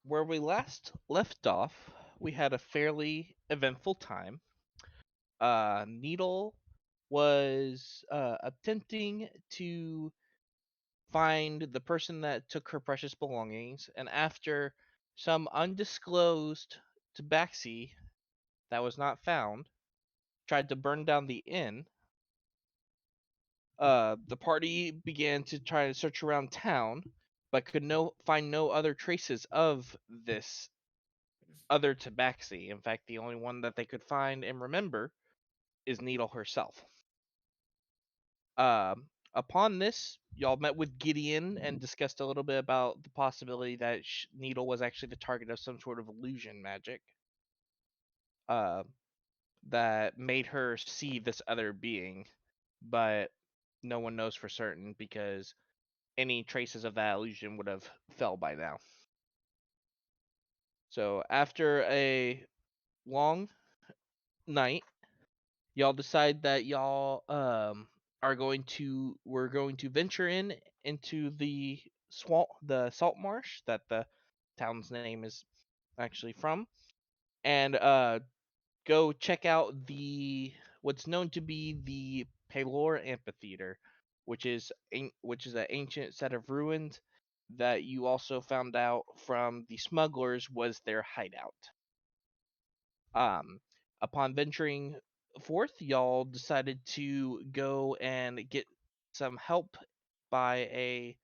where we last left off, we had a fairly eventful time. Needle was attempting to find the person that took her precious belongings, and after some undisclosed tabaxi that was not found, tried to burn down the inn. The party began to try to search around town, but could find no other traces of this other tabaxi. In fact, the only one that they could find and remember is Needle herself. Upon this, y'all met with Gideon and discussed a little bit about the possibility that Needle was actually the target of some sort of illusion magic uh, that made her see this other being, but no one knows for certain because any traces of that illusion would have fell by now. So after a long night, y'all decide that y'all we're going to venture into the swamp, the salt marsh that the town's name is actually from, and go check out the what's known to be the Pelor Amphitheater, which is an ancient set of ruins that you also found out from the smugglers was their hideout. Um, Upon venturing forth, y'all decided to go and get some help by a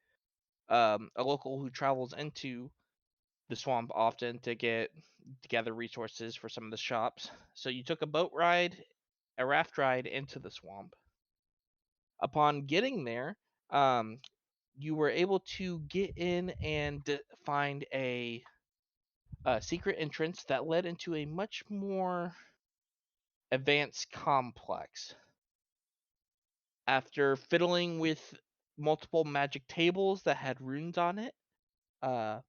local who travels into the swamp often to gather resources for some of the shops. So you took a raft ride into the swamp. Upon getting there, um, you were able to get in and find a secret entrance that led into a much more advanced complex. After fiddling with multiple magic tables that had runes on it, uh,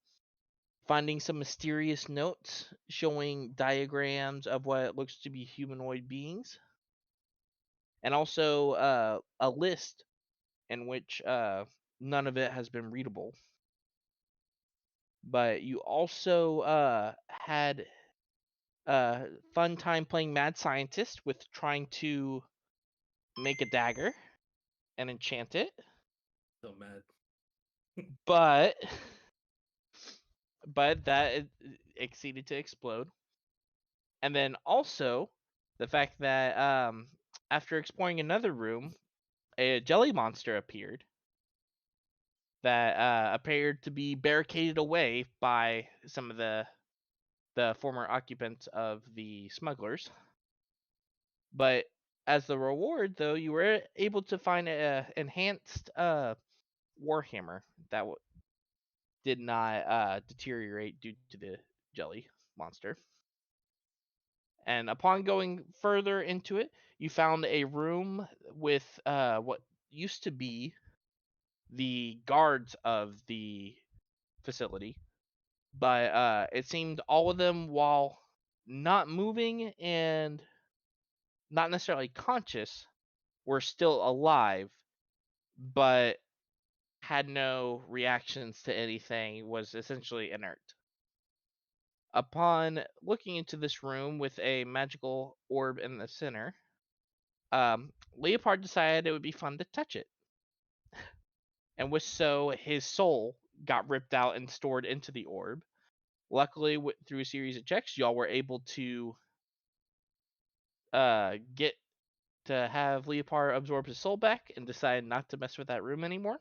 finding some mysterious notes showing diagrams of what looks to be humanoid beings, and also a list in which none of it has been readable. But you also had a fun time playing mad scientist with trying to make a dagger and enchant it, So mad. but that exceeded to explode. And then also the fact that after exploring another room, a jelly monster appeared that appeared to be barricaded away by some of the former occupants of the smugglers. But as the reward, though, you were able to find a enhanced warhammer that did not deteriorate due to the jelly monster. And upon going further into it, you found a room with what used to be the guards of the facility, but it seemed all of them, while not moving and not necessarily conscious, were still alive, but had no reactions to anything, was essentially inert. Upon looking into this room with a magical orb in the center, Leopard decided it would be fun to touch it. And with so, his soul got ripped out and stored into the orb. Luckily, through a series of checks, y'all were able to get to have Leopard absorb his soul back and decide not to mess with that room anymore.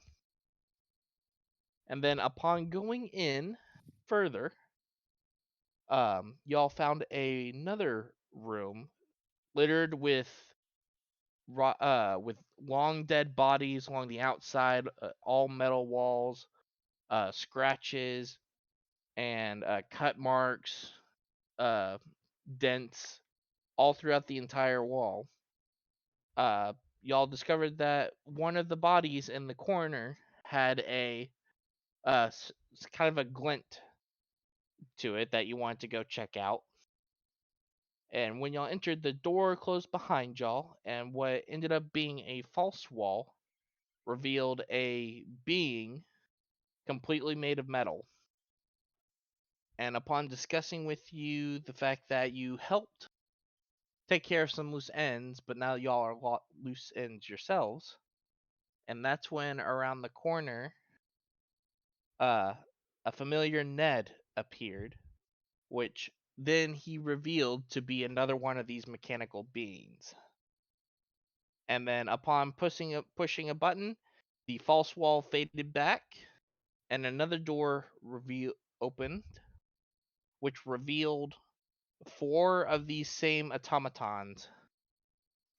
And then upon going in further, y'all found another room littered with long dead bodies along the outside, all metal walls, scratches and cut marks, uh, dents all throughout the entire wall. Y'all discovered that one of the bodies in the corner had a kind of a glint to it that you wanted to go check out. And when y'all entered, the door closed behind y'all, and what ended up being a false wall revealed a being completely made of metal. And upon discussing with you the fact that you helped take care of some loose ends, but now y'all are loose ends yourselves, and that's when around the corner, a familiar Ned appeared, which then he revealed to be another one of these mechanical beings. And then upon pushing a button, the false wall faded back, and another door opened, which revealed 4 of these same automatons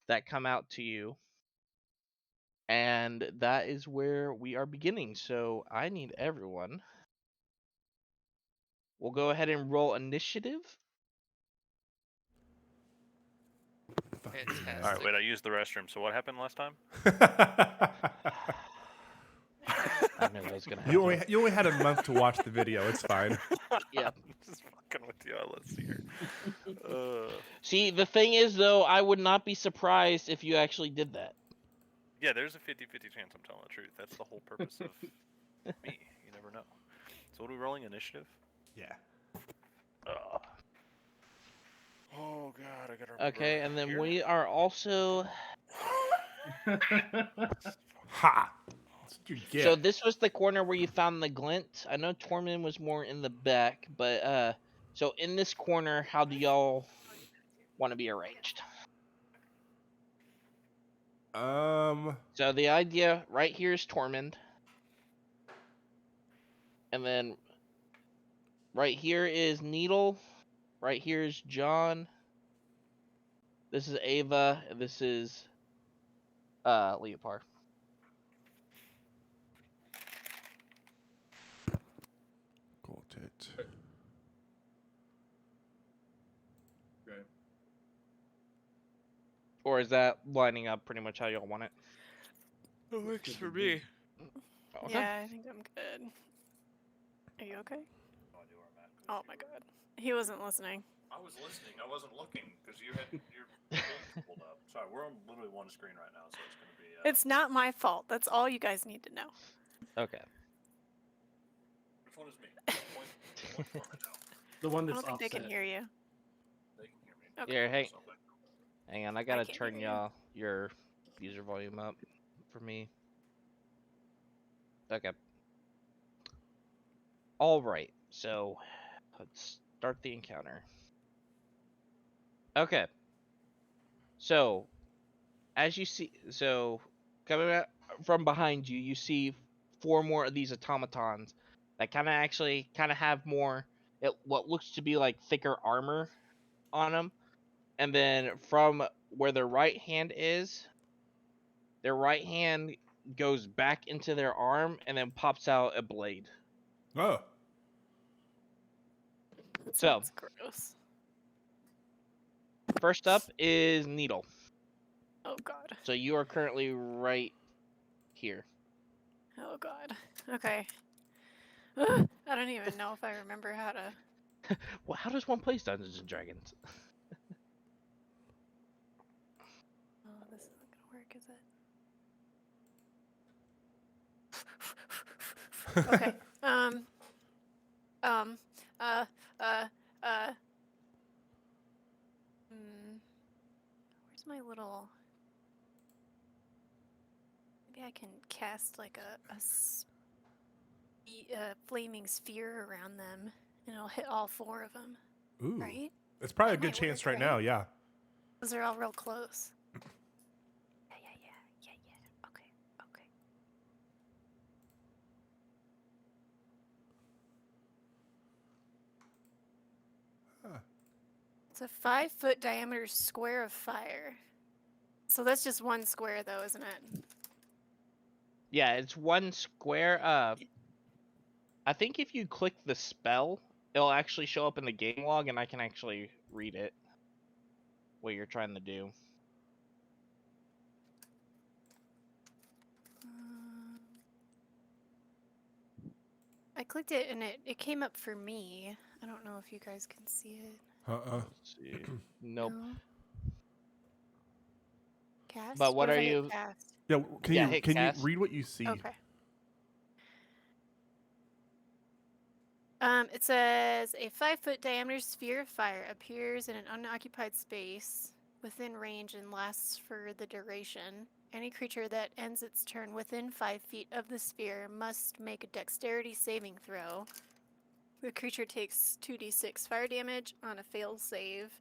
that come out to you. And that is where we are beginning. So I need everyone. We'll go ahead and roll initiative. Fantastic. All right, wait, I used the restroom. So what happened last time? I knew that was gonna happen. You only had a month to watch the video. It's fine. Yep. I'm just fucking with you. Let's see here. See, the thing is, though, I would not be surprised if you actually did that. Yeah, there's a 50-50 chance I'm telling the truth. That's the whole purpose of me. You never know. So what are we rolling? Initiative? Yeah. Oh god, I gotta remember. Okay, and then here. we are also. Ha! That's what you get. So this was the corner where you found the glint. I know Tormund was more in the back, but so in this corner, how do y'all want to be arranged? So the idea right here is Tormund, and then right here is Needle, right here is John. This is Ava, and this is Leopard. Got it. Okay. Or is that lining up pretty much how y'all want it? It works for me. Okay. Yeah, I think I'm good. Are you okay? Oh my god. He wasn't listening. I was listening. I wasn't looking because you had your page pulled up. Sorry, we're on literally one screen right now, so it's gonna be. It's not my fault. That's all you guys need to know. Okay. Which one is me? Point for right now. The one I that's don't think they can offset. hear you. They can hear me. Okay. Here, hang on. I gotta can't turn hear you. your user volume up for me. Okay. All right. So let's start the encounter. Okay. So as you see, coming out from behind you, you see 4 more of these automatons that kind of have more what looks to be like thicker armor on them. And then from where their right hand is, their right hand goes back into their arm and then pops out a blade. Oh. That So, sounds gross. first up is Needle. Oh god. So you are currently right here. Oh god. Okay. Ugh, I don't even know if I remember how to. Well, how does one play Dungeons and Dragons? Oh, this isn't gonna work, is it? Okay. Where's my little? Maybe I can cast like a flaming sphere around them, and it'll hit all 4 of them. Ooh. Right? It's probably a That good might chance work, right now, right? yeah. Because they're all real close. Yeah. Okay. Huh. It's a 5-foot diameter square of fire. So that's just 1 square, though, isn't it? Yeah, it's 1 square. I think if you click the spell, it'll actually show up in the game log, and I can actually read it. What you're trying to do. I clicked it, and it came up for me. I don't know if you guys can see it. Let's see. Nope. No. Cast? But what if are I hit you? Cast? Yeah, hit can you cast. read what you see? Okay. It says a 5-foot diameter sphere of fire appears in an unoccupied space within range and lasts for the duration. Any creature that ends its turn within 5 feet of the sphere must make a dexterity saving throw. The creature takes 2d6 fire damage on a failed save,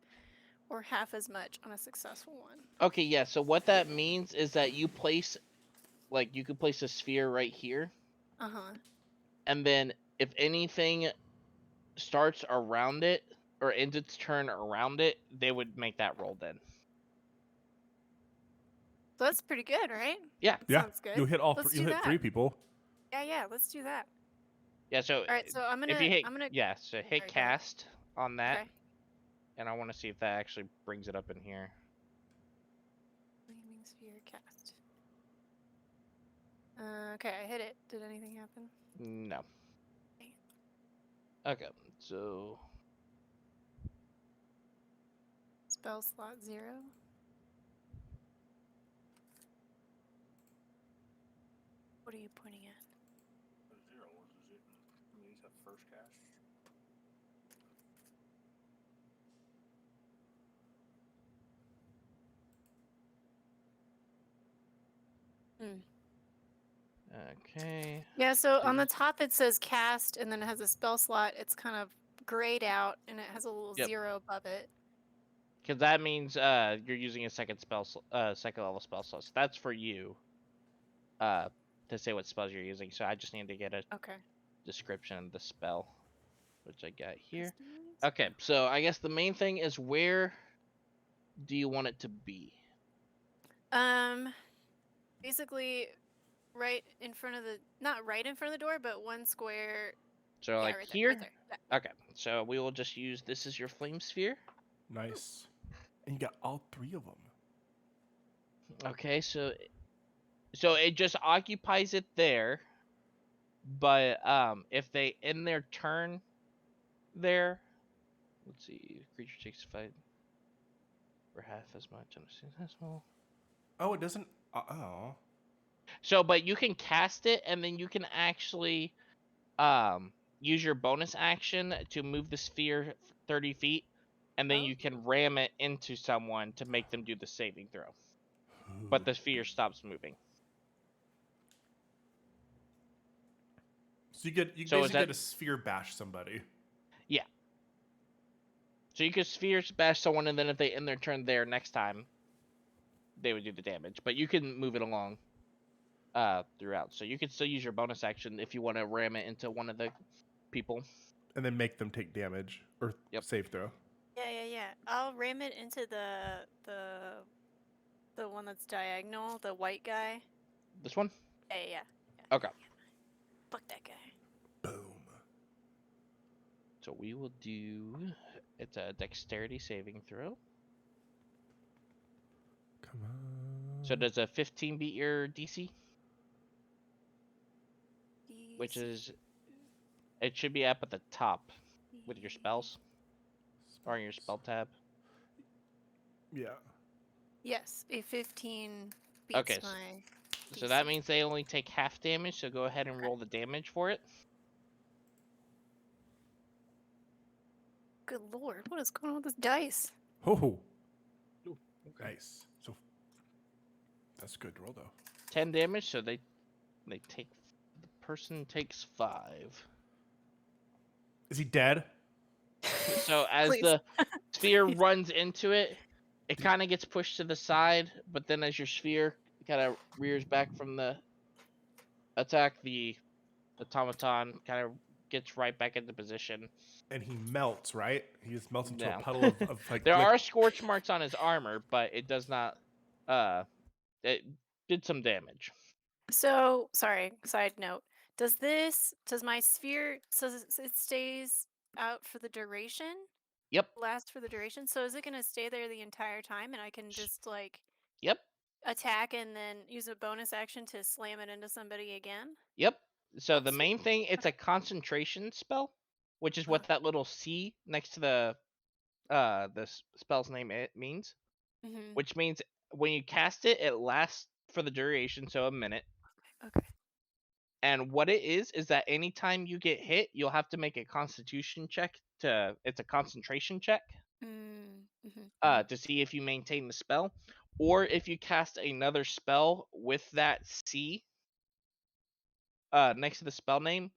or half as much on a successful one. Okay, yeah. So what that means is that you place, like, you could place a sphere right here, and then if anything starts around it or ends its turn around it, they would make that roll then. So that's pretty good, right? Yeah. Yeah. Sounds good. You hit all. Let's You do hit that. 3 people. Yeah, let's do that. Yeah. So All right, so I'm gonna. if you hit, I'm gonna. yeah. So hit Sorry, go ahead. cast on that, Okay. and I want to see if that actually brings it up in here. Flaming sphere cast. Okay, I hit it. Did anything happen? No. Dang it. Okay. So Spell slot 0. What are you pointing at? 0 is it? These have first cast. okay. Yeah, so on the top it says cast, and then it has a spell slot. It's kind of grayed out, and it has a little Yep. 0 above it. Because that means you're using a second level spell slot. So that's for you. To say what spells you're using. So I just need to get a description of the spell, which I got here. Okay, so I guess the main thing is, where do you want it to be? Basically, right in front of the, not right in front of the door, but one square. So Yeah, like right here. there, right there. Yeah. Okay, so we will just use this as your flame sphere. Nice. And you got all 3 of them. Okay, so it just occupies it there, but if they end their turn there, let's see, creature takes 5 for half as much on a successful. Oh, it doesn't. Oh. So, but you can cast it, and then you can actually use your bonus action to move the sphere 30 feet, and then you can ram it into someone to make them do the saving throw. But the sphere stops moving. So you basically get a sphere bash somebody. Yeah. So you could sphere bash someone, and then if they end their turn there next time, they would do the damage. But you can move it along throughout. So you could still use your bonus action if you want to ram it into one of the people. And then make them take damage or save throw. Yeah. I'll ram it into the one that's diagonal, the white guy. This one? Yeah. Okay. Fuck that guy. Boom. So we will do, it's a dexterity saving throw. Come on. So does a 15 beat your DC? Which is, it should be up at the top with your spells. Or in your spell tab. Yeah. Yes, a 15 beats Okay, my so DC. that means they only take half damage, so go ahead and roll the damage for it. Good lord, what is going on with this dice? Oh. Nice. So that's a good roll though. 10 damage, so they take, the person takes 5. Is he dead? So as the sphere runs into it, it kind of gets pushed to the side, but then as your sphere kind of rears back from the attack, the automaton kind of gets right back into position. And he melts, right? He just melts into Yeah. a puddle of like. There are scorch marks on his armor, but it does not. It did some damage. So, sorry, side note. Does my sphere, says it stays out for the duration? Yep. Last for the duration? So is it going to stay there the entire time, and I can just, like... Yep. Attack and then use a bonus action to slam it into somebody again? Yep. So the main thing, it's a concentration spell, which is what that little C next to the spell's name it means. Mm-hmm. Which means when you cast it, it lasts for the duration, so a minute. Okay. And what it is that anytime you get hit, you'll have to make a Constitution check it's a concentration check to see if you maintain the spell, or if you cast another spell with that C next to the spell name.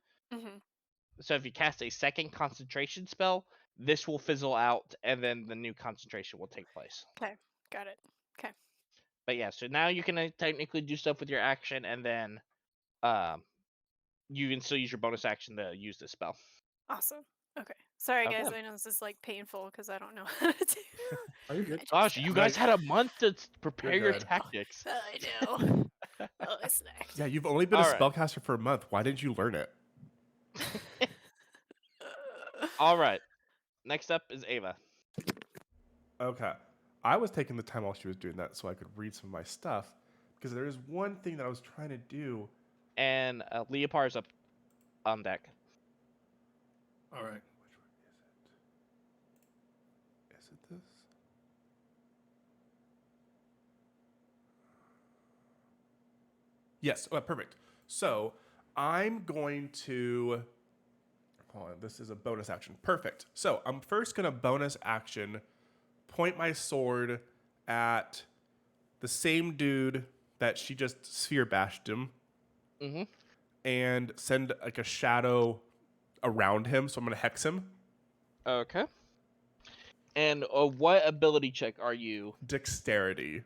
So if you cast a second concentration spell, this will fizzle out, and then the new concentration will take place. Okay, got it. Okay. But yeah, so now you can technically do stuff with your action, and then you can still use your bonus action to use this spell. Awesome. Okay. Sorry, guys. Okay. I know this is like painful because I don't know how to do. Are you good? Gosh, you guys had a month to prepare your good. tactics. I know. Oh, I snacked. Yeah, you've only been a Alright. spellcaster for a month. Why didn't you learn it? All right. Next up is Ava. Okay. I was taking the time while she was doing that so I could read some of my stuff because there is one thing that I was trying to do. And Leopard's up on deck. All right. Which one is it? Is it this? Yes. Oh, perfect. So I'm going to. Hold on. This is a bonus action. Perfect. So I'm first going to bonus action point my sword at the same dude that she just sphere bashed him and send like a shadow around him. So I'm going to hex him. Okay. And what ability check are you? Dexterity.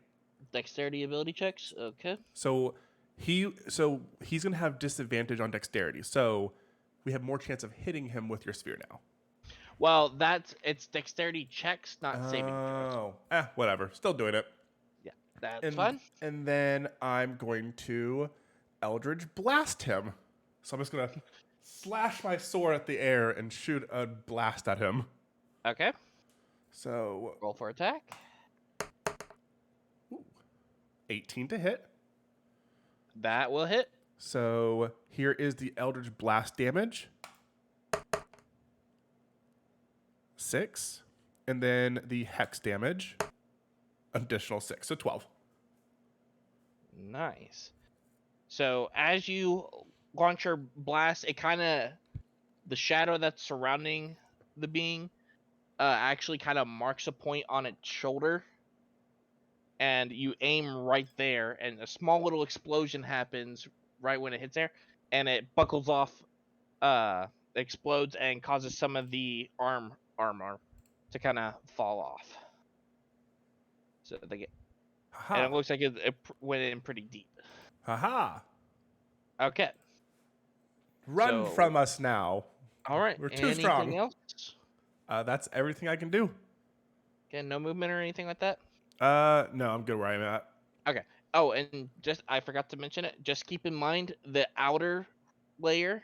Dexterity ability checks? Okay. So he's going to have disadvantage on dexterity. So we have more chance of hitting him with your sphere now. Well, it's dexterity checks, not saving throws. Oh, whatever. Still doing it. Yeah, that's fine. And then I'm going to Eldritch Blast him. So I'm just going to slash my sword at the air and shoot a blast at him. Okay. So Roll for attack. 18 to hit. That will hit. So here is the Eldritch Blast damage. 6. And then the Hex damage. Additional 6. So 12. Nice. So as you launch your blast, the shadow that's surrounding the being actually kind of marks a point on its shoulder. And you aim right there, and a small little explosion happens right when it hits there, and it buckles off, explodes, and causes some of the armor to kind of fall off. So they get, and it looks like it went in pretty deep. Haha. Okay. Run from us now. All right. We're too Anything strong. else? That's everything I can do. Okay, no movement or anything like that? No, I'm good where I'm at. Okay. Oh, and I forgot to mention it. Just keep in mind the outer layer,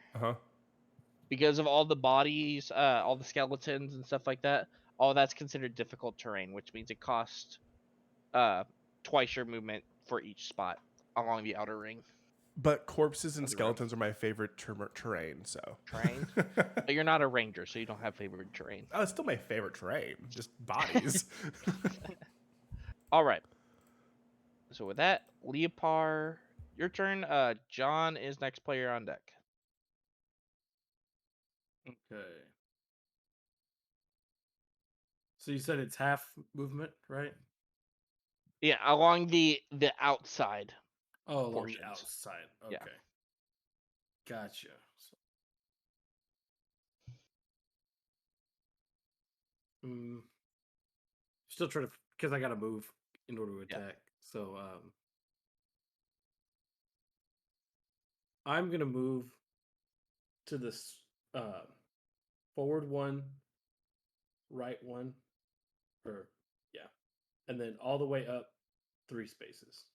because of all the bodies, all the skeletons and stuff like that. All that's considered difficult terrain, which means it costs twice your movement for each spot along the outer ring. But corpses and skeletons are my favorite terrain, so. Terrain? But you're not a ranger, so you don't have favorite terrain. Oh, it's still my favorite terrain. Just bodies. All right. So with that, Leopard, your turn. John is next player on deck. Okay. So you said it's half movement, right? Yeah, along the outside. Oh, along portions. the outside. Okay. Yeah. Gotcha. Still trying to, because I got to move in order to attack. Yeah. So I'm gonna move to this forward one, right one, and then all the way up 3 spaces.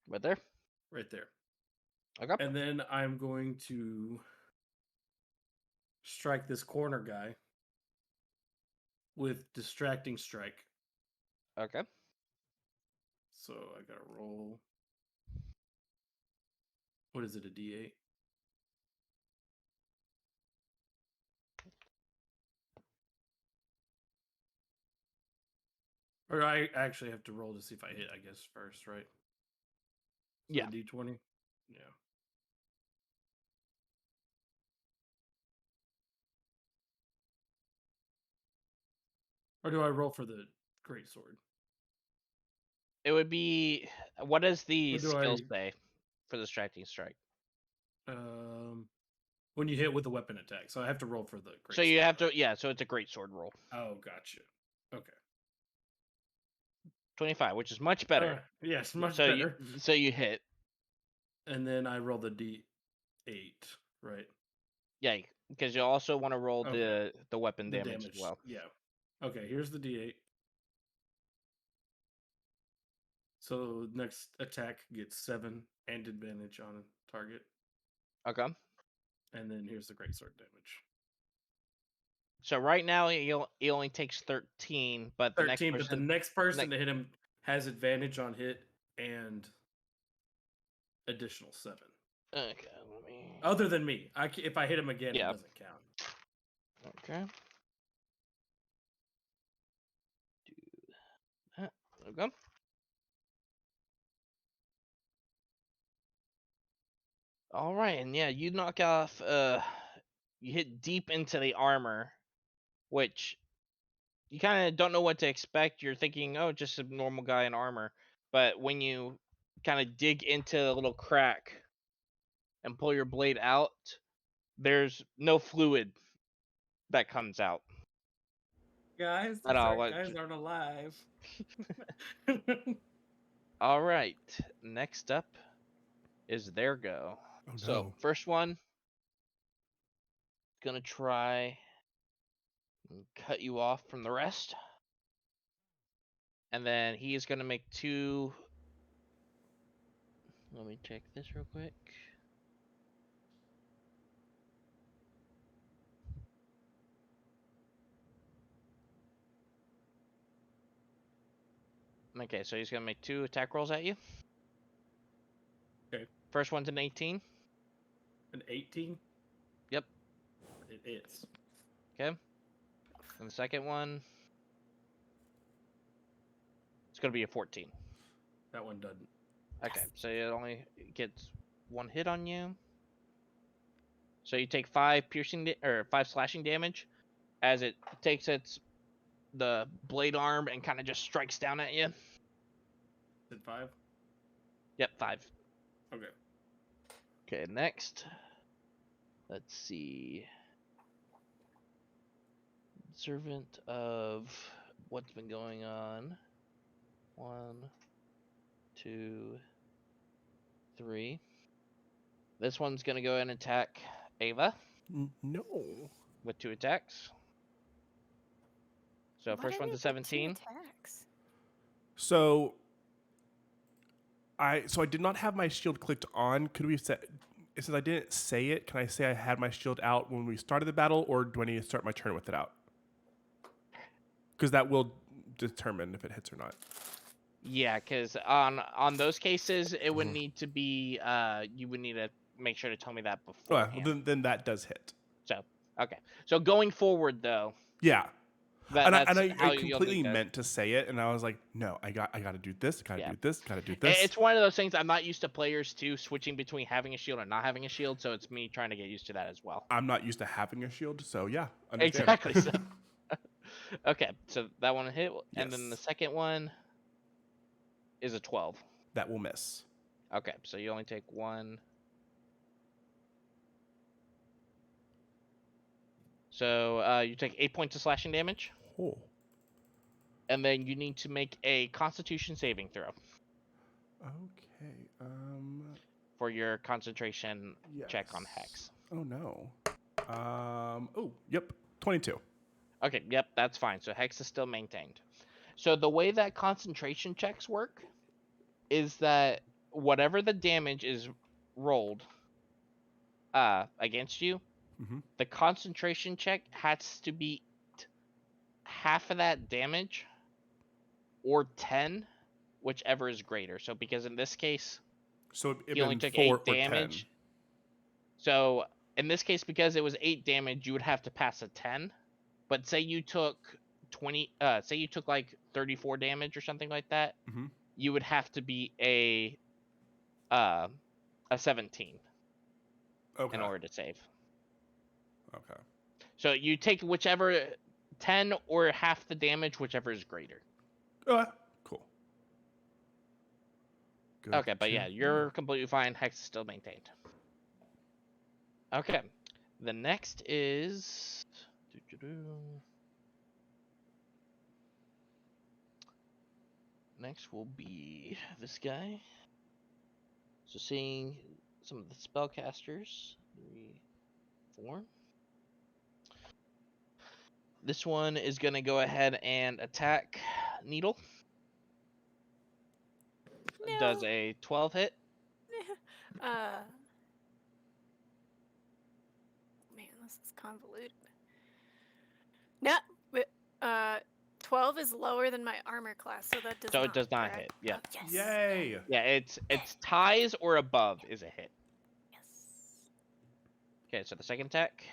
Right there? Right there. Okay. And then I'm going to strike this corner guy with Distracting Strike. Okay. So I gotta roll. What is it, a D8? Or I actually have to roll to see if I hit, I guess, first, right? So Yeah. D20? Yeah. Or do I roll for the great sword? It would be, what does the Or do skill I- say for the striking strike? When you hit with a weapon attack, so I have to roll for the great. So you sword, have to, right? yeah. So it's a great sword roll. Oh, gotcha. Okay. 25, which is much better. Yes, much so better. So you hit. And then I roll the D8, right? Yeah, because you also want to roll Okay. the weapon The damage as well. Yeah. Okay, here's the D8. So next attack gets 7 and advantage on a target. Okay. And then here's the greatsword damage. So right now he only takes 13, but the 13, next but the person, next person to hit him has advantage on hit and additional 7. okay, let me. Other than me. If I hit him again, Yeah. it doesn't count. Okay. Do that. Okay. All right, and yeah, you knock off. You hit deep into the armor, which you kind of don't know what to expect. You're thinking, oh, just a normal guy in armor. But when you kind of dig into a little crack and pull your blade out, there's no fluid that comes out. Guys, At all. What- guys aren't alive. All right, next up is their go. Oh, So no. first one, gonna try and cut you off from the rest. And then he is gonna make 2. Let me check this real quick. Okay, so he's gonna make 2 attack rolls at you. Okay. First one's an 18. An 18? Yep. It is. Okay. And the second one, it's gonna be a 14. That one doesn't. Okay, so it only gets 1 hit on you. So you take 5 or 5 slashing damage as it takes the blade arm and kind of just strikes down at you. Is it 5? Yep, 5. Okay. Okay, next. Let's see. Servant of what's been going on. 1, 2, 3. This one's gonna go ahead and attack Ava No. with 2 attacks. So Why first did one's we a get 2 17. attacks? So I did not have my shield clicked on. Could we set, since I didn't say it, can I say I had my shield out when we started the battle, or do I need to start my turn with it out? Because that will determine if it hits or not. Yeah, because on those cases, it would need to be you would need to make sure to tell me that Oh, beforehand. well, then that does hit. So okay, so going forward though, Yeah. that's I how I you'll completely need to. meant to say it, and I was like, no, I got to do this, got to Yeah. do this, got to do I- this. It's one of those things I'm not used to players too switching between having a shield and not having a shield, so it's me trying to get used to that as well. I'm not used to having a shield, so yeah, understand. Exactly. So. Okay, so that one hit, and then the Yes. second one is a 12. That will miss. Okay, so you only take 1. So you take 8 points of slashing damage, Oh. and then you need to make a Constitution saving throw Okay. for your concentration check on Yes. Hex. Oh no. Oh, yep. 22. Okay, yep, that's fine. So Hex is still maintained. So the way that concentration checks work is that whatever the damage is rolled against you, Mm-hmm. the concentration check has to be half of that damage or 10, whichever is greater. So because in this case, So it he only been took 4 8 or 10. damage. So in this case, because it was 8 damage, you would have to pass a 10. But say you took 20, say you took like 34 damage or something like that, Mhm. you would have to be a 17 Okay. in order to save. Okay. So you take whichever 10 or half the damage, whichever is greater. Cool. Good Okay, but to yeah, know. you're completely fine. Hex is still maintained. Okay, the next is. Next will be this guy. So seeing some of the spellcasters. 3, 4. This one is going to go ahead and attack Needle. No. Does a 12 hit. Man, this is convoluted. No, 12 is lower than my armor class, so that does So not. it does not correct? hit. Yeah. Oh, yes. Yay! Yeah, it's ties or above is a hit. Yes. Okay, so the second attack.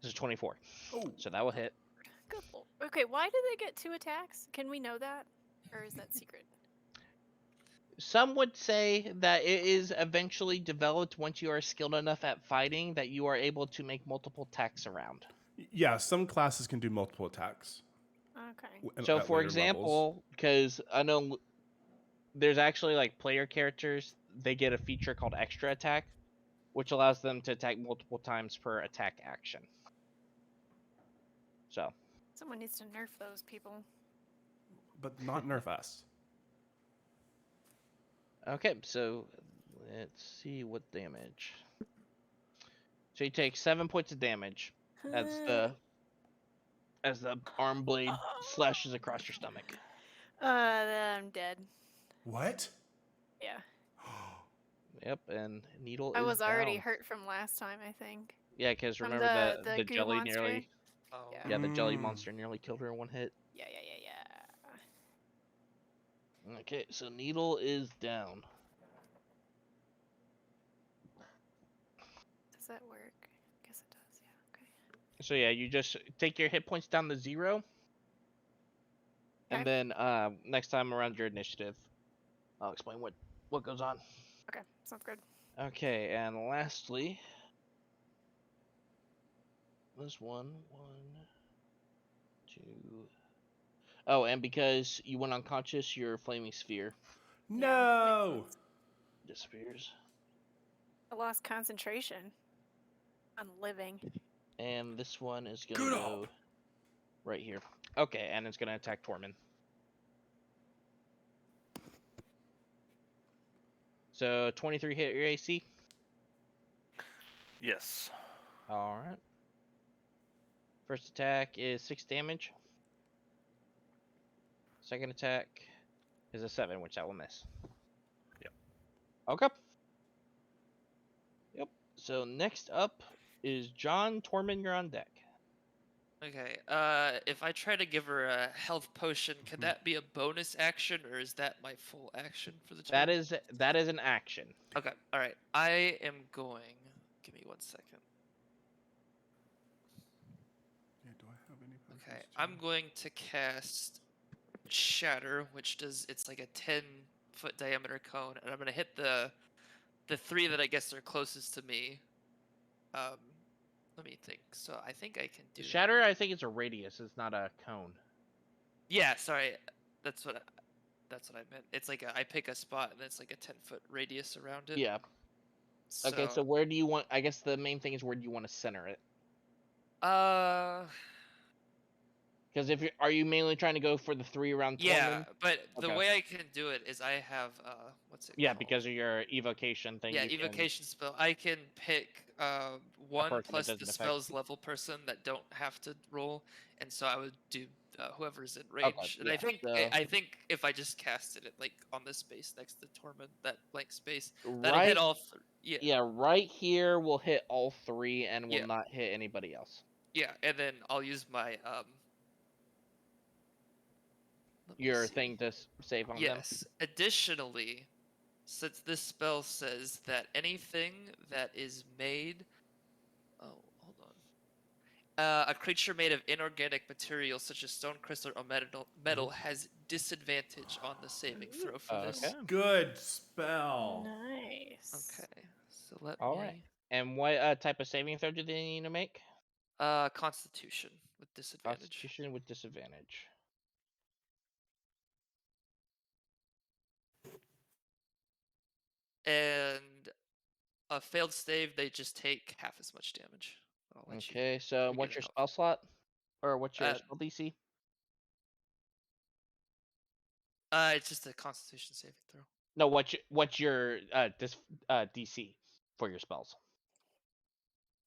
This is 24. Oh, So that will hit. Good lord. Okay, why do they get 2 attacks? Can we know that? Or is that secret? Some would say that it is eventually developed once you are skilled enough at fighting that you are able to make multiple attacks around. yeah. Some classes can do multiple attacks. Okay. So at for later levels. example, because I know there's actually like player characters, they get a feature called extra attack, which allows them to attack multiple times per attack action. So Someone needs to nerf those people. But not nerf us. okay, so let's see what damage. So you take 7 points of damage as the arm blade slashes across your stomach. I'm dead. What? Yeah. Yep, and Needle I is was already down. hurt from last time, I think. Yeah, because From remember the the goo jelly monster? nearly. Oh. Yeah. Yeah, the jelly Mm. monster nearly killed her in one hit. Yeah. Okay, so Needle is down. Does that work? I guess it does, yeah. Okay. So yeah, you just take your hit points down to 0. And Okay. then next time around your initiative, I'll explain what goes on. Okay, sounds good. Okay, and lastly, this one, 2. Oh, and because you went unconscious, your flaming sphere No. disappears. I lost concentration on living. And this one is gonna Good go old. right here. Okay, and it's gonna attack Tormund. So 23 hit your AC. Yes. All right. First attack is 6 damage. Second attack is a 7, which I will miss. Yep. Okay. Yep. So next up is John. Tormund, you're on deck. Okay, if I try to give her a health potion, can that be a bonus action, or is that my full action for the turn? That is an action. Okay, alright. I am going... Give me 1 second. Yeah, do I have any potions Okay, too? I'm going to cast Shatter, which does... It's like a 10-foot diameter cone, and I'm gonna hit the 3 that I guess are closest to me. Let me think. So I think I can do... Shatter, I think it's a radius. It's not a cone. Yeah, sorry. That's what I meant. It's like I pick a spot and it's like a 10-foot radius around it. Yeah. Okay, so where do you want? I guess the main thing is where do you want to center it? Because are you mainly trying to go for the 3 around Tormund? Yeah, but the Okay. way I can do it is I have what's it Yeah, called? because of your evocation thing. Yeah, you evocation spell. I can pick one person that plus doesn't the affect- spell's level person that don't have to roll, and so I would do whoever's in range. And yeah, I think if I just casted it like on this space next to Tormund, that blank space, Can, that'll hit all. Yeah, right here will hit all 3 and will Yeah. not hit anybody else. Yeah, and then I'll use my let me Your see. thing to save on them. Yes. Additionally, since this spell says that anything that is made... Oh, hold on. A creature made of inorganic material such as stone, crystal, or metal has disadvantage on the saving throw for this. Okay. Good spell. Nice. Okay. So let All me... right. And what type of saving throw do they need to make? Constitution. with disadvantage. Constitution with disadvantage. And a failed save, they just take half as much damage. I'll let you Okay, so figure what's your that out. spell slot? Or what's your Uh, spell DC? It's just a Constitution saving throw. No, what's your DC for your spells?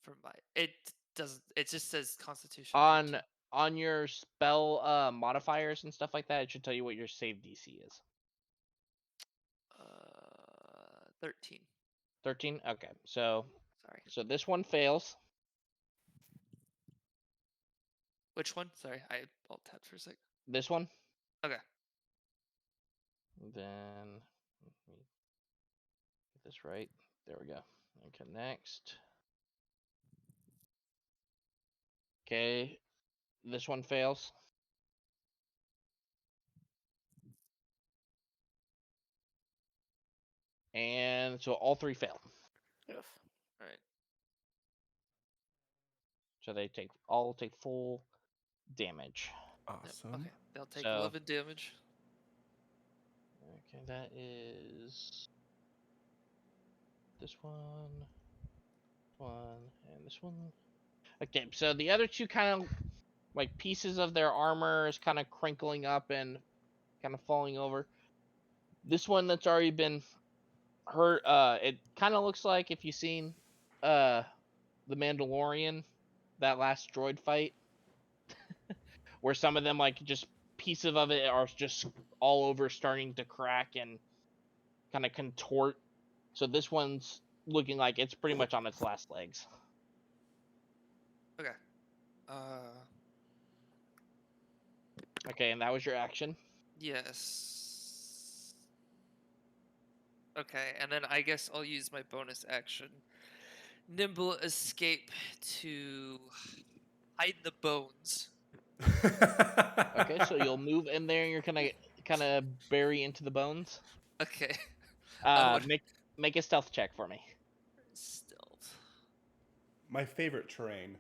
For my, it doesn't. It just says Constitution. On 13. on your spell modifiers and stuff like that, it should tell you what your save DC is. 13. 13. Okay, so Sorry. this one fails. Which one? Sorry, I alt tapped for a sec. This one. Okay. Then let me get this right. There we go. Okay, next. Okay, this one fails. And so all three fail. All right. So they all take full damage. Yep, Awesome. okay. They'll take So- 11 damage. Okay, that is this one, and this one. Okay, so the other two kind of like pieces of their armor is kind of crinkling up and kind of falling over. This one that's already been hurt, it kind of looks like if you've seen the Mandalorian, that last droid fight, where some of them like just pieces of it are just all over starting to crack and kind of contort. So this one's looking like it's pretty much on its last legs. Okay. Okay, and that was your action. Yes. Okay, and then I guess I'll use my bonus action. Nimble escape to hide the bones. Okay, so you'll move in there and you're gonna kind of bury into the bones. Okay. I would- Make a stealth check for me. Stealth. My favorite terrain.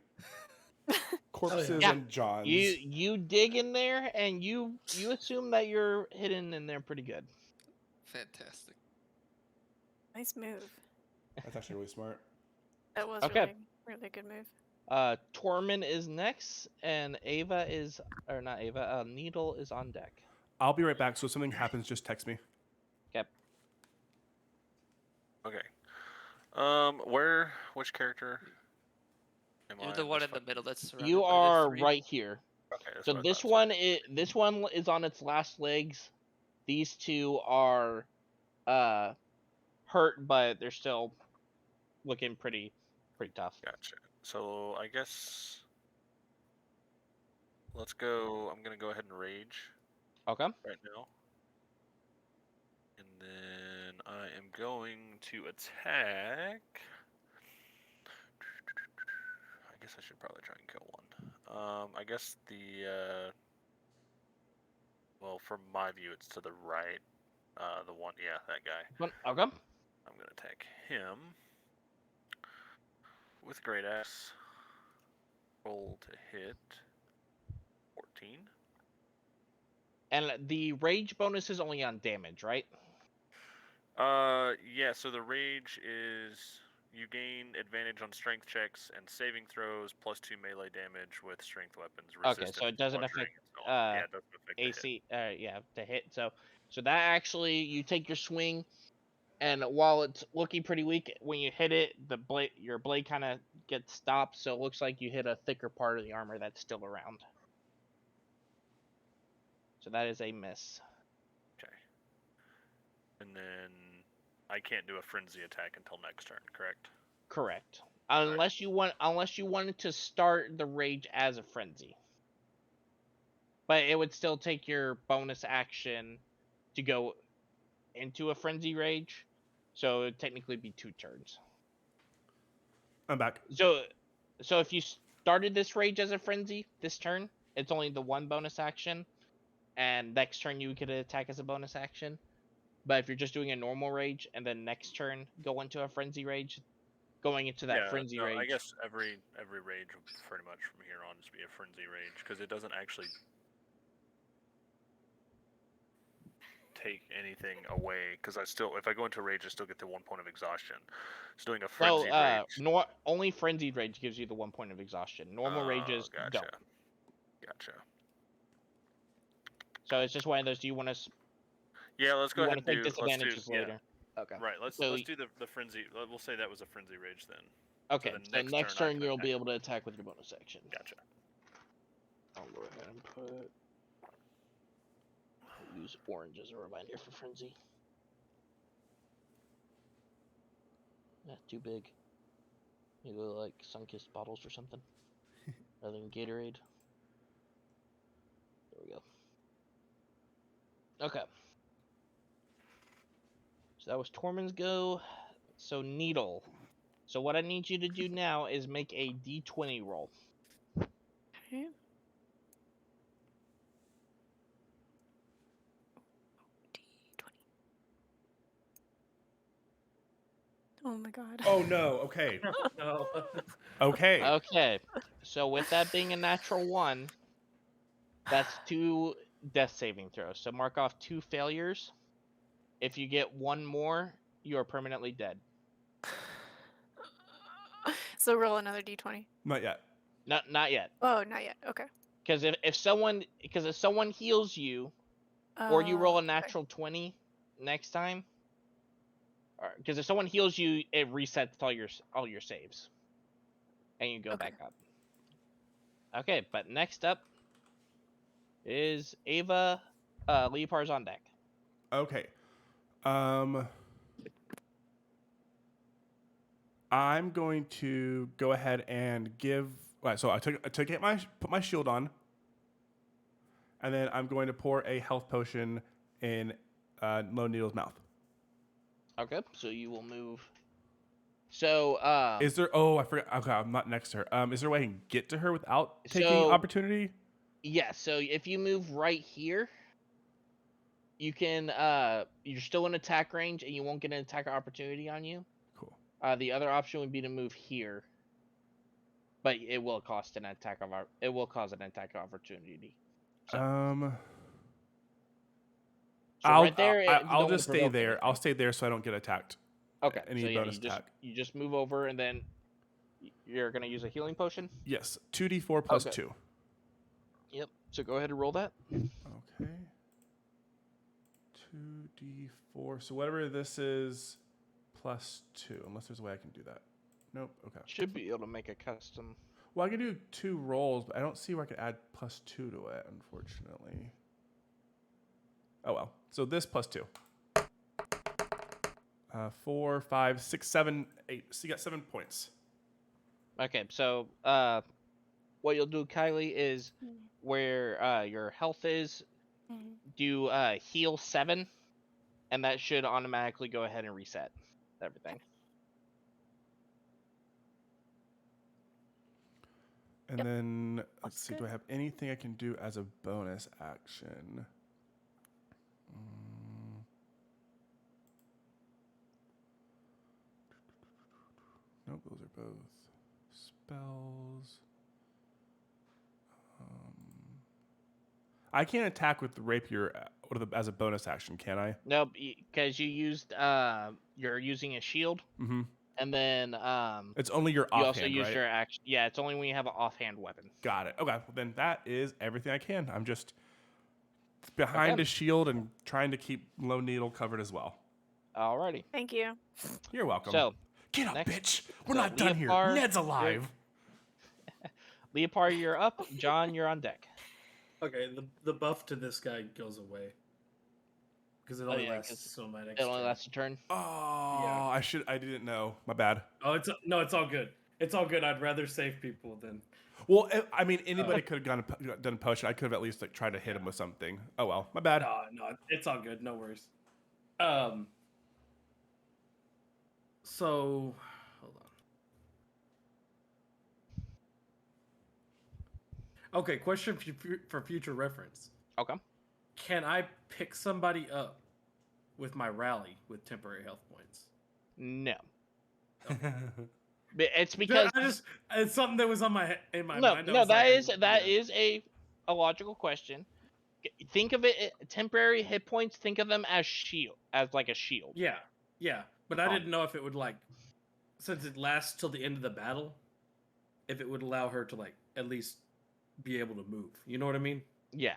Corpses Yeah. and Johns. You dig in there and you assume that you're hidden in there pretty good. Fantastic. Nice move. That's actually really smart. That was Okay. really good move. Tormund is next, and Needle is on deck. I'll be right back. So if something happens, just text me. Okay. Okay. Which character? Am You're I the one this in the one? middle that's surrounded You by are the three. right here. Okay. That's So what I this thought. one is on its last legs. These two are hurt, but they're still looking pretty tough. Gotcha. So I guess let's go. I'm gonna go ahead and rage Okay. right now, and then I am going to attack. I guess I should probably try and kill one. I guess well, from my view, it's to the right. The one, yeah, that guy. Okay. I'm gonna attack him with great axe. Roll to hit. 14. And the rage bonus is only on damage, right? Yeah. So the rage is you gain advantage on strength checks and saving throws, +2 melee damage with strength weapons. Okay, so it doesn't bludgeoning, affect, and so on. Yeah, it doesn't affect the hit. AC. Yeah, to hit. So that actually you take your swing, and while it's looking pretty weak, when you hit it, your blade kind of gets stopped, so it looks like you hit a thicker part of the armor that's still around. So that is a miss. Okay. And then I can't do a frenzy attack until next turn, correct? Correct. Unless you wanted to start the rage as a frenzy. But it would still take your bonus action to go into a frenzy rage. So it would technically be 2 turns. I'm back. So if you started this rage as a frenzy this turn, it's only the 1 bonus action, and next turn you could attack as a bonus action. But if you're just doing a normal rage and then next turn go into a frenzy rage, going into that frenzy no, rage. I guess every rage will pretty much from here on just be a frenzy rage because it doesn't actually take anything away. Because if I go into rage, I still get the 1 point of exhaustion. So doing a So, frenzied rage. only frenzied rage gives you the 1 point of exhaustion. Normal rages Gotcha. don't. Gotcha. So it's just one of those. Do you want to? Yeah, let's go You ahead want to and take do. Let's do. disadvantages Yeah. later. Okay. Right. Let's So, do the frenzy. We'll say that was a frenzy rage then. okay. the So next next turn I turn can you'll attack be him. able to attack with your bonus action. Gotcha. I'll go ahead and put. I'll use orange as a reminder for frenzy. Too big. You go like sun-kissed bottles or something, rather than Gatorade. There we go. Okay. So that was Tormund's go. So Needle. So what I need you to do now is make a D20 roll. Okay. D20. Oh my god. Oh no. Okay. No. Okay. Okay. So with that being a natural 1, that's 2 death saving throws. So mark off 2 failures. If you get 1 more, you are permanently dead. So roll another d20. Not yet. Not yet. Oh, not yet. Okay. Because if someone heals you, or you roll a Okay. natural 20 next time, because if someone heals you, it resets all your saves, and you go Okay. back up. Okay, but next up is Ava. Leopard's on deck. Okay. I'm going to go ahead and give. Right, so I took put my shield on, and then I'm going to pour a health potion in Lone Needle's mouth. Okay, so you will move. So Is there? Oh, I forgot. Okay, I'm not next to her. Is there a way I can get to her without taking So- opportunity? yeah, so if you move right here, you can you're still in attack range and you won't get an attack opportunity on you. Cool. The other option would be to move here, but it will cost an attack it will cause an attack opportunity. So, right there, if you I'll don't just wanna stay provoke there. I'll anything. stay there so I don't get attacked. Okay, Any so yeah, bonus attack. you just move over and then you're gonna use a healing potion. Yes, 2d4 plus Okay. 2. Yep. So go ahead and roll that. Okay. 2d4. So whatever this is, plus 2. Unless there's a way I can do that. Nope. Okay. Should be able to make a custom. Well, I can do 2 rolls, but I don't see where I can add plus 2 to it, unfortunately. Oh well. So this plus 2. 4, 5, 6, 7, 8. So you got 7 points. Okay, so what you'll do, Kylie, is where your health is, do heal 7, and that should automatically go ahead and reset everything. And Yep. then let's Looks see. good. Do I have anything I can do as a bonus action? Nope, those are both spells. I can't attack with the rapier as a bonus action, can I? Nope, because you used you're using a shield, Mm-hmm. and then It's only your you offhand, also use right? your action. Yeah, it's only when you have an offhand weapon. Got it. Okay, well, then that is everything I can. I'm just behind Okay. a shield and trying to keep Lone Needle covered as well. Alrighty. Thank you. You're welcome. So Get up, next- bitch. We're so not done here. Leopard, Ned's alive. Leopard, you're up. John, you're on deck. Okay, the buff to this guy goes away because it only yeah, lasts 'cause so my next It only turn. lasts a turn. Oh, I didn't know. My bad. Oh, it's all good. It's all good. I'd rather save people than. Well, I mean, anybody could have done a potion. I could have at least like tried to hit him with something. Oh well, my bad. No, it's all good. No worries. So, hold on. Okay, question for future reference. Okay. Can I pick somebody up with my rally with temporary health points? No. It's because it's something that was on in my no, mind. I no, was like, that is a logical question. Think of it temporary hit points. Think of them as like a shield. Yeah, but I didn't know if it would like, since it lasts till the end of the battle, if it would allow her to like at least be able to move. You know what I mean? Yeah.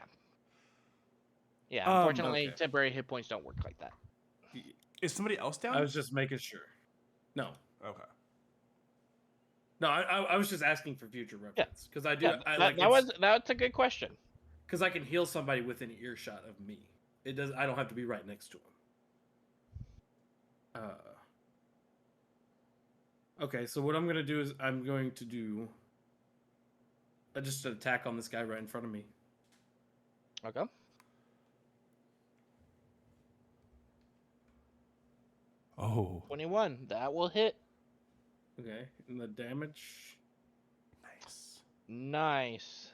Yeah. Unfortunately, Okay. temporary hit points don't work like that. Is somebody else down? I was just making sure. No, Okay. no, I was just asking for future reference because I do. Yeah, I that, like that's a good question. because I can heal somebody within earshot of me. It does. I don't have to be right next to him. Okay, so what I'm gonna do is I'm going to do just an attack on this guy right in front of me. Okay. Oh. 21. That will hit. Okay, and the damage. Nice. Nice.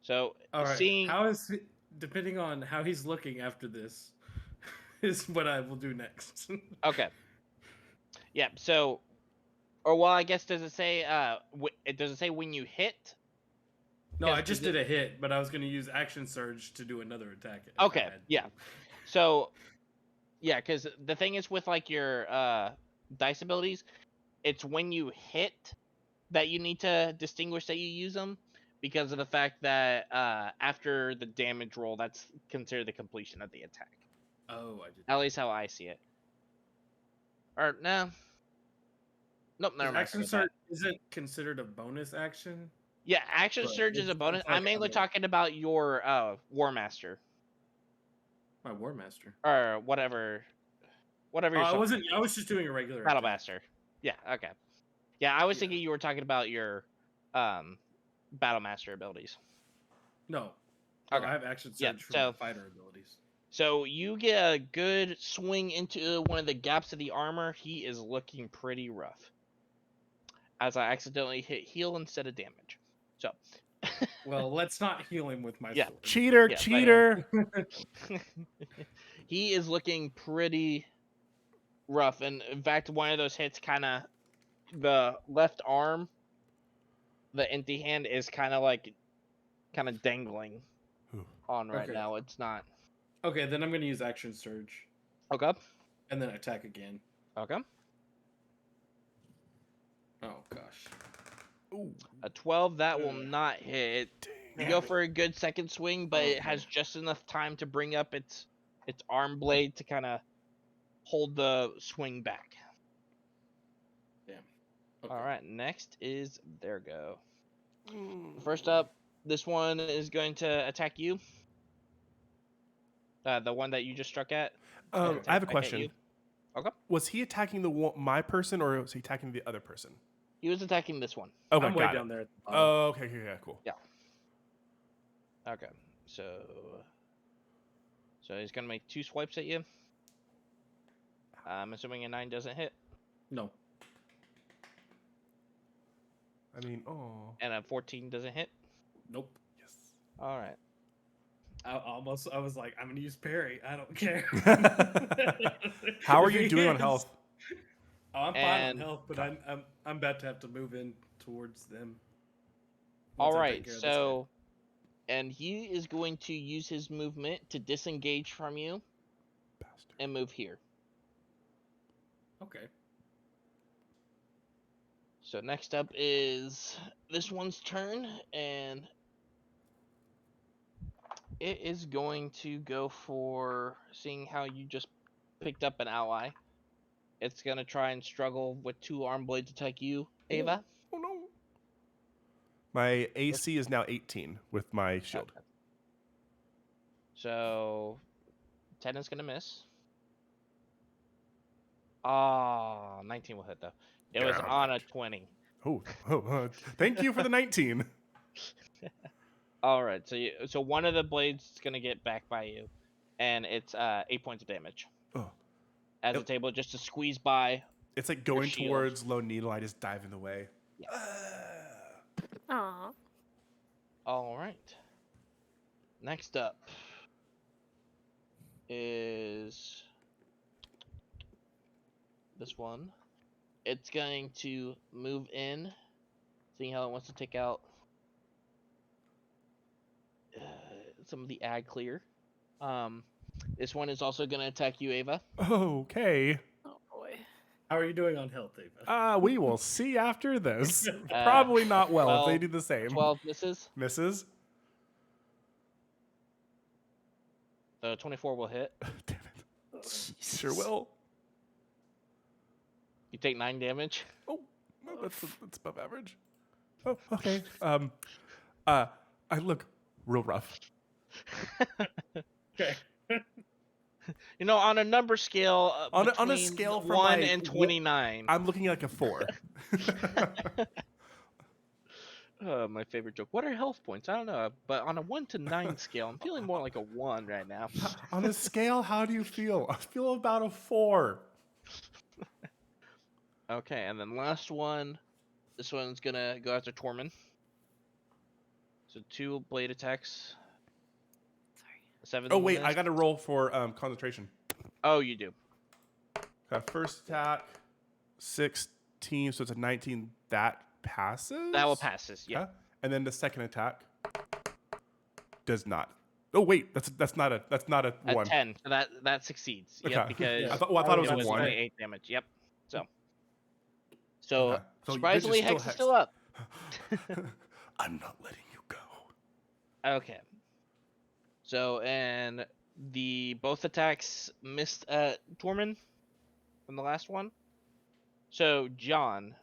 So All right. seeing How is depending on how he's looking after this is what I will do next. okay. Yeah. So, or well, I guess does it say does it say when you hit? No, I just did a hit, but I was going to use action surge to do another attack. if I Okay. had Yeah. to. So, yeah, because the thing is with like your dice abilities, it's when you hit that you need to distinguish that you use them because of the fact that after the damage roll, that's considered the completion of the attack. Oh, I did. At least how I see it. Or no. Nope, never mind. Action surge isn't considered a bonus action. Yeah, action but surge is a bonus. it's like I'm mainly talking about your War Master my War Master. or whatever your I wasn't. I was just doing a regular Battle attack. Master. Yeah, okay. Yeah, I was Yeah. thinking you were talking about your Battle Master abilities. No. Okay. I have action surge Yeah, for my fighter abilities. So you get a good swing into one of the gaps of the armor. He is looking pretty rough. As I accidentally hit heal instead of damage. So. Well, let's not heal him with my Yeah. sword. Cheater, Yeah, cheater. He is looking pretty rough, and in fact, one of those hits kind of the left arm, the empty hand is kind of dangling on right Okay. now. It's not. Okay, then I'm going to use action surge. Okay. And then attack again. Okay. Oh gosh. Ooh. A 12 that will not hit. You go for a good second swing, but it has just enough time to bring up its arm blade to kind of hold the swing back. Damn. Okay. All right, next is their go. First up, this one is going to attack you. The one that you just struck at. I have a question. Okay. Was he attacking my person or was he attacking the other person? He was attacking this one. Okay, I'm way got down it. there. At the bottom. Oh, okay, yeah, cool. Yeah. Okay, so he's gonna make 2 swipes at you. I'm assuming a 9 doesn't hit. No. I mean, oh. And a 14 doesn't hit. Nope. Yes. All right. I was like, I'm gonna use parry. I don't care. How are you doing on health? Oh, I'm fine on health, but I'm about to have to move in towards them. All right, so, and he is going to use his movement to disengage from you. Bastard. And move here. Okay. So next up is this one's turn, and it is going to go for, seeing how you just picked up an ally, it's going to try and struggle with 2 arm blades to attack you, Ava. Oh no. My AC is now 18 with my shield. Okay. So 10 is going to miss. 19 will hit though. It was on a 20. Thank you for the 19. All right, so one of the blades is gonna get back by you, and it's 8 points of damage. Oh. As it's able just to squeeze by. It's like going towards low needle. I just dive in the way. Yeah. Aw. All right. Next up is this one. it's going to move in, seeing how it wants to take out some of the ag clear. This one is also going to attack you, Ava. Okay. Oh boy. How are you doing on health, Ava? We will see after this. Uh, Probably not well if they 12 do the same. 12 misses. Misses. So 24 will hit. Damn it. Sure will. You take 9 damage. Oh, no, that's above average. Oh, okay. I look real rough. Okay. You know, on a number scale, On a between scale from 1 like and 29. I'm looking like a 4. My favorite joke. What are health points? I don't know, but on a 1 to 9 scale, I'm feeling more like a 1 right now. On a scale, how do you feel? I feel about a 4. Okay, and then last one. This one's gonna go after Tormund. So 2 blade attacks. Sorry. 7 Oh will wait, I miss. got to roll for concentration. Oh, you do. First attack, 16, so it's a 19. That passes. That will pass this. Yeah. Okay. And then the second attack does not. Oh wait, that's not a At 1. 10, so that succeeds. Yep, Okay. because Yeah. I thought it was it a was 1. only 8 damage. Yep. So Okay. So surprisingly, Bridge is Hex is still up. I'm not letting you go. Okay. So and both attacks missed Tormund from the last one. So John,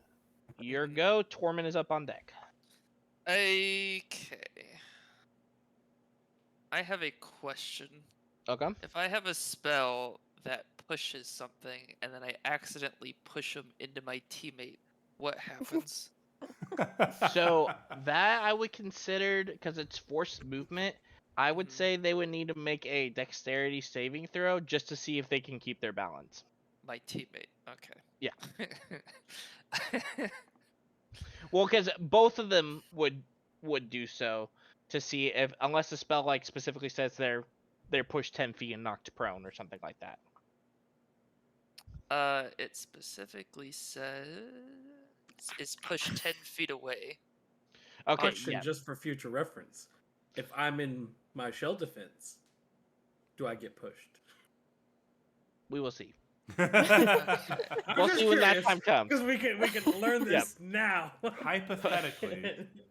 your go. Tormund is up on deck. Okay. I have a question. Okay. If I have a spell that pushes something and then I accidentally push them into my teammate, what happens? So that I would consider, because it's forced movement, I would Mhm. say they would need to make a dexterity saving throw just to see if they can keep their balance. My teammate. Okay. Yeah. Well, because both of them would do so to see if, unless the spell like specifically says they're pushed 10 feet and knocked prone or something like that. It specifically says it's pushed 10 feet away. Okay. Question Yeah. just for future reference. If I'm in my shell defense, do I get pushed? We will see. Okay. We'll see when that time comes. Because we can learn this now. Hypothetically.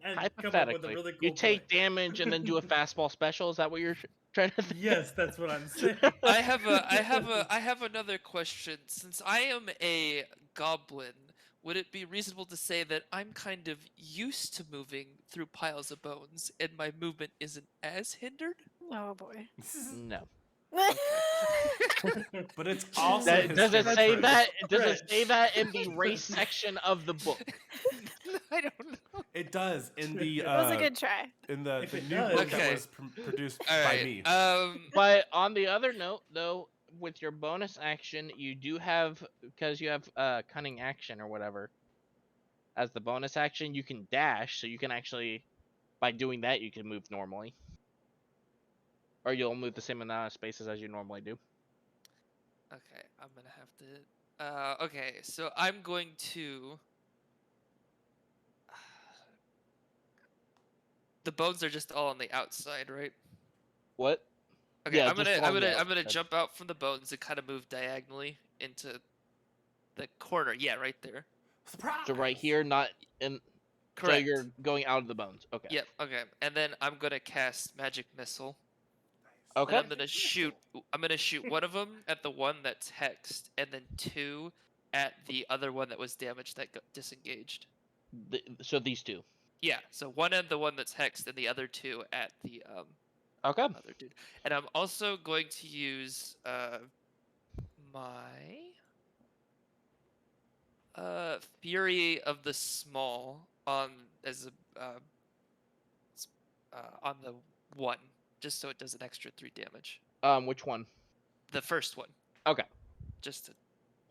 and Hypothetically, come up with a really you cool take plan. damage and then do a fastball special. Is that what you're trying to think? Yes, that's what I'm saying. I have another question. Since I am a goblin, would it be reasonable to say that I'm kind of used to moving through piles of bones and my movement isn't as hindered? Oh boy. No. But it's also Does it his say favorite that? phrase. Does it say that in the race section of the book? I don't know. It does in the That was a good try. in the If it new does. book that Okay. was produced All by right. me. But on the other note, though, with your bonus action, you do have, because you have cunning action or whatever, as the bonus action, you can dash, so you can actually, by doing that, you can move normally. Or you'll move the same amount of spaces as you normally do. Okay, I'm gonna have to. Okay, so I'm going to. The bones are just all on the outside, right? What? Okay, Yeah, I'm just gonna along the outside. jump out from the bones and kind of move diagonally into the corner. Yeah, right there. Surprise! So right here, not in. Correct. So you're going out of the bones. Okay. Yep. Okay, and then I'm gonna cast magic missile. Okay. And I'm gonna shoot. I'm gonna shoot one of them at the one that's hexed, and then 2 at the other one that was damaged that got disengaged. So these two. Yeah. So one at the one that's hexed, and the other 2 at the Okay. other dude. And I'm also going to use my Fury of the Small on on the one, just so it does an extra 3 damage. Which one? The first one. Okay. Just to,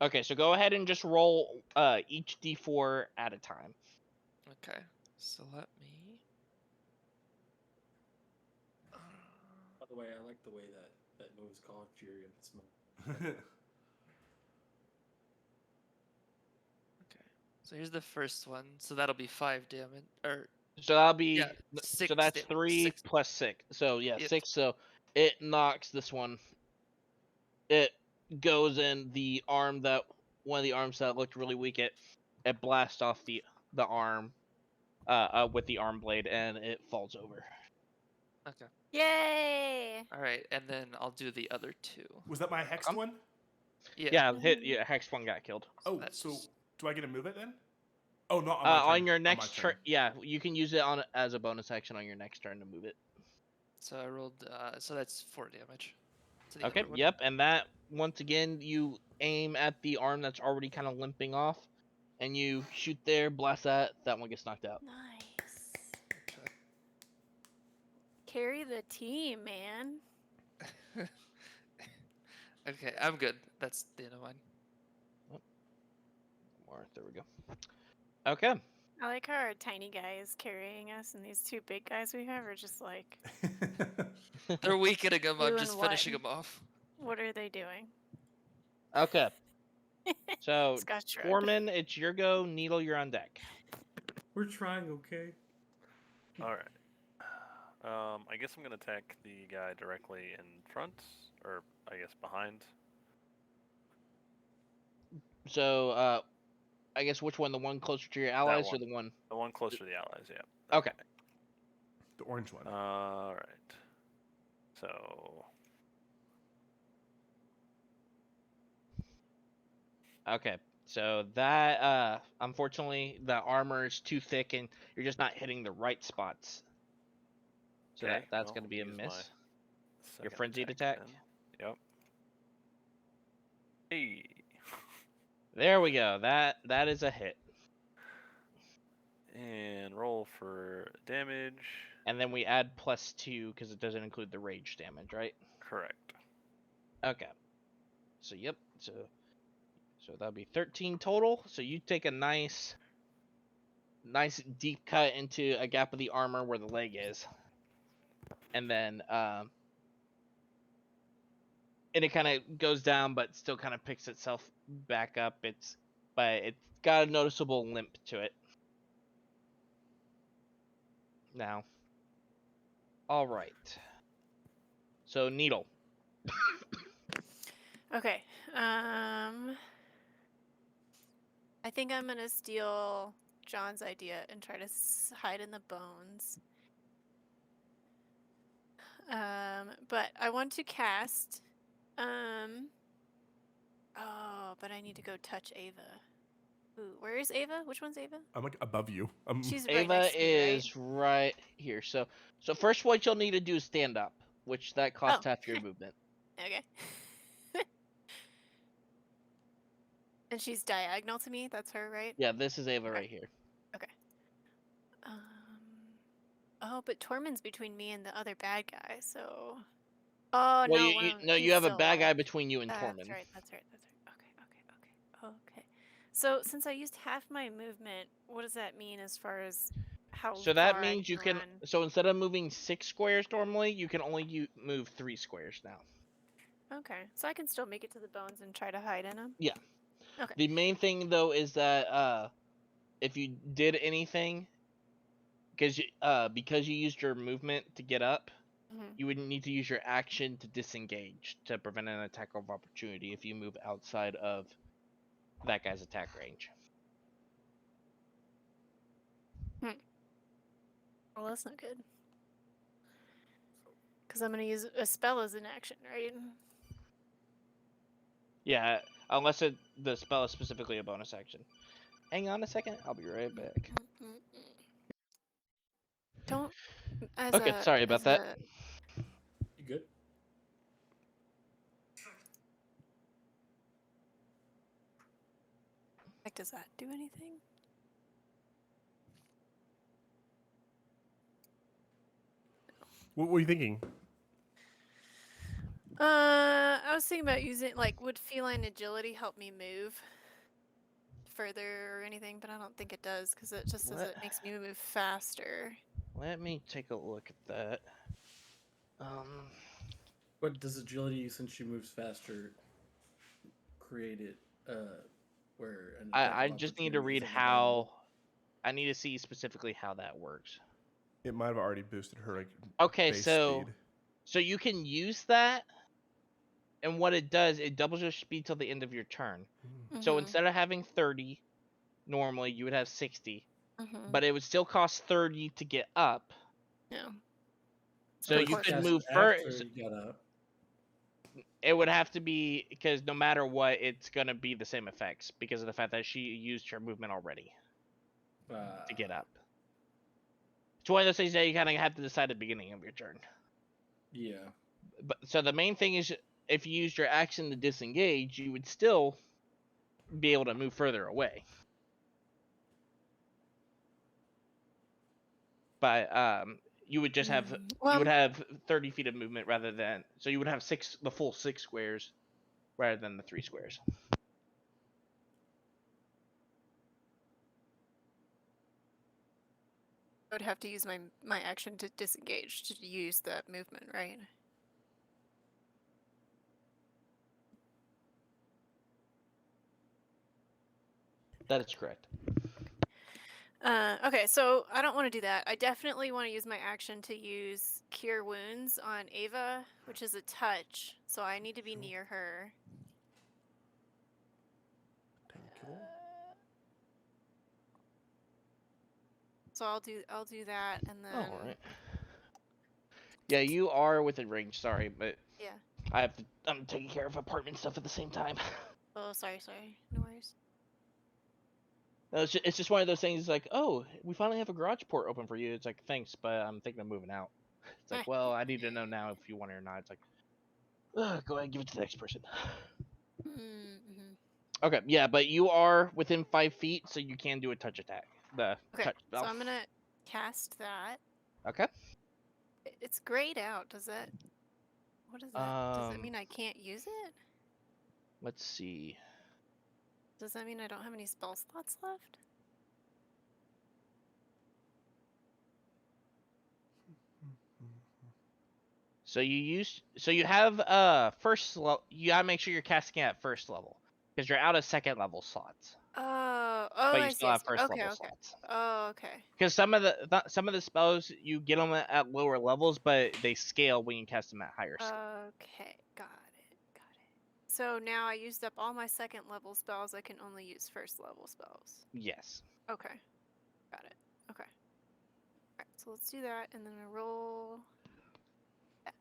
Okay, so go ahead and just roll each d4 at a time. okay. So let me. By the way, I like the way that move's called Fury of the Smoke. So here's the first one. So that'll be 5 damage. Or So that'll be yeah, 6 so that's damage. 3 6. plus 6. So yeah, Yep. 6. So it knocks this one. It goes in the arm that one of the arms that looked really weak. It blasts off the arm, with the arm blade, and it falls over. Okay. Yay! All right, and then I'll do the other 2. Was that my hexed one? Yeah. Yeah, hit. Yeah, Hex one got killed. Oh, that's so just- do I get to move it then? Oh, not on my turn. On your on my next turn, yeah, you can use it on as a bonus action on your next turn to move it. So I rolled. So that's 4 damage. To the Okay. other one. Yep. And that once again, you aim at the arm that's already kind of limping off, and you shoot there, blast that. That one gets knocked out. Nice. Okay. Carry the team, man. Okay, I'm good. That's the end of mine. More. There we go. Okay. I like how our tiny guy is carrying us, and these 2 big guys we have are just like, They're weakening him. I'm Doing just what? finishing him off. what are they doing? Okay. So Scott shrugged. Foreman, it's your go. Needle, you're on deck. We're trying, okay? All right. I guess I'm gonna attack the guy directly in front, or I guess behind. So, I guess which one? The one closer to your allies, or one. the one? The one closer to the allies. Yeah. Okay. The orange one. All right. So Okay. So that unfortunately the armor is too thick and you're just not hitting the right spots. So okay, that's well, going to be a use my miss. Your second frenzied attack. then. Yep. Hey. There we go. That is a hit. And roll for damage. And then we add +2 because it doesn't include the rage damage, right? Correct. Okay. So yep. So that'll be 13 total. So you take a nice deep cut into a gap of the armor where the leg is, and then and it kind of goes down, but still kind of picks itself back up. But it's got a noticeable limp to it now. All right. So Needle. Okay. I think I'm gonna steal John's idea and try to hide in the bones. But I want to cast. Oh, but I need to go touch Ava. Ooh, where is Ava? Which one's Ava? I'm like above you. She's right Ava next to me, right? is right here. So first what you'll need to do is stand up, which that costs Oh. half your movement. Okay. And she's diagonal to me. That's her, right? Yeah, this is Ava Okay. right here. Oh, but Tormund's between me and the other bad guy, so. Oh Well, no! you have a still bad guy alive. between you and That's Tormund. right. That's right. Okay. So since I used half my movement, what does that mean as far as how So that far means I you can. run? So instead of moving 6 squares normally, you can only move 3 squares now. Okay, so I can still make it to the bones and try to hide in them. Yeah. Okay. The main thing though is that if you did anything, because you used your movement to get up, Mhm. you would need to use your action to disengage to prevent an attack of opportunity if you move outside of that guy's attack range. Well, that's not good. Because I'm gonna use a spell as an action, right? Yeah, unless the spell is specifically a bonus action. Hang on a second, I'll be right back. Don't. Okay, sorry about that. You good? Like, does that do anything? What were you thinking? I was thinking about using, like, would feline agility help me move further or anything? But I don't think it does, because it just says What? it makes me move faster. Let me take a look at that. What does agility, since she moves faster, create it where an attack I of just need to opportunity read isn't available. how. I need to see specifically how that works. It might have already boosted her like Okay, base so speed. so you can use that, and what it does, it doubles your speed till the end of your turn. So Mhm, instead of having 30, normally you would have 60, mhm. but it would still cost 30 to get up. Yeah. So But you if could cast move it after first. you got up. It would have to be because no matter what, it's gonna be the same effects because of the fact that she used her movement already to get up. It's one of those things that you kind of have to decide at the beginning of your turn. Yeah. But so the main thing is, if you used your action to disengage, you would still be able to move further away. But you would just have you Well, would have 30 feet of movement rather than you would have the full 6 squares rather than the 3 squares. I would have to use my action to disengage to use that movement, right? That is correct. Okay, so I don't want to do that. I definitely want to use my action to use Cure Wounds on Ava, which is a touch, so I need to be near her. Thank you. So I'll do that, and then All right. Yeah, you are within range. Sorry, but yeah. I'm taking care of apartment stuff at the same time. Oh, sorry, no worries. No, it's just one of those things. Like, oh, we finally have a garage port open for you. It's like, thanks, but I'm thinking of moving out. It's like, well, I need to know now if you want it or not. It's like, go ahead and give it to the next person. Mm-hmm. Okay, yeah, but you are within 5 feet, so you can do a touch attack. The Okay, touch so spell. I'm gonna cast that. Okay. It's grayed out. Does that? What is that? Does that mean I can't use it? Let's see. Does that mean I don't have any spell slots left? So you have first level. You gotta make sure you're casting at first level because you're out of second level slots, Oh, but you I see. still I have see. first Okay, level okay. slots. Oh, okay. Because some of the spells you get them at lower levels, but they scale when you cast them at higher. Okay, got it. So now I used up all my second level spells. I can only use first level spells. Yes. Okay, got it. Okay. Alright, so let's do that, and then I roll that.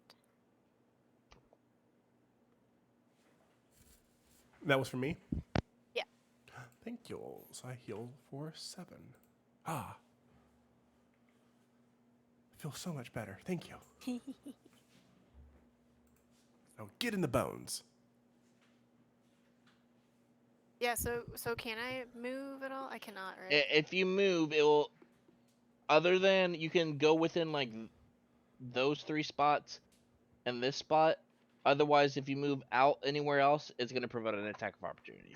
That was for me? Yeah. Thank you. So I heal for 7. Ah. I feel so much better. Thank you. Now get in the bones. Yeah, so can I move at all? I cannot, right? If you move, it will. Other than you can go within like those 3 spots and this spot. Otherwise, if you move out anywhere else, it's gonna prevent an attack of opportunity.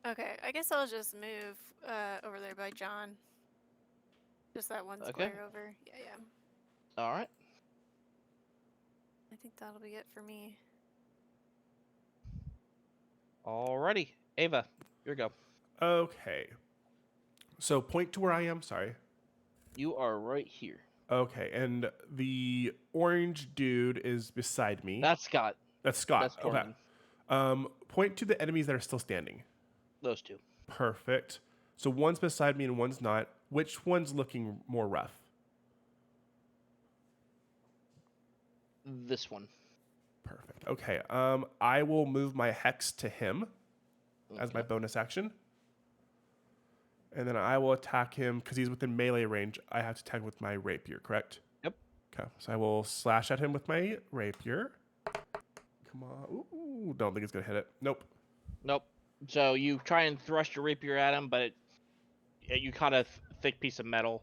Okay, I guess I'll just move over there by John. Just that one Okay. square over. Yeah. All right. I think that'll be it for me. Alrighty, Ava, your go. Okay. So point to where I am. Sorry. You are right here. Okay, and the orange dude is beside me. That's Scott. That's Scott. That's Okay. Tormund. Point to the enemies that are still standing. Those 2. Perfect. So one's beside me and one's not. Which one's looking more rough? This one. Perfect. Okay. I will move my hex to him as my bonus action. And then I will attack him because he's within melee range. I have to attack with my rapier, correct? Yep. Okay. So I will slash at him with my rapier. Come on. Ooh, don't think it's going to hit it. Nope. Nope. So you try and thrust your rapier at him, but you caught a thick piece of metal,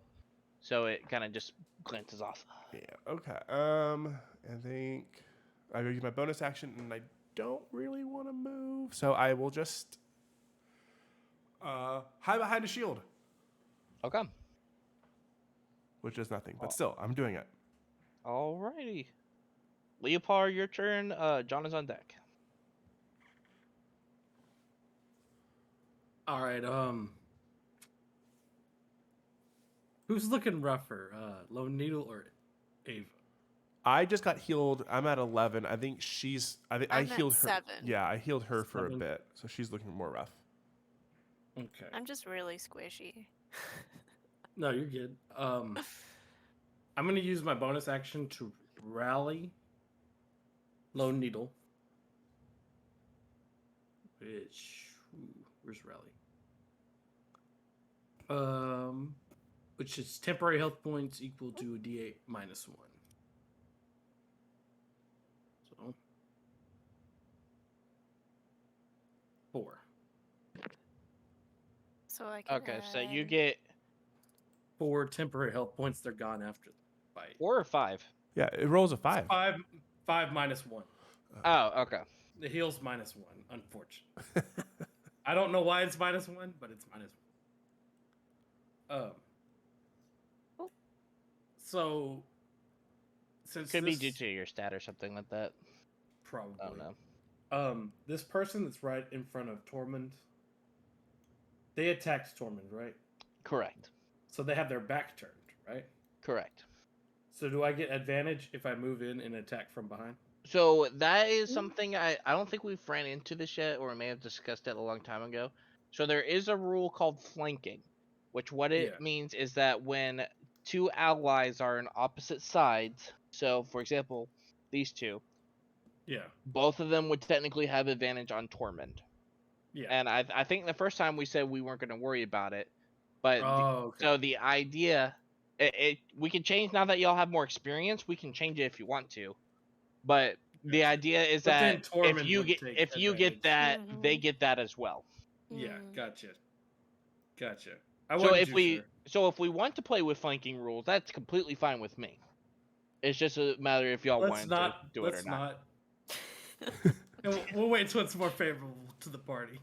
so it kind of just glances off. Yeah. Okay. I think I will use my bonus action, and I don't really want to move, so I will just hide behind a shield, Okay. which is nothing, but still, I'm doing it. Alrighty. Leopard, your turn. John is on deck. All right. Who's looking rougher, Lone Needle or Ava? I just got healed. I'm at 11. I think I I'm healed at her. 7. Yeah, I healed her for a 7. bit, so she's looking more rough. Okay. I'm just really squishy. No, you're good. I'm gonna use my bonus action to rally Lone Needle. Where's rally? Which is temporary health points equal to a D8 minus 1. So 4. So I can Okay, so you add- get 4 temporary health points. They're gone after the fight. 4 or 5. Yeah, it rolls a 5. 5 minus 1. Oh, okay. The heal's minus 1, unfortunately. I don't know why it's minus 1, but it's minus 1. So since Could be this due to your stat or something like that. probably I don't know. This person that's right in front of Tormund, they attacked Tormund, right? Correct. So they have their back turned, right? Correct. So do I get advantage if I move in and attack from behind? So that is something I don't think we've ran into this yet, or we may have discussed it a long time ago. So there is a rule called flanking, which what it Yeah. means is that when two allies are on opposite sides, so for example, these two, Yeah. both of them would technically have advantage on Tormund. Yeah. And I think the first time we said we weren't going to worry about it, but Okay. so the idea, we can change now that y'all have more experience. We can change it if you want to, but the Gotcha. idea is But then that Tormund would take if you get advantage. that, they get that as well. Yeah, Mm. gotcha. I So wasn't if too we sure. so if we want to play with flanking rules, that's completely fine with me. It's just a matter if y'all Let's want not to do it or not. And we'll wait till it's more favorable to the party.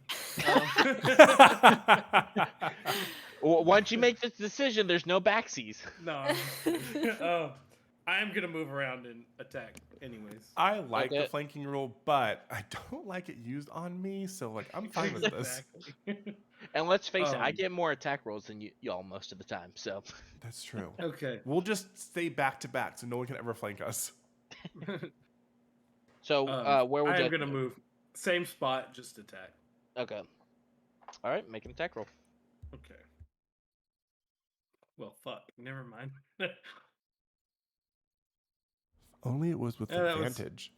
Once you make this decision, there's no backsies. No, I'm just kidding. I am gonna move around and attack, anyways. I like the Okay. flanking rule, but I don't like it used on me, so like I'm fine with this. Exactly. And let's face it, I Um, get more attack rolls than y'all most of the time. So That's true. Okay. We'll just stay back to back so no one can ever flank us. so where would I you am like to gonna move. Same spot, just attack. Okay. All right, make an attack roll. Okay. Well, fuck. Never mind. Only it was with Yeah, that was- advantage.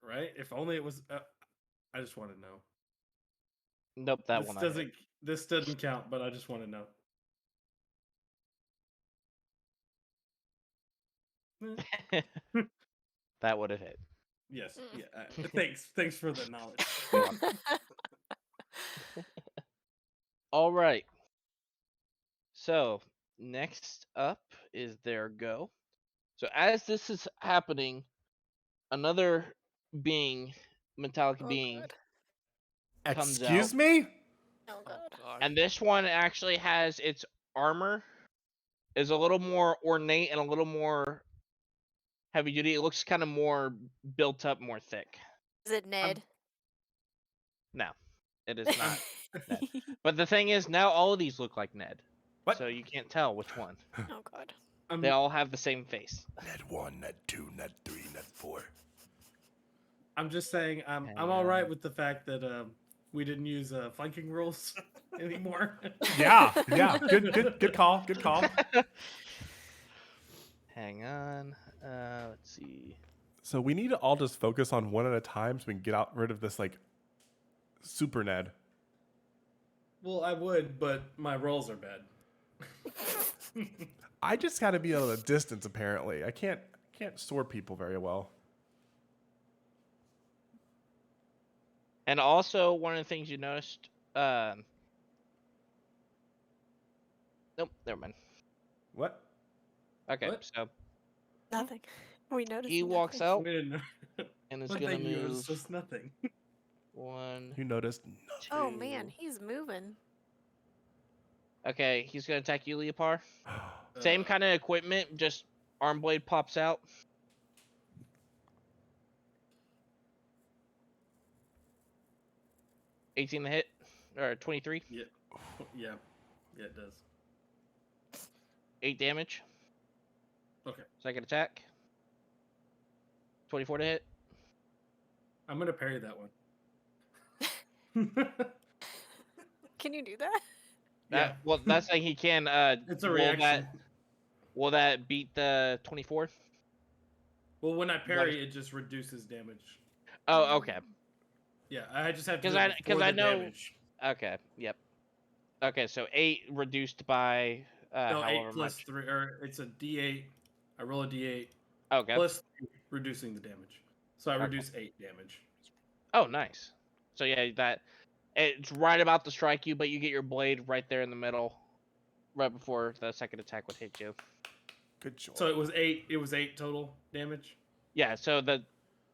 Right? If only it was. I just want to know. Nope, that This one. doesn't. This doesn't count, but I just want to know. I hit. That would have hit. Yes. Yeah. Thanks. Thanks for the knowledge. All right. So next up is their go. So as this is happening, another being, metallic Oh, being, God. comes Excuse out. me? Oh Oh god. god. And this one actually has its armor is a little more ornate and a little more heavy duty. It looks kind of more built up, more thick. Is it Ned? No, it is not Ned. But the thing is, now all of these look like Ned. What? So you can't tell which one. Oh god. They all have the same face. Ned 1, Ned 2, Ned 3, Ned 4. I'm just saying. I'm Hang all right on. with the fact that we didn't use flanking rules anymore. Yeah. Good call. Good call. Hang on. Let's see. So we need to all just focus on one at a time so we can get rid of this like super Ned. Well, I would, but my rolls are bad. I just got to be at a distance. Apparently, I can't sword people very well. And also, one of the things you noticed. Nope, never mind. What? Okay, What? so Nothing. We noticed. he walks nothing. out We didn't know. and is One gonna thing you move noticed was nothing. 1. You noticed? Oh two. man, he's moving. Okay, he's gonna attack you, Leopard. Same kind of equipment, just arm blade pops out. $18 to hit. or 23. Yeah. Yeah. Yeah, it does. 8 damage. Okay. Second attack. 24 to hit. I'm gonna parry that one. Can you do that? Yeah. Well, that's like he can. It's a will reaction. Will that beat the 24? Well, when I parry, it just reduces damage. Oh, okay. Yeah, I just have to 'Cause do I- it 'cause before I the know- damage. Okay. Yep. Okay, so 8 reduced by No, however 8 plus much. 3, or it's a D8. I roll a D8 Okay. plus 3, reducing the damage. So I Okay. reduce 8 damage. Oh, nice. So yeah, that it's right about to strike you, but you get your blade right there in the middle, right before the second attack would hit you. Good job. So it was 8. It was 8 total damage. Yeah. So the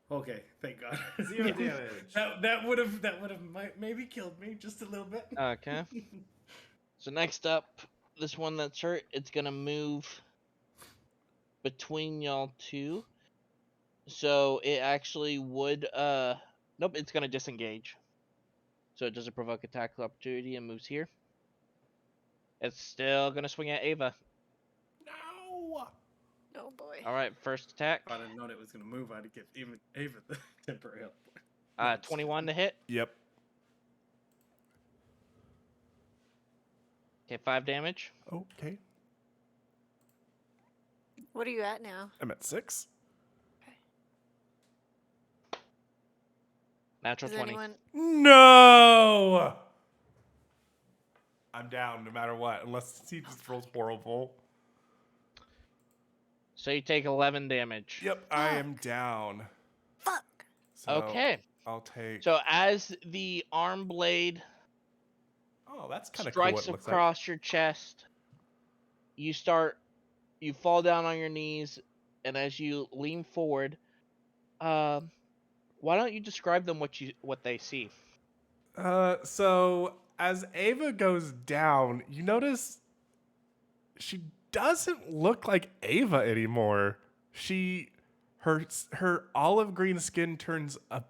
Okay, thank God. 0 damage. That would have maybe killed me just a little bit. okay. So next up, this one that's hurt, it's gonna move between y'all two. So it actually would nope, it's gonna disengage. So it doesn't provoke attack opportunity and moves here. It's still gonna swing at Ava. No. Oh boy. Alright, first attack. If I'd have known it was gonna move, I'd have given even Ava the temporary help. No, I'm just 21 to hit. Yep. Okay, 5 damage. Okay. What are you at now? I'm at 6. Natural Does 20. anyone? No. I'm down no matter what, unless he just rolls horrible. So you take 11 damage. Yep, I am down. Fuck. So Okay. I'll take. So as the arm blade Oh, that's kind of cool. strikes It looks across your chest, you fall down on your knees, and as you lean forward, why don't you describe them what they see? So as Ava goes down, you notice she doesn't look like Ava anymore. Her olive green skin turns a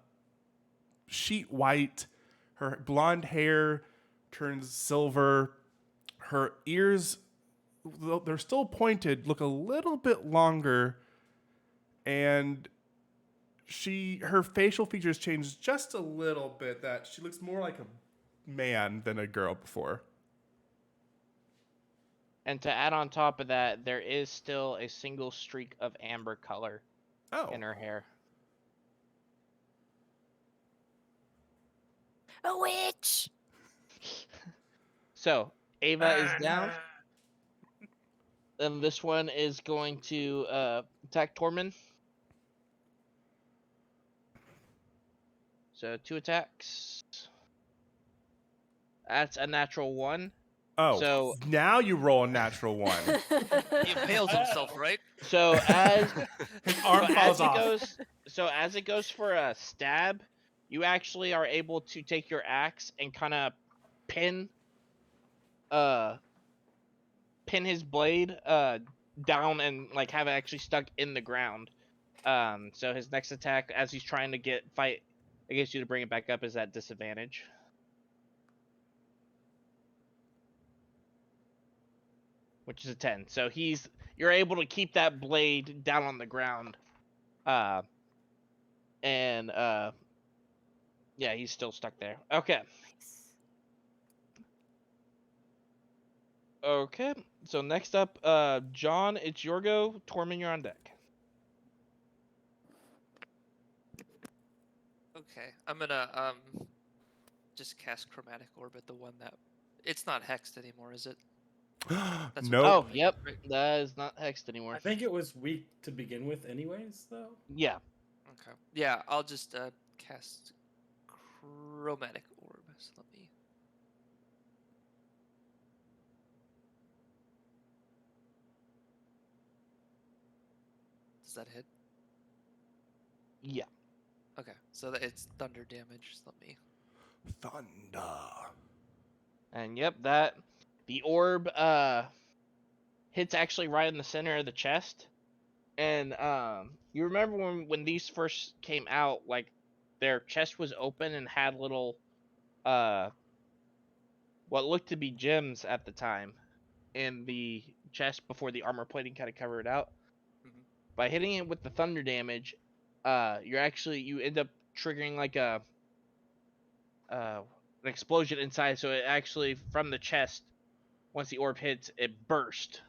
sheet white. Her blonde hair turns silver. Her ears, though they're still pointed, look a little bit longer, and her facial features change just a little bit. That she looks more like a man than a girl before. And to add on top of that, there is still a single streak of amber color Oh, in her hair. A witch. So Ava is down. Then this one is going to attack Tormund. So 2 attacks. That's a natural 1. oh. So Now you roll a natural 1. He impales himself, right? so as His arm falls off. as it goes for a stab, you actually are able to take your axe and kind of pin his blade down and like have it actually stuck in the ground. So his next attack, as he's trying to fight against you to bring it back up, is at disadvantage. Which is a 10. So you're able to keep that blade down on the ground. And yeah, he's still stuck there. Okay. Okay. So next up, John, it's your go. Tormund, you're on deck. Okay, I'm gonna just cast Chromatic Orb at the one that it's not hexed anymore, is it? That's what Nope. Oh, Right, yep. right. That is not hexed anymore. I think it was weak to begin with, anyways. Though. Yeah. Okay. Yeah, I'll just cast Chromatic Orb. So let me. Does that hit? Yeah. Okay, so it's thunder damage. So let me. Thunder. And yep, the orb hits actually right in the center of the chest. And you remember when these first came out, like their chest was open and had little what looked to be gems at the time in the chest before the armor plating kind of covered it out. Mhm. By hitting it with the thunder damage, you end up triggering like an explosion inside. So it actually from the chest, once the orb hits, it burst,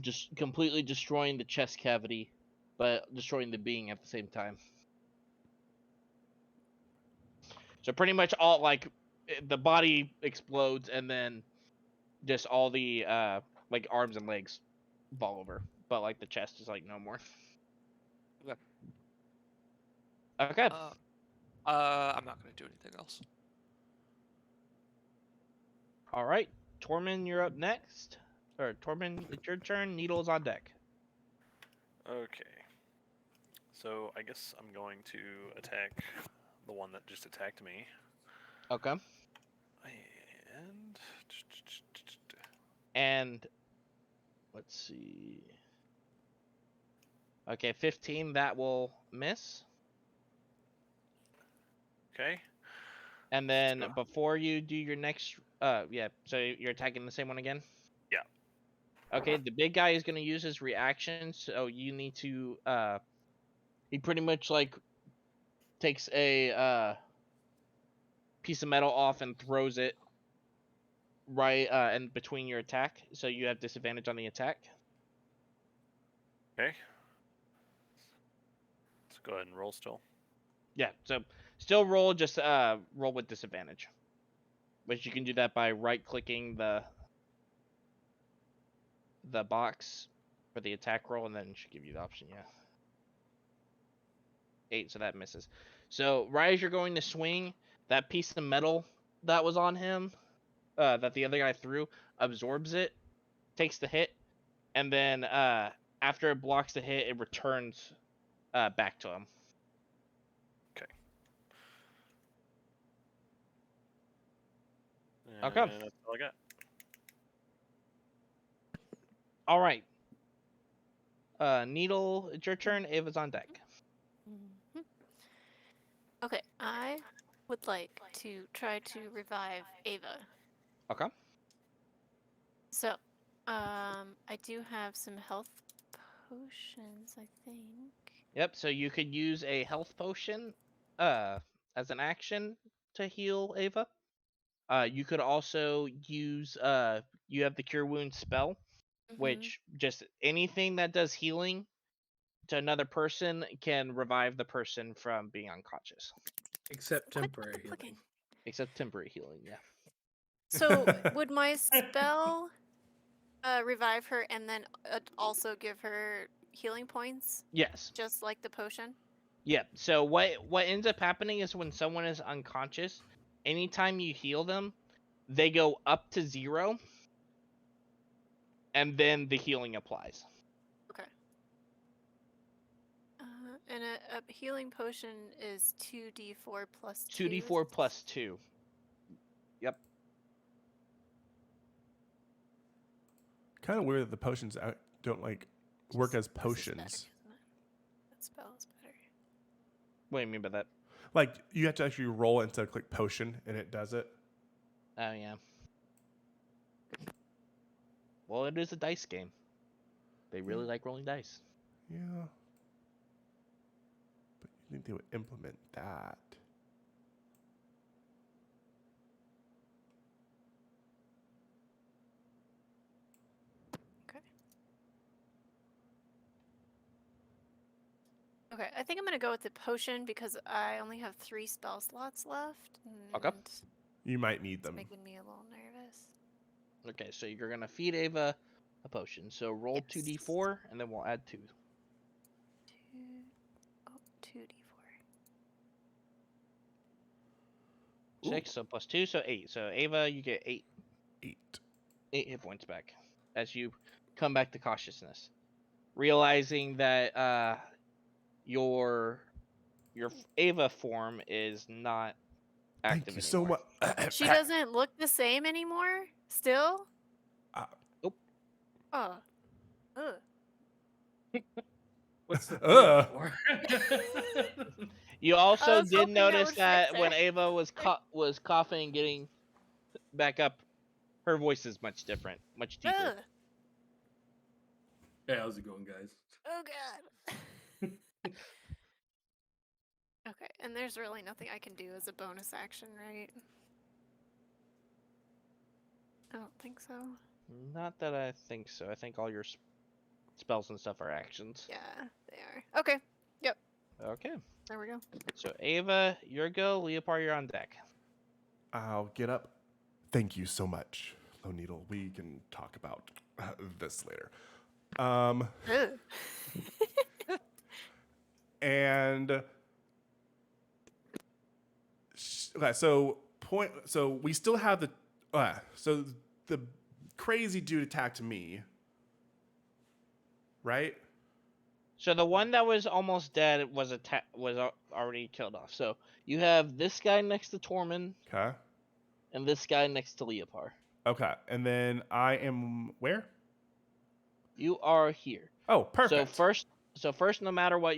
just completely destroying the chest cavity, but destroying the being at the same time. So pretty much all like the body explodes and then just all the like arms and legs fall over, but like the chest is like no more. Okay. Okay. I'm not gonna do anything else. All right, Tormund, you're up next. Or Tormund, it's your turn. Needle's on deck. Okay. So I guess I'm going to attack the one that just attacked me. Okay. And And let's see. Okay, 15. That will miss. okay. And then go. before you do your next, yeah. So you're attacking the same one again. Yeah. Okay, the big guy is gonna use his reaction, so you need to he pretty much like takes a piece of metal off and throws it right in between your attack, so you have disadvantage on the attack. Okay. Let's go ahead and roll still. Yeah, so still roll, just roll with disadvantage. Which you can do that by right clicking the box for the attack roll, and then it should give you the option, yeah. 8, so that misses. So right as you're going to swing, that piece of metal that was on him, that the other guy threw, absorbs it, takes the hit, and then after it blocks the hit, it returns back to him. Okay. And that's all I got. All right. Needle, it's your turn. Ava's on deck. Mhm. Okay, I would like to try to revive Ava. Okay. So, I do have some health potions, I think. Yep, so you could use a health potion as an action to heal Ava. You could also use you have the cure wounds spell, which just anything that does healing to another person can revive the person from being unconscious. Except Quit temporary healing. clicking. Except temporary healing, yeah. So, would my spell revive her and then also give her healing points, Yes. just like the potion? Yeah. So what ends up happening is when someone is unconscious, anytime you heal them, they go up to 0, and then the healing applies. Okay. And a healing potion is 2d4 plus 2. 2d4 plus 2. Yep. Kind of weird that the potions don't like work as This is better, potions. isn't it? That spell is better. What do you mean by that? Like you have to actually roll into click potion and it does it. Oh yeah. Well, it is a dice game. They really like rolling dice. Yeah. But you think they would implement that? Okay, I think I'm gonna go with the potion because I only have 3 spell slots left. Okay. And You might need it's them. making me a little nervous. Okay, so you're gonna feed Ava a potion. So roll Yes. 2d4, and then we'll add 2. 2d4. 6, so plus 2, so 8. So Ava, you get 8 8. 8 hit points back as you come back to consciousness, realizing that your Ava form is not active Thank you so anymore. much. She doesn't look the same anymore? Still? Nope. Oh. Ugh. What's the Ugh. for? You also was did hoping that notice would that fix when her. Ava was coughing and getting back up, her voice is much different, much deeper. Ugh. Hey, how's it going, guys? Oh god. Okay, and there's really nothing I can do as a bonus action, right? I don't think so. Not that I think so. I think all your spells and stuff are actions. Yeah, they are. Okay, Okay. there we go. So Ava, your go. Leopard, you're on deck. I'll get up. Thank you so much, Low Needle. We can talk about this later. Ugh. And okay, so we still have the so the crazy dude attacked me, right? So the one that was almost dead was already killed off. So you have this guy next to Tormund Okay. and this guy next to Leopard. Okay. And then I am where? You are here. Oh, perfect. So first, no matter what,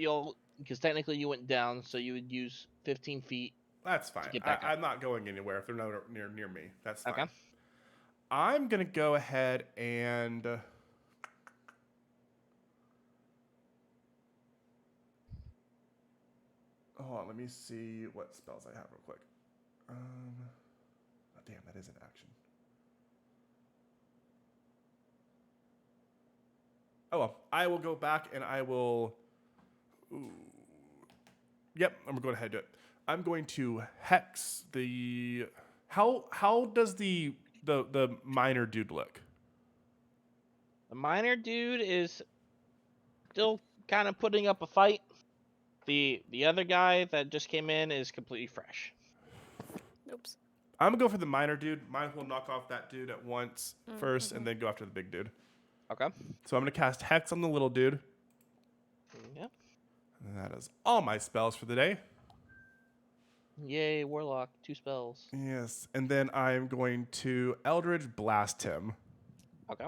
because technically you went down, so you would use 15 feet. That's fine. get back up. I'm not going anywhere if they're nowhere near me. That's fine. Okay. I'm gonna go ahead and hold on. Let me see what spells I have real quick. Oh, damn, that is an action. Oh well, I will go back and I will. Ooh. Yep, I'm gonna go ahead and do it. I'm going to hex the. How does the minor dude look? The minor dude is still kind of putting up a fight. The other guy that just came in is completely fresh. Oops. I'm gonna go for the minor dude. Might as well knock off that dude at once first, Mm-hmm. and then go after the big dude. Okay. So I'm gonna cast Hex on the little dude. Yep. And that is all my spells for the day. Yay, Warlock, 2 spells. Yes, and then I'm going to Eldritch Blast him. Okay.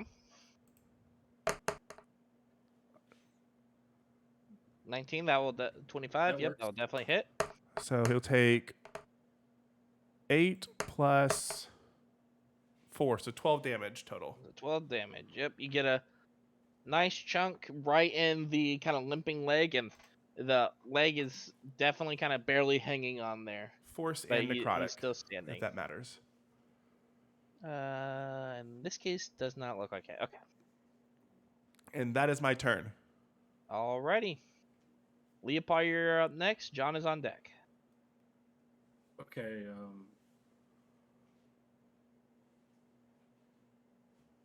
19, that will 25. That Yep, works. that will definitely hit. So he'll take 8 plus 4, so 12 damage total. 12 damage. Yep, you get a nice chunk right in the kind of limping leg, and the leg is definitely kind of barely hanging on there. Force But and necrotic, he's still if standing. that matters. In this case, does not look like it. Okay. And that is my turn. Alrighty. Leopard, you're up next. John is on deck. Okay.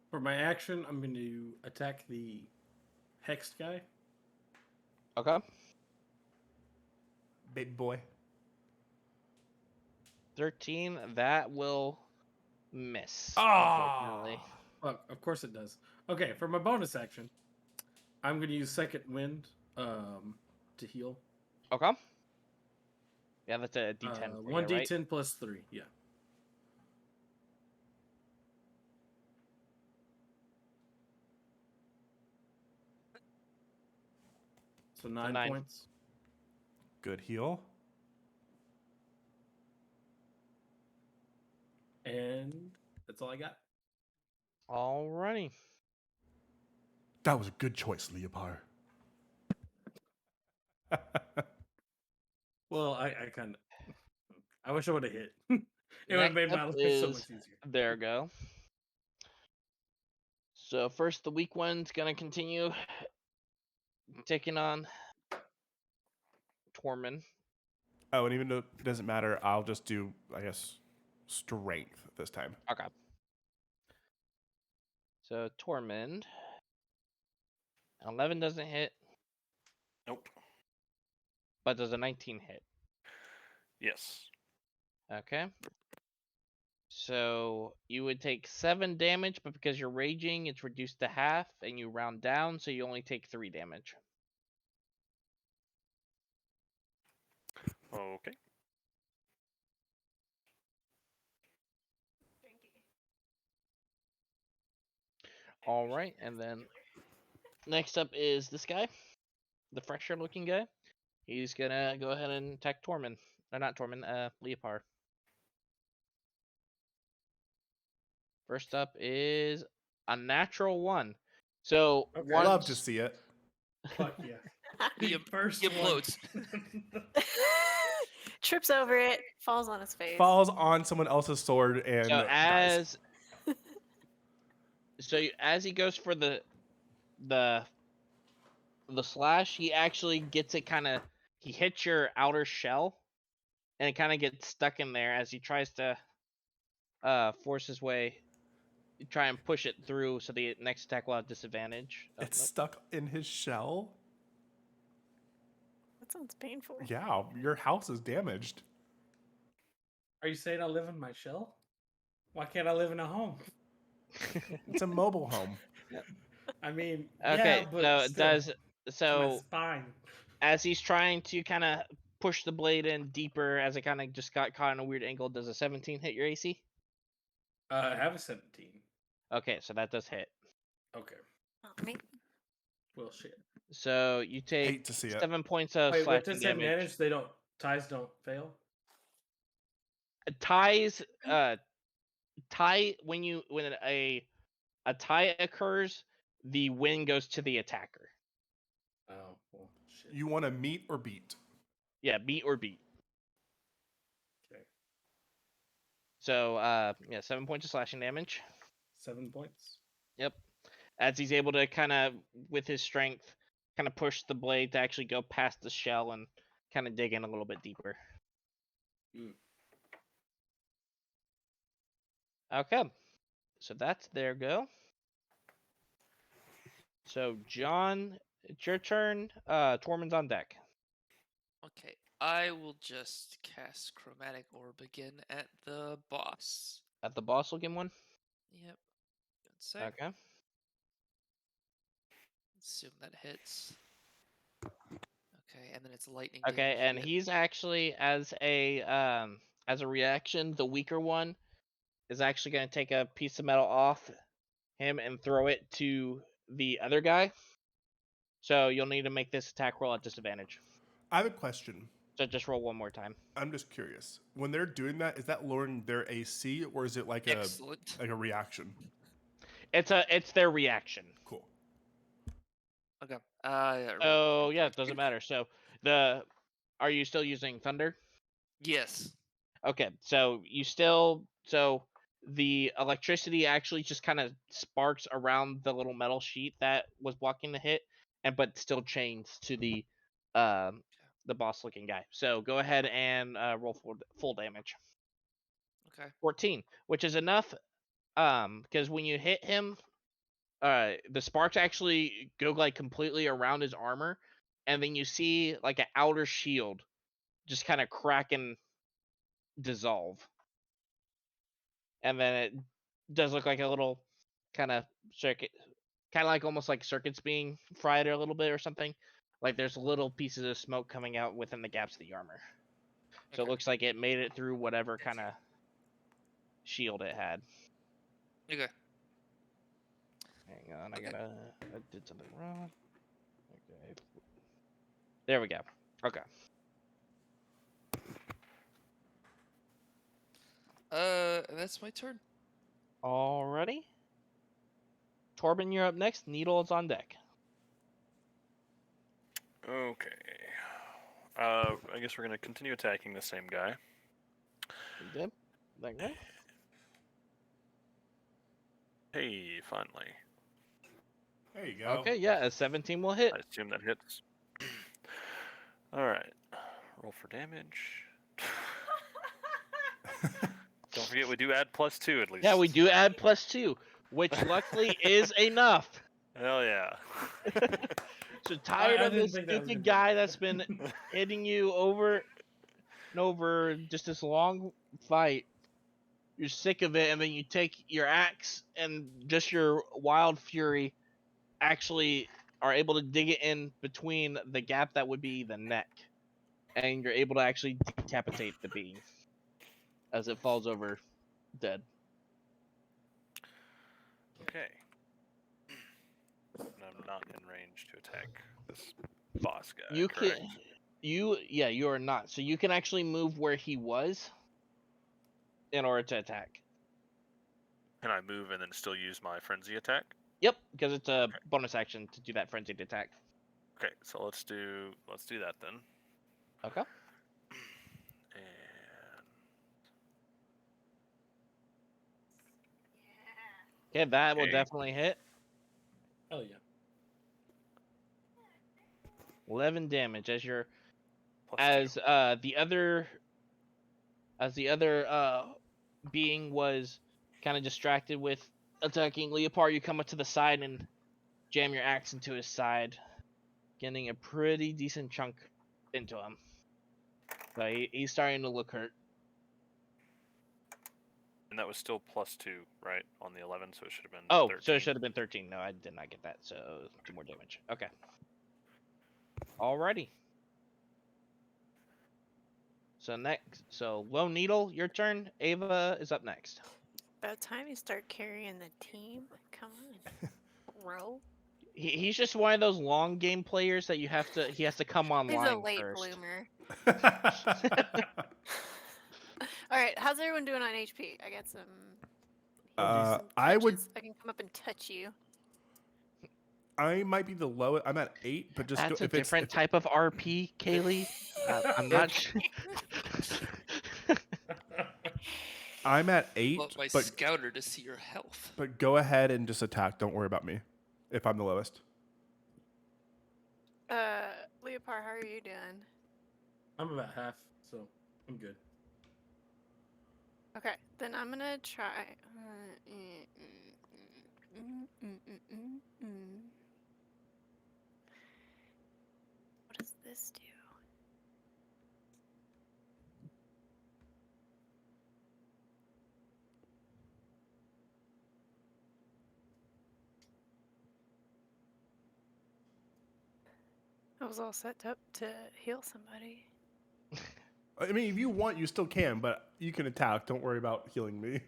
For my action, I'm going to attack the hexed guy. Okay. Big boy. 13, that will miss. Ah! Unfortunately. Well, of course it does. Okay, for my bonus action, I'm going to use Second Wind to heal. Okay. Yeah, that's a D10 for you, 1d10 right? plus 3, yeah. So 9 9. points. Good heal. And that's all I got. Alrighty. That was a good choice, Leopard. Well, I kind of... I wish I would have hit. It would have made Next my up life so is much easier. There go. So first, the weak one's gonna continue taking on Tormund. Oh, and even though it doesn't matter, I'll just do, I guess, strength this time. Okay. So Tormund. 11 doesn't hit, Nope. but does a 19 hit? Yes. Okay. So you would take 7 damage, but because you're raging, it's reduced to half, and you round down, so you only take 3 damage. Okay. All right, and then next up is this guy, the fresher looking guy. He's gonna go ahead and attack Tormund. Or not Tormund, Leopard. First up is a natural 1. So Okay. once Love to see it. Fuck yeah. He, The first he one. implodes. Trips over it, falls on his face. Falls on someone else's sword and so dies. as he goes for the slash, he actually gets it he hits your outer shell and it kind of gets stuck in there as he tries to force his way, try and push it through, so the next attack will have disadvantage. Oh, It's nope. stuck in his shell. That sounds painful. Yeah, your house is damaged. Are you saying I live in my shell? Why can't I live in a home? It's a mobile home. I mean, Okay, yeah, but so it still, does. my So spine. as he's trying to kind of push the blade in deeper, as it kind of just got caught in a weird angle, does a 17 hit your AC? I have a 17. Okay, so that does hit. Okay. Oh, man. Well, shit. So you take Hate to see it. 7 points of Wait, with slashing disadvantage, ties don't fail? Ties, tie when a tie occurs, the win goes to the attacker. Oh, well, shit. You want to meet or beat? Yeah, beat or beat. Okay. So 7 points of slashing damage. 7 points. Yep. As he's able to kind of, with his strength, kind of push the blade to actually go past the shell and kind of dig in a little bit deeper. Mm. Okay. So that's their go. So John, it's your turn. Tormund's on deck. Okay, I will just cast Chromatic Orb again at the boss. At the boss, will give him one. Yep. One sec. Okay. Assume that hits. Okay, and then it's lightning Okay, damage and again. he's actually, as a reaction, the weaker one is actually going to take a piece of metal off him and throw it to the other guy. So you'll need to make this attack roll at disadvantage. I have a question. So just roll one more time. I'm just curious. When they're doing that, is that lowering their AC or is it like Excellent. a reaction? It's their reaction. Cool. Okay. Oh yeah, it doesn't matter. So are you still using thunder? Yes. Okay, so the electricity actually just kind of sparks around the little metal sheet that was blocking the hit, but still chains to the boss looking guy. So go ahead and roll full damage. Okay. 14, which is enough, because when you hit him, the sparks actually go like completely around his armor, and then you see like an outer shield just kind of crack and dissolve. And then it does look like a little kind of circuit, kind of like almost like circuits being fried a little bit or something. Like there's little pieces of smoke coming out within the gaps of the armor. So it Okay. looks like it made it through whatever kind of shield it had. Okay. Hang on, I did something wrong. Okay. There we go. Okay. That's my turn. Alrighty. Torben, you're up next. Needle is on deck. Okay. I guess we're gonna continue attacking the same guy. You did? That guy? Hey, finally. There you go. Okay, yeah, a 17 will hit. I assume that hits. Alright. Roll for damage. Don't forget we do add +2 at least. Yeah, we do add +2, which luckily is enough. Hell yeah. So tired I of didn't this think that was stupid gonna guy be- that's been hitting you over and over just this long fight. You're sick of it, and then you take your axe and just your wild fury actually are able to dig it in between the gap that would be the neck, and you're able to actually decapitate the being as it falls over dead. Okay. And I'm not in range to attack this boss guy. You correct? can, you are not. So you can actually move where he was in order to attack. Can I move and then still use my frenzy attack? Yep, because it's a bonus action to do that frenzied attack. Okay, so let's do that then. Okay. And Yeah, that will Okay. definitely hit. Oh yeah. 11 damage as your +2. the other being was kind of distracted with attacking Leopard. You come up to the side and jam your axe into his side, getting a pretty decent chunk into him. So he's starting to look hurt. And that was still +2, right, on the 11, so it should have been Oh, 13. so it should have been 13. No, I did not get that. So 2 more damage. Okay. Alrighty. So Lone Needle, your turn. Ava is up next. About time you start carrying the team. Come on, bro. He's just one of those long game players that he has to come He's online a late first. bloomer. All right, how's everyone doing on HP? I got some. some I would. touches. I can come up and touch you. I might be the lowest. I'm at 8, but just That's go, a different type of RP, Kaylee. I'm not sure. I'm at 8, Want my but scouter to see your health. go ahead and just attack. Don't worry about me if I'm the lowest. Leopard, how are you doing? I'm about half, so I'm good. Okay, then I'm gonna try. What does this do? I was all set up to heal somebody. I mean, if you want, you still can, but you can attack. Don't worry about healing me.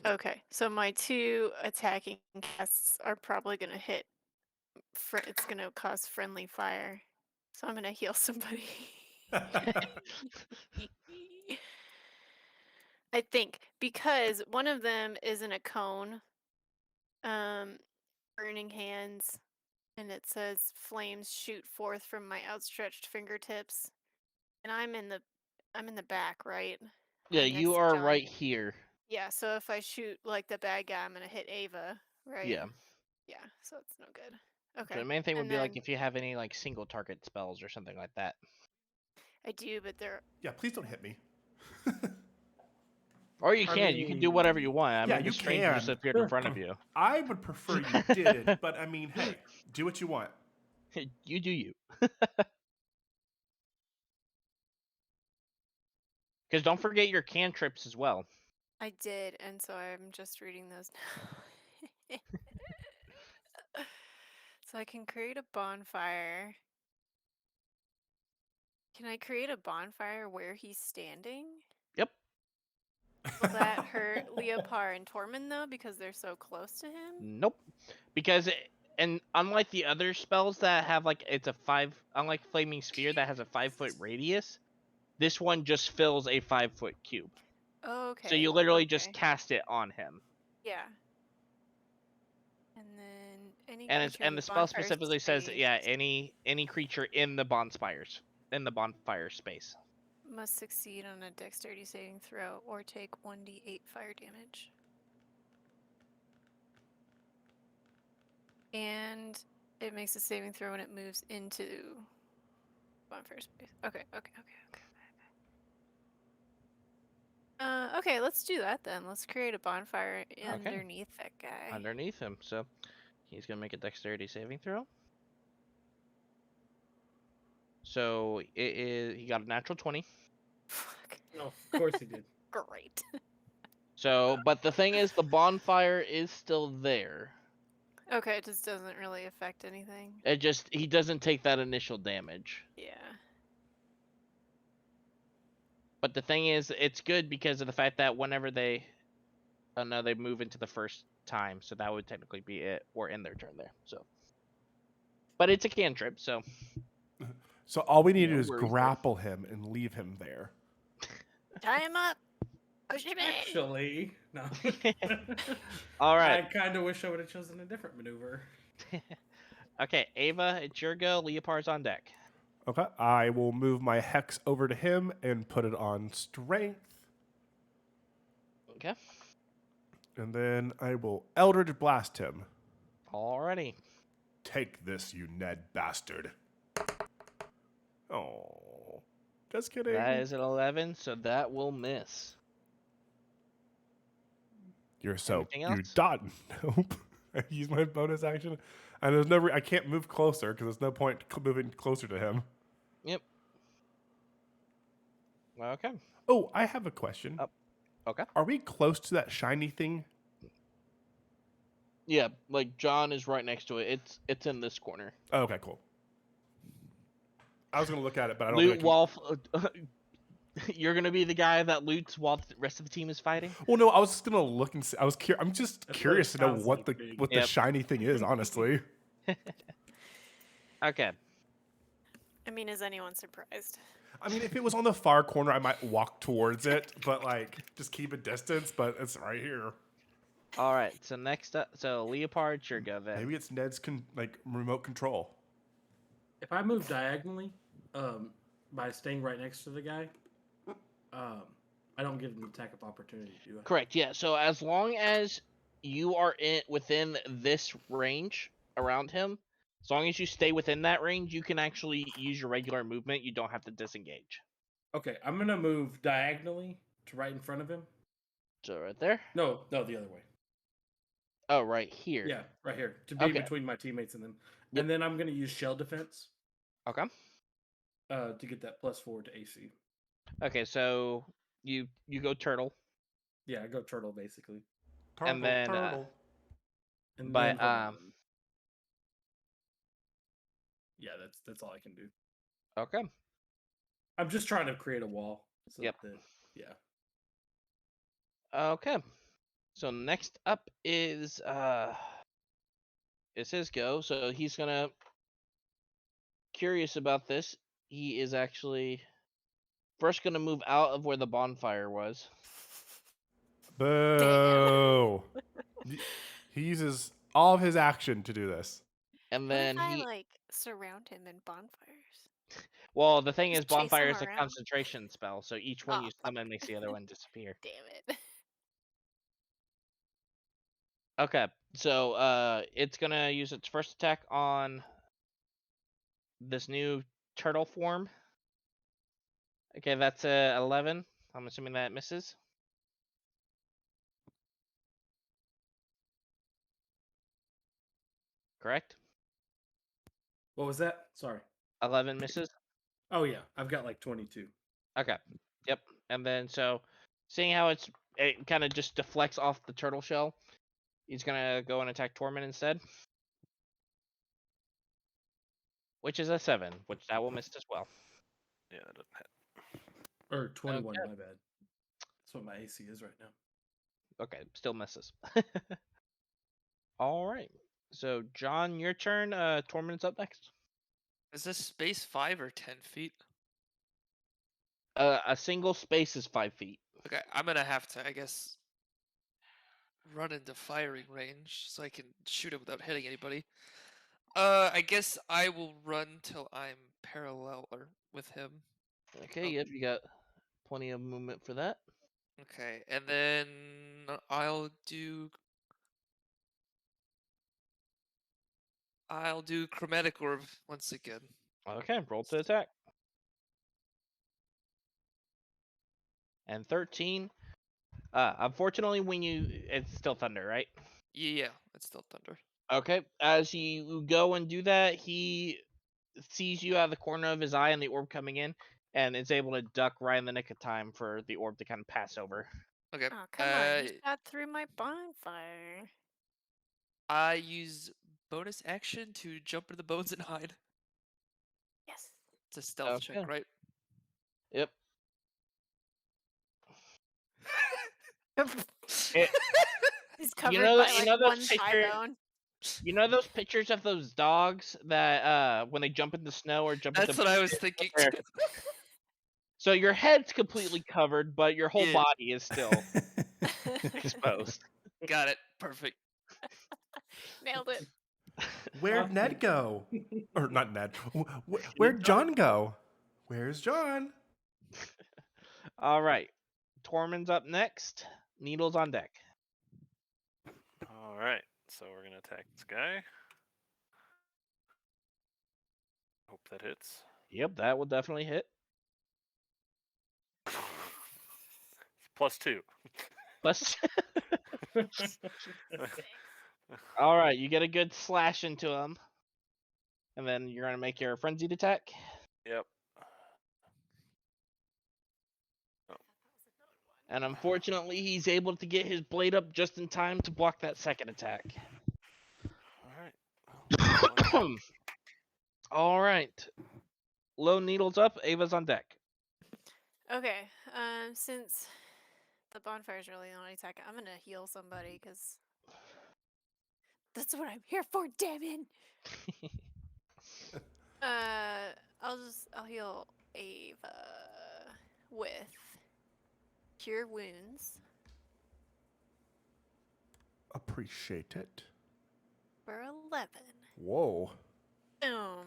Okay, so my 2 attacking casts are probably gonna hit. It's gonna cause friendly fire, so I'm gonna heal somebody. I think because one of them is in a cone, burning hands, and it says flames shoot forth from my outstretched fingertips, and I'm in the back, right? Yeah, I'm you next to are John. right here. Yeah, so if I shoot like the bad guy, I'm gonna hit Ava, right? Yeah. Yeah, so it's no good. So Okay. the main thing would And be like then if you have any like single target spells or something like that. I do, but they're Yeah, please don't hit me. Or you I can. You can do whatever you want. I Yeah, mean, you the stranger just can. appeared in front of you. I would prefer you didn't, but I mean, hey, do what you want. You do you. Because don't forget your cantrips as well. I did, and so I'm just reading those now. So I can create a bonfire. Can I create a bonfire where he's standing? Yep. Will that hurt Leopard and Tormund though, because they're so close to him? Nope. Because and unlike the other spells that have like unlike Flaming Sphere that has a 5-foot radius, this one just fills a 5-foot cube. Okay. So you literally just cast it on him. Yeah. And then any And creature and the in spell bonfire specifically says, space yeah, any creature in the bonfire space. must succeed on a dexterity saving throw or take 1d8 fire damage. And it makes a saving throw when it moves into bonfire space. Okay. Okay, let's do that then. Let's create a bonfire Okay. underneath that guy. Underneath him. So he's gonna make a dexterity saving throw. So he got a natural 20. Fuck. No, of course he did. Great. So, but the thing is, the bonfire is still there. Okay, it just doesn't really affect anything. He doesn't take that initial damage. Yeah. But the thing is, it's good because of the fact that whenever they move into the first time, so that would technically be it, or end their turn there. So, but it's a cantrip, so So all we need to No do is worries there. grapple him and leave him there. Tie him up. Push him in. Actually, no. all I right. kind of wish I would have chosen a different maneuver. Okay, Ava, it's your go. Leopard's on deck. Okay, I will move my hex over to him and put it on strength. Okay. And then I will Eldritch Blast him. Alrighty. Take this, you Ned bastard. Oh, just kidding. That is an 11, so that will miss. You're so Anything you else? dot. Nope. I use my bonus action, and there's no. I can't move closer because there's no point moving closer to him. Yep. Okay. Oh, I have a question. Okay. Are we close to that shiny thing? Yeah, like John is right next to it. It's in this corner. Oh, okay, cool. I was gonna look at it, but I don't Loot think I can. while you're gonna be the guy that loots while the rest of the team is fighting. Well, no, I was just gonna look and see. I'm just That's what it curious to know sounds what like, the big. what the Yep. shiny thing is. Honestly, Okay. I mean, is anyone surprised? I mean, if it was on the far corner, I might walk towards it, but like just keep a distance. But it's right here. All right. So next up, so Leopard, it's your go then. Maybe it's Ned's remote control. If I move diagonally, by staying right next to the guy, I don't get an attack of opportunity, do I? Correct. Yeah. So as long as you are within this range around him, as long as you stay within that range, you can actually use your regular movement. You don't have to disengage. Okay, I'm gonna move diagonally to right in front of him. So right there. No, the other way. Oh, right here. Yeah, right here to be Okay. between my teammates and them. Yep. And then I'm gonna use shell defense Okay. to get that +4 to AC. Okay. So you go turtle, Yeah, I go turtle basically. and then And but, then hold on. Yeah, that's all I can do. okay. I'm just trying to create a wall. So Yep. that, yeah. Okay. So next up is his go. So he's gonna curious about this. He is actually first gonna move out of where the bonfire was. Boo! He uses all of his action to do this. And What then if I he like surround him in bonfires? well, the thing is Just chase bonfire him is a around? concentration spell, so each one Oh, you summon makes the other one disappear. damn it. Okay. So it's gonna use its first attack on this new turtle form. Okay, that's a 11. I'm assuming that misses. Correct? What was that? Sorry. 11 misses. Oh yeah, I've got like 22. Okay. Yep. And then so seeing how it kind of just deflects off the turtle shell, he's gonna go and attack Torment instead. Which is a 7, which that will miss as well. Yeah, that doesn't hit. Or 21, Okay. my bad. That's what my AC is right now. Okay, still misses. All right. So John, your turn. Torment's up next. Is this space 5 or 10 feet? A single space is 5 feet. Okay, I'm gonna have to, I guess, run into firing range so I can shoot him without hitting anybody. I guess I will run till I'm parallel or with him. Okay, Oh. yep, you got plenty of movement for that. Okay, and then I'll do chromatic orb once again. Okay, roll to attack. And 13. Unfortunately, it's still thunder, right? Yeah, it's still thunder. Okay. As you go and do that, he sees you out of the corner of his eye and the orb coming in, and is able to duck right in the nick of time for the orb to kind of pass over. Okay. Oh, come on. You shot through my bonfire. I use bonus action to jump into the bones and hide. Yes. It's a stealth check, Okay. right? Yep. It, He's covered you know, by you like know those one thigh pictures. bone. You know those pictures of those dogs that when they jump in the snow or jump That's into what I was thinking. there. So your head's completely covered, but your whole Yeah. body is still exposed. Got it. Perfect. Nailed it. Where'd Ned go? Or not Ned. Where'd John go? Where's John? All right. Tormund's up next. Needles on deck. All right, so we're gonna attack this guy. Hope that hits. Yep, that will definitely hit. +2. Plus, all right, you get a good slash into him, and then you're gonna make your frenzied attack. Yep. And unfortunately, he's able to get his blade up just in time to block that second attack. All right. All right. Low needles up. Ava's on deck. Okay. Since the bonfire's really the only attack, I'm gonna heal somebody because that's what I'm here for. Damn it. I'll heal Ava with Cure Wounds Appreciate it. for 11. Whoa. Boom.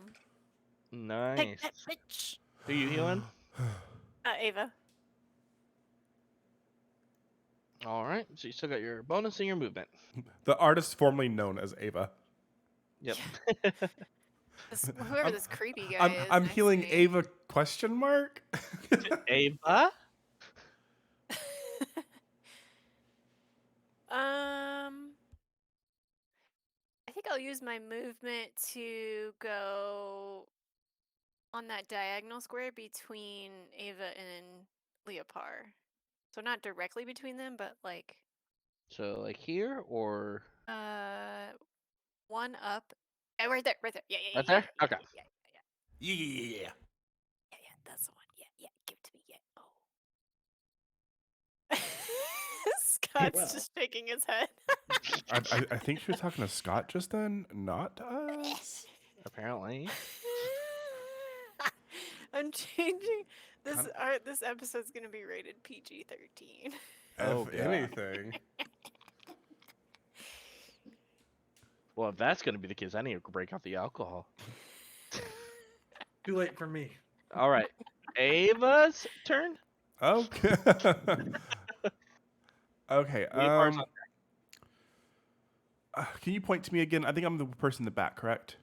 Nice. Take that, bitch. Who you healing? Ava. All right. So you still got your bonus and your movement. The artist formerly known as Ava. Yep. Whoever this creepy guy is. I'm next healing to me. Ava question mark? Ava. I think I'll use my movement to go on that diagonal square between Ava and Leopard. So not directly between them, but like So like here or one up. Right there, right there. Yeah, right there? Okay. Yeah. Yeah, that's the one. Yeah, give it to me. Yeah. Oh. Scott's Well. just shaking his head. I think she was talking to Scott just then, not to us. Apparently. I'm changing this. Kind This episode's gonna be rated PG-13. Oh, If God. anything. Well, if that's gonna be the case, I need to break out the alcohol. Too late for me. All right. Ava's turn. Okay. Okay. Leopard's on Can you point to me again? I think I'm the person in the back, correct?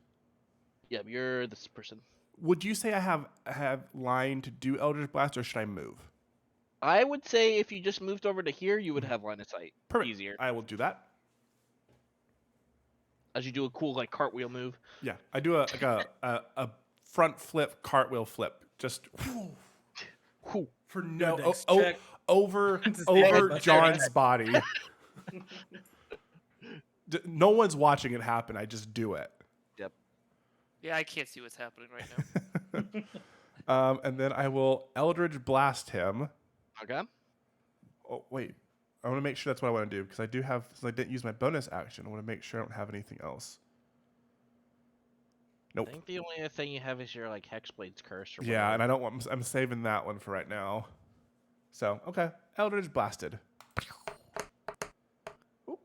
Yep, you're this person. Would you say I have line to do Eldritch Blast, or should I move? I would say if you just moved over to here, you would have line of sight. Perfect. Easier. I will do that. As you do a cool like cartwheel move. Yeah, I do a front flip, cartwheel flip, just Whew. for Good no dex check. over To stay over above John's your body. No one's watching it happen. I just do it. Yep. Yeah, I can't see what's happening right now. And then I will Eldritch Blast him. Okay. Oh wait, I want to make sure that's what I want to do because I do have. Since I didn't use my bonus action, I want to make sure I don't have anything else. Nope. I think the only other thing you have is your like Hexblade's curse. Or Yeah, and whatever. I don't want. I'm saving that one for right now. So okay, Eldritch Blasted. Oop.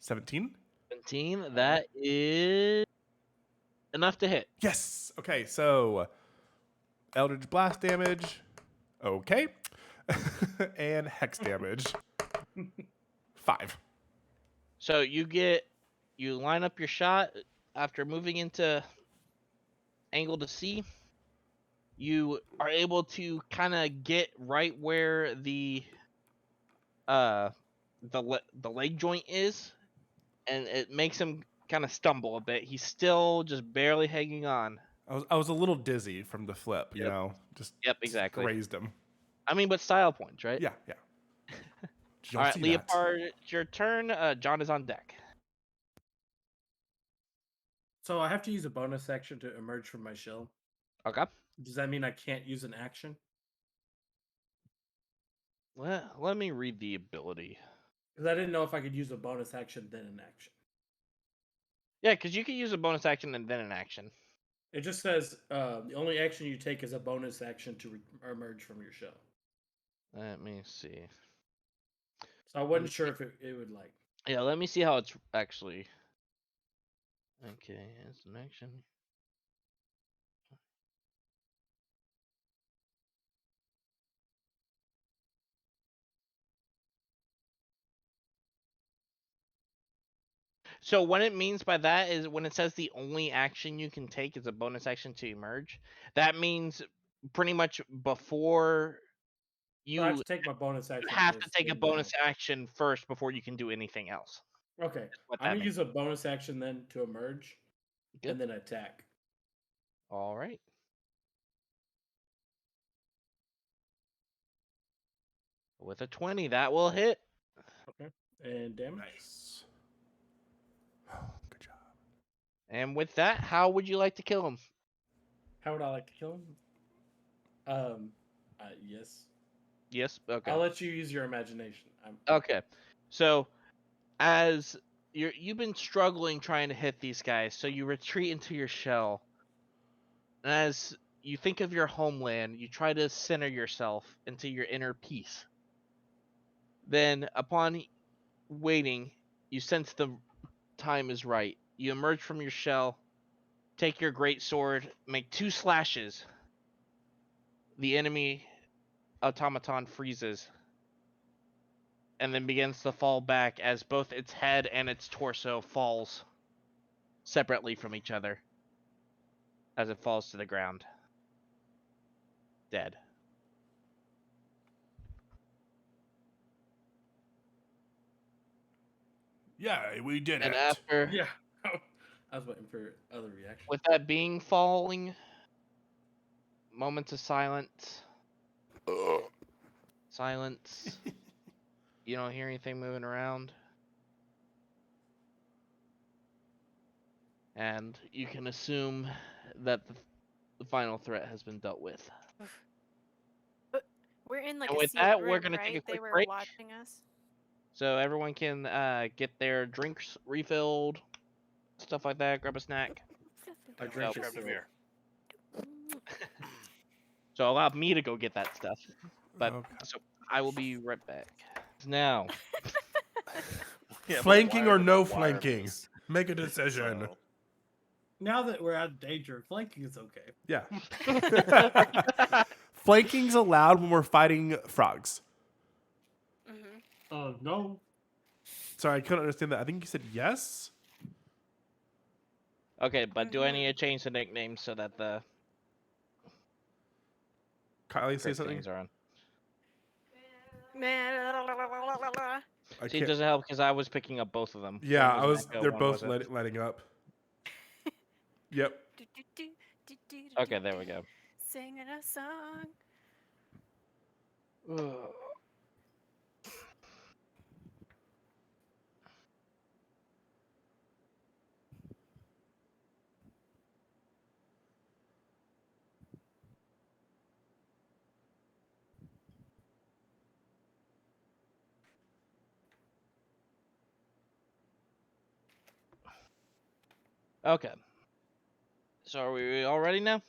17. 17. That is enough to hit. Yes. Okay, so Eldritch Blast damage. Okay. And Hex damage. 5. So you line up your shot after moving into angle to C. You are able to kind of get right where the the leg joint is, and it makes him kind of stumble a bit. He's still just barely hanging on. I was a little dizzy from the flip, you Yep. know, just Exactly. grazed him. I mean, but style points, right? Yeah, yeah. Did y'all All right, see that? Leopard, it's your turn. John is on deck. So I have to use a bonus action to emerge from my shell. Okay. Does that mean I can't use an action? Let me read the ability. Because I didn't know if I could use a bonus action then an action. Yeah, because you can use a bonus action and then an action. It just says the only action you take is a bonus action to emerge from your shell. Let me see. So I wasn't sure if it would like. Yeah, let me see how it's actually. Okay, it's an action. So what it means by that is when it says the only action you can take is a bonus action to emerge, that means pretty much before So I have you to take my bonus action. have to take a stand bonus down. action first before you can do anything else. Okay, What I'm that gonna means. use a bonus action then to emerge, Good. and then attack. All right. With a 20, that will hit. Okay, and damage. Nice. Good job. And with that, how would you like to kill him? How would I like to kill him? Yes. Yes. Okay. I'll let you use your imagination. Okay. So as you've been struggling trying to hit these guys, so you retreat into your shell. And as you think of your homeland, you try to center yourself into your inner peace. Then, upon waiting, you sense the time is right. You emerge from your shell, take your great sword, make 2 slashes. The enemy automaton freezes and then begins to fall back as both its head and its torso falls separately from each other as it falls to the ground. Dead. Yeah, we did And it. after, Yeah. I was waiting for other reaction. with that being falling, moments of silence. Silence. You don't hear anything moving around. And you can assume that the final threat has been dealt with. We're in like And a with sealed that, we're room, going to take right? a They quick were break. watching us. So everyone can get their drinks refilled, stuff like that, grab a snack. I drink Grab is the filled. beer. So allow me to go get that stuff. But Okay. so I will be right back. Now, Yeah, but Flanking why or are no the flanking? wireless? Make a decision. So, Now that we're out of danger, flanking is okay. Yeah. Flanking's allowed when we're fighting frogs. Mm-hmm. Oh no. Sorry, I couldn't understand that. I think you said yes? okay, but do I need to change the nickname so that the Kylie, say correct something? names are on? I See, it can't. doesn't help because I was picking up both of them. Yeah, One was an echo, they're one both wasn't. lighting up. Yep. Okay, there we go. Singing a song. Okay. So are we all ready now?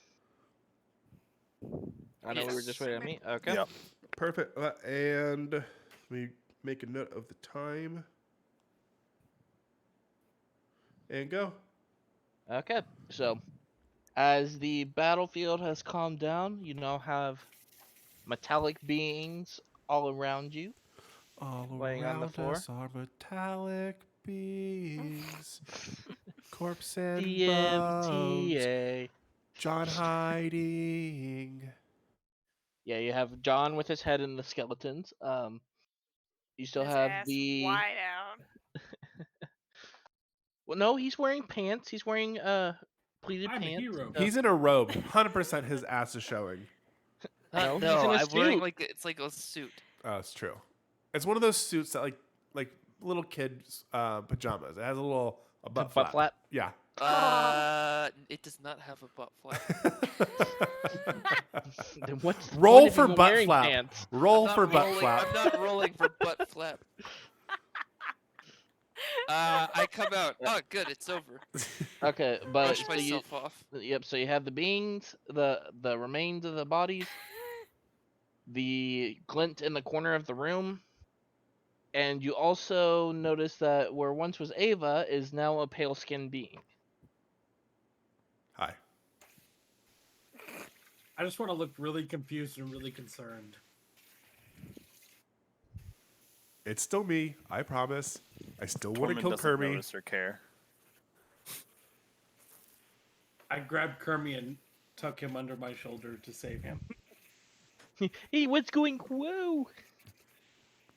I know we were Yes. just waiting on me. Okay. Yep. Perfect. And let me make a note of the time. And go. Okay. So, as the battlefield has calmed down, you now have metallic beings all around you, All laying on the around floor. us are metallic beings. Corpse and bones. DMTA. John hiding. Yeah, you have John with his head in the skeletons. You still His have ass the. wide out. Well, no, he's wearing pants. He's wearing pleated I'm a pants. hero. He's in a robe. 100% his ass is showing. No, he's no, in a I'm wearing suit. like it's like a suit. Oh, it's true. It's one of those suits that like little kids pajamas. It has a butt Butt flap. flap? Yeah. It does not have a butt flap. Then what's the Roll point of for even butt wearing flap. pants? Roll I'm for not butt rolling, flap. I'm not rolling for butt flap. I come out. Oh, good, it's over. Okay, but Brush so you, myself off. yep. So you have the beings, the remains of the bodies, the glint in the corner of the room, and you also notice that where once was Ava is now a pale-skinned being. Hi. I just want to look really confused and really concerned. It's still me. I promise. I still want to Tormund kill doesn't Kirby. notice or care. I grab Kermie and tuck him under my shoulder to save him. Hey, what's going? Whoa!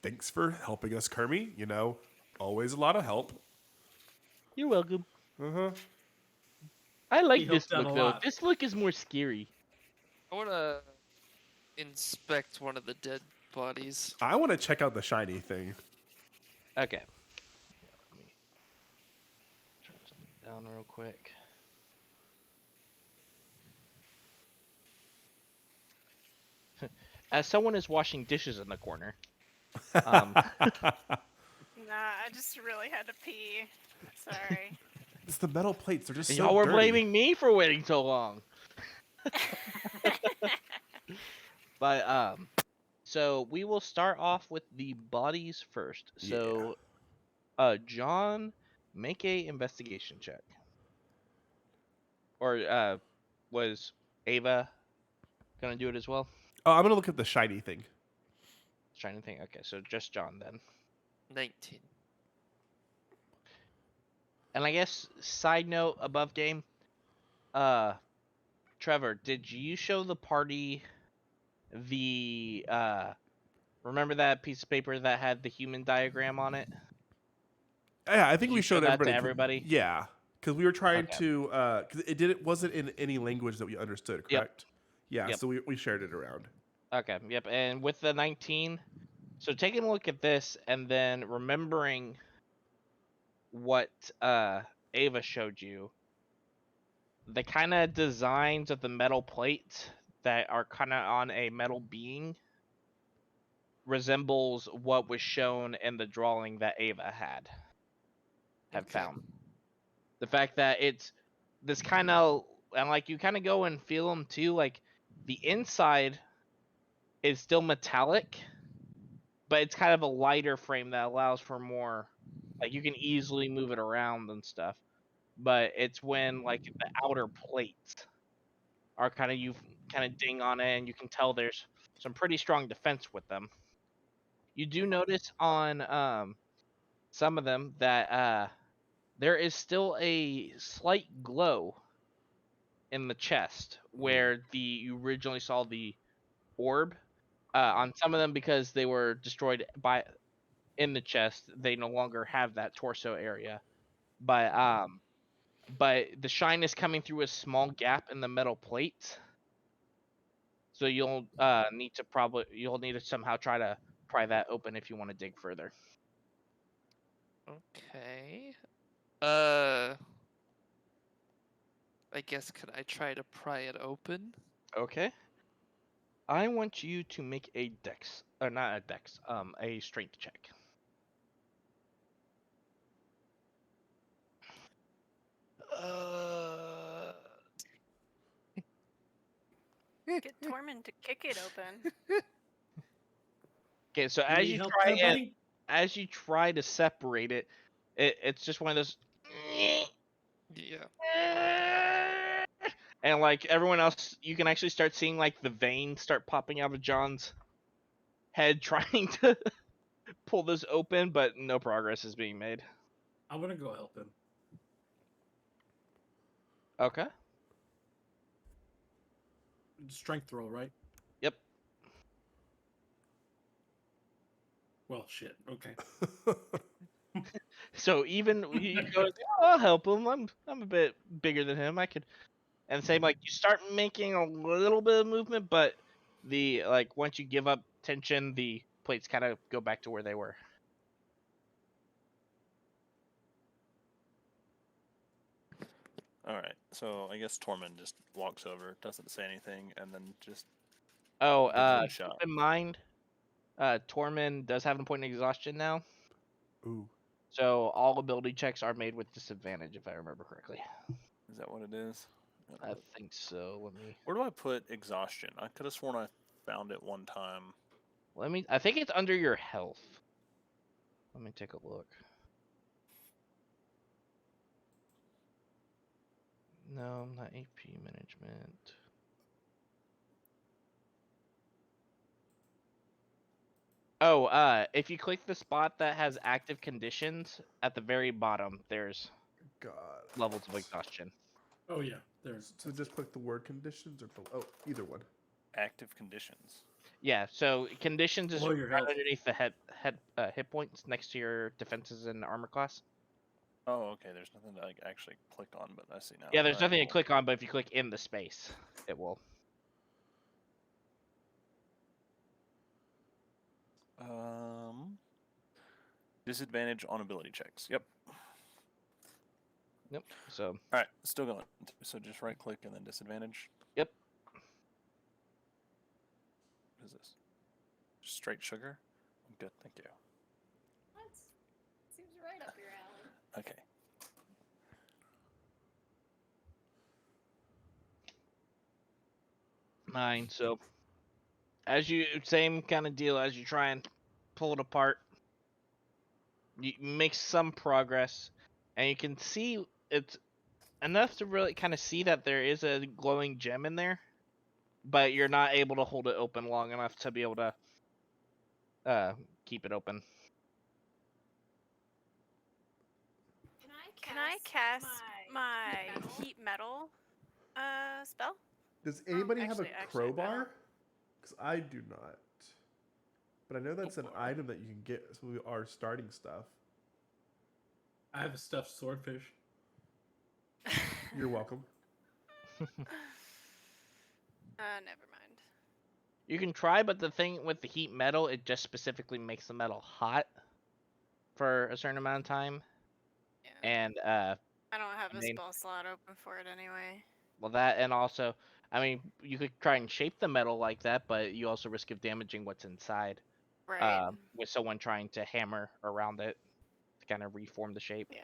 Thanks for helping us, Kirby. You know, always a lot of help. You're welcome. Uh-huh. I like He this helped out look a though. lot. This look is more scary. I wanna inspect one of the dead bodies. I want to check out the shiny thing. Okay. Let me turn something down real quick. As someone is washing dishes in the corner. Nah, I just really had to pee. Sorry. It's the metal plates. They're just And so y'all were dirty. blaming me for waiting so long. But so we will start off with the bodies first. So John, make a investigation check. Or was Ava gonna do it as well? Oh, I'm gonna look at the shiny thing. Trying to think. Okay, so just John then. 19. And I guess side note above game, Trevor, did you show the party the remember that piece of paper that had the human diagram on it? Yeah, I think Did we you show showed that to everybody. everybody? Yeah, because we were trying Okay. to. Because it wasn't in any language that we understood. Yep. Correct. Yeah. Yep. So we shared it around. Okay, yep. And with the 19, so taking a look at this and then remembering what Ava showed you, the kind of designs of the metal plates that are kind of on a metal being resembles what was shown in the drawing that Ava had Okay. found. The fact that it's this kind of, and like you kind of go and feel them too, like the inside is still metallic, but it's kind of a lighter frame that allows for more, like you can easily move it around and stuff. But it's when like the outer plates are kind of, you kind of ding on it and you can tell there's some pretty strong defense with them. You do notice on some of them that there is still a slight glow in the chest where you originally saw the orb. On some of them, because they were destroyed in the chest, they no longer have that torso area. But the shine is coming through a small gap in the metal plates. So you'll need to somehow try to pry that open if you want to dig further. Okay. I guess could I try to pry it open? Okay. I want you to make a dex, or not a dex, a strength check. Get Tormund to kick it open. Okay, so You need help there, buddy? as you try to separate it, it's just one of those. Yeah. And like everyone else, you can actually start seeing like the veins start popping out of John's head, trying to pull this open, but no progress is being made. I'm gonna go help him. Okay. Strength roll, right? Yep. Well, shit. Okay. So even you go, oh, I'll help him. I'm a bit bigger than him. I could, and same like you start making a little bit of movement, but the like once you give up tension, the plates kind of go back to where they were. All right. So I guess Tormund just walks over, doesn't say anything, and then just Oh, gives it a keep shot. in mind, Tormund does have a point of exhaustion now, Ooh. so all ability checks are made with disadvantage, if I remember correctly. Is that what it is? I think so. Where do I put exhaustion? I could have sworn I found it one time. I think it's under your health. Let me take a look. No, not AP management. Oh, if you click the spot that has active conditions at the very bottom, there's God. levels of exhaustion. Oh yeah, there's. So just click the word conditions or either one. Active conditions. Yeah, so conditions is Below your right health. underneath the hit points next to your defenses and armor class. Oh, okay. There's nothing to like actually click on, but I see now. Yeah, there's All right, nothing to cool. click on, but if you click in the space, it will. Disadvantage on ability checks. Yep. Yep. So. All right, still going. So just right click and then disadvantage. Yep. What is this? Straight sugar? Good, thank you. What? Seems right up your alley. Okay. Nine. So, as you same kind of deal as you try and pull it apart, you make some progress, and you can see it's enough to really kind of see that there is a glowing gem in there, but you're not able to hold it open long enough to be able to keep it open. Can I cast my heat metal spell? Does anybody have a Actually, I crowbar? don't. Because I do not. But I know that's an Crowbar. item that you can get some of our starting stuff. I have a stuffed swordfish. You're welcome. Never mind. You can try, but the thing with the heat metal, it just specifically makes the metal hot for a certain amount of time. Yeah. And I don't have I a mean- spell slot open for it anyway. well, that and also, I mean, you could try and shape the metal like that, but you also risk of damaging what's inside. Right. With someone trying to hammer around it to kind of reform the shape. Yeah.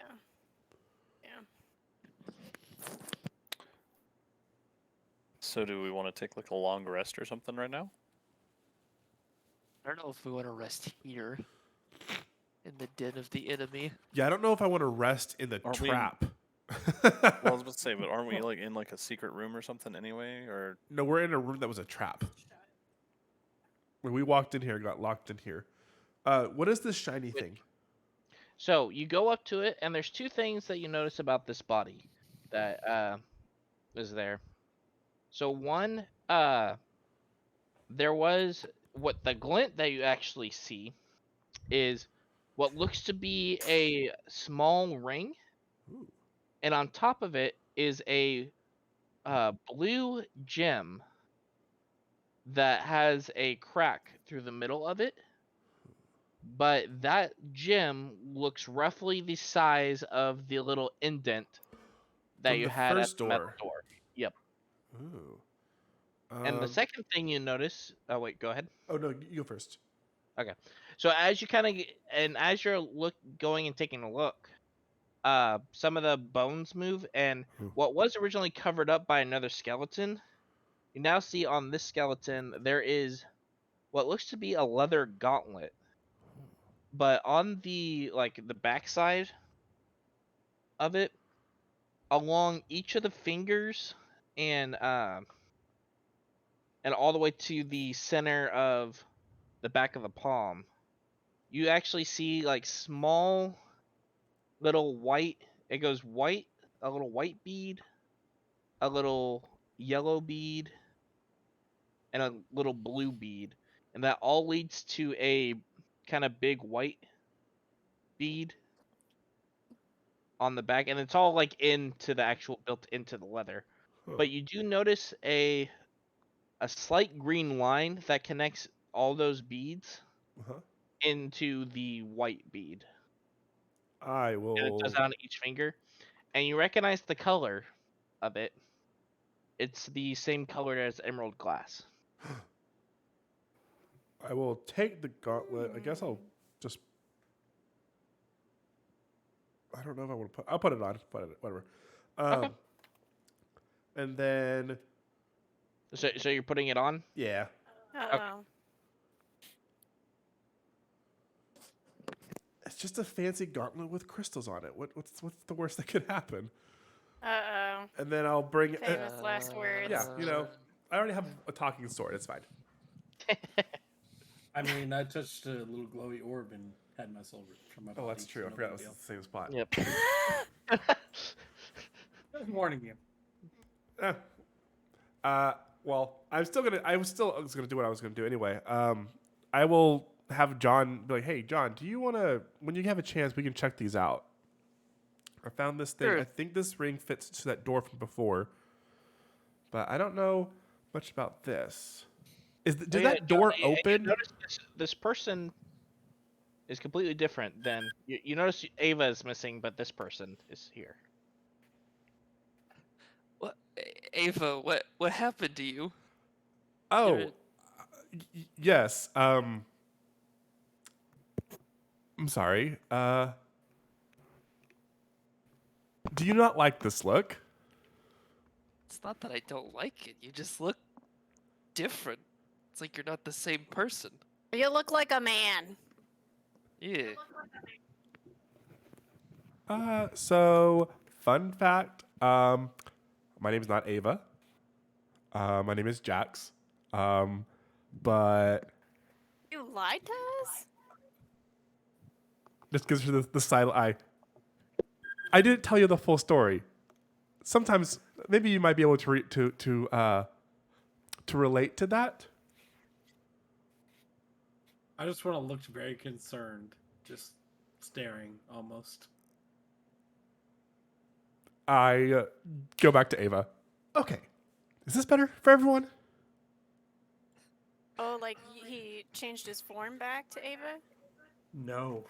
Yeah. So do we want to take like a long rest or something right now? I don't know if we want to rest here in the den of the enemy. Yeah, I don't know if I want to rest in the Aren't we- trap. Well, I was about to say, but aren't we like in like a secret room or something anyway? Or No, we're in a room that was a trap. When we walked in here, got locked in here. What is this shiny thing? So you go up to it, and there's two things that you notice about this body that is there. So one, there was what the glint that you actually see is what looks to be a small ring, Ooh. and on top of it is a blue gem that has a crack through the middle of it. But that gem looks roughly the size of the little indent that From you the had at first the metal door. door. Yep. Ooh. And the second thing you notice, oh wait, go ahead. Oh no, you go first. Okay. So as you kind of and as you're going and taking a look, some of the bones move, and Ooh. what was originally covered up by another skeleton, you now see on this skeleton there is what looks to be a leather gauntlet. But on the the backside of it, along each of the fingers and all the way to the center of the back of the palm, you actually see like small little white, it goes white, a little white bead, a little yellow bead, and a little blue bead, and that all leads to a kind of big white bead on the back, and it's all like into the actual built into the leather. Huh. But you do notice a slight green line that connects all those beads Uh-huh. into the white bead, I and it does will. that on each finger. And you recognize the color of it. It's the same color as emerald glass. I will take the gauntlet. I guess I'll just. I don't know if I want to put. I'll put it on. Whatever. Okay. And then So you're putting it on? yeah, Uh-oh. it's just a fancy gauntlet with crystals on it. What's the worst that could happen? Uh-oh. And then I'll bring. Famous last words. Yeah, I already have a talking sword. It's fine. I mean, I touched a little glowy orb and had my soul ripped from my body. Oh, that's true. so I no forgot it big was deal. the same spot. Yep. Just warning you. Well, I was still gonna do what I was gonna do anyway. I will have John be like, "Hey, John, do you want to? When you have a chance, we can check these out. I found this thing. Sure. I think this ring fits to that door from before, but I don't know much about this. Did that door You open? notice this person is completely different than you notice Ava is missing, but this person is here. What, Ava? What happened to you? Oh, You're- yes. I'm sorry. Do you not like this look? It's not that I don't like it. You just look different. It's like you're not the same person. You look like a man. Yeah. So fun fact. My name is not Ava. My name is Jax. But You lied to us? just gives her the silent eye. I didn't tell you the full story. Sometimes maybe you might be able to relate to that. I just want to look very concerned, just staring almost. I go back to Ava. Okay, is this better for everyone? Oh, like he changed his form back to Ava? No.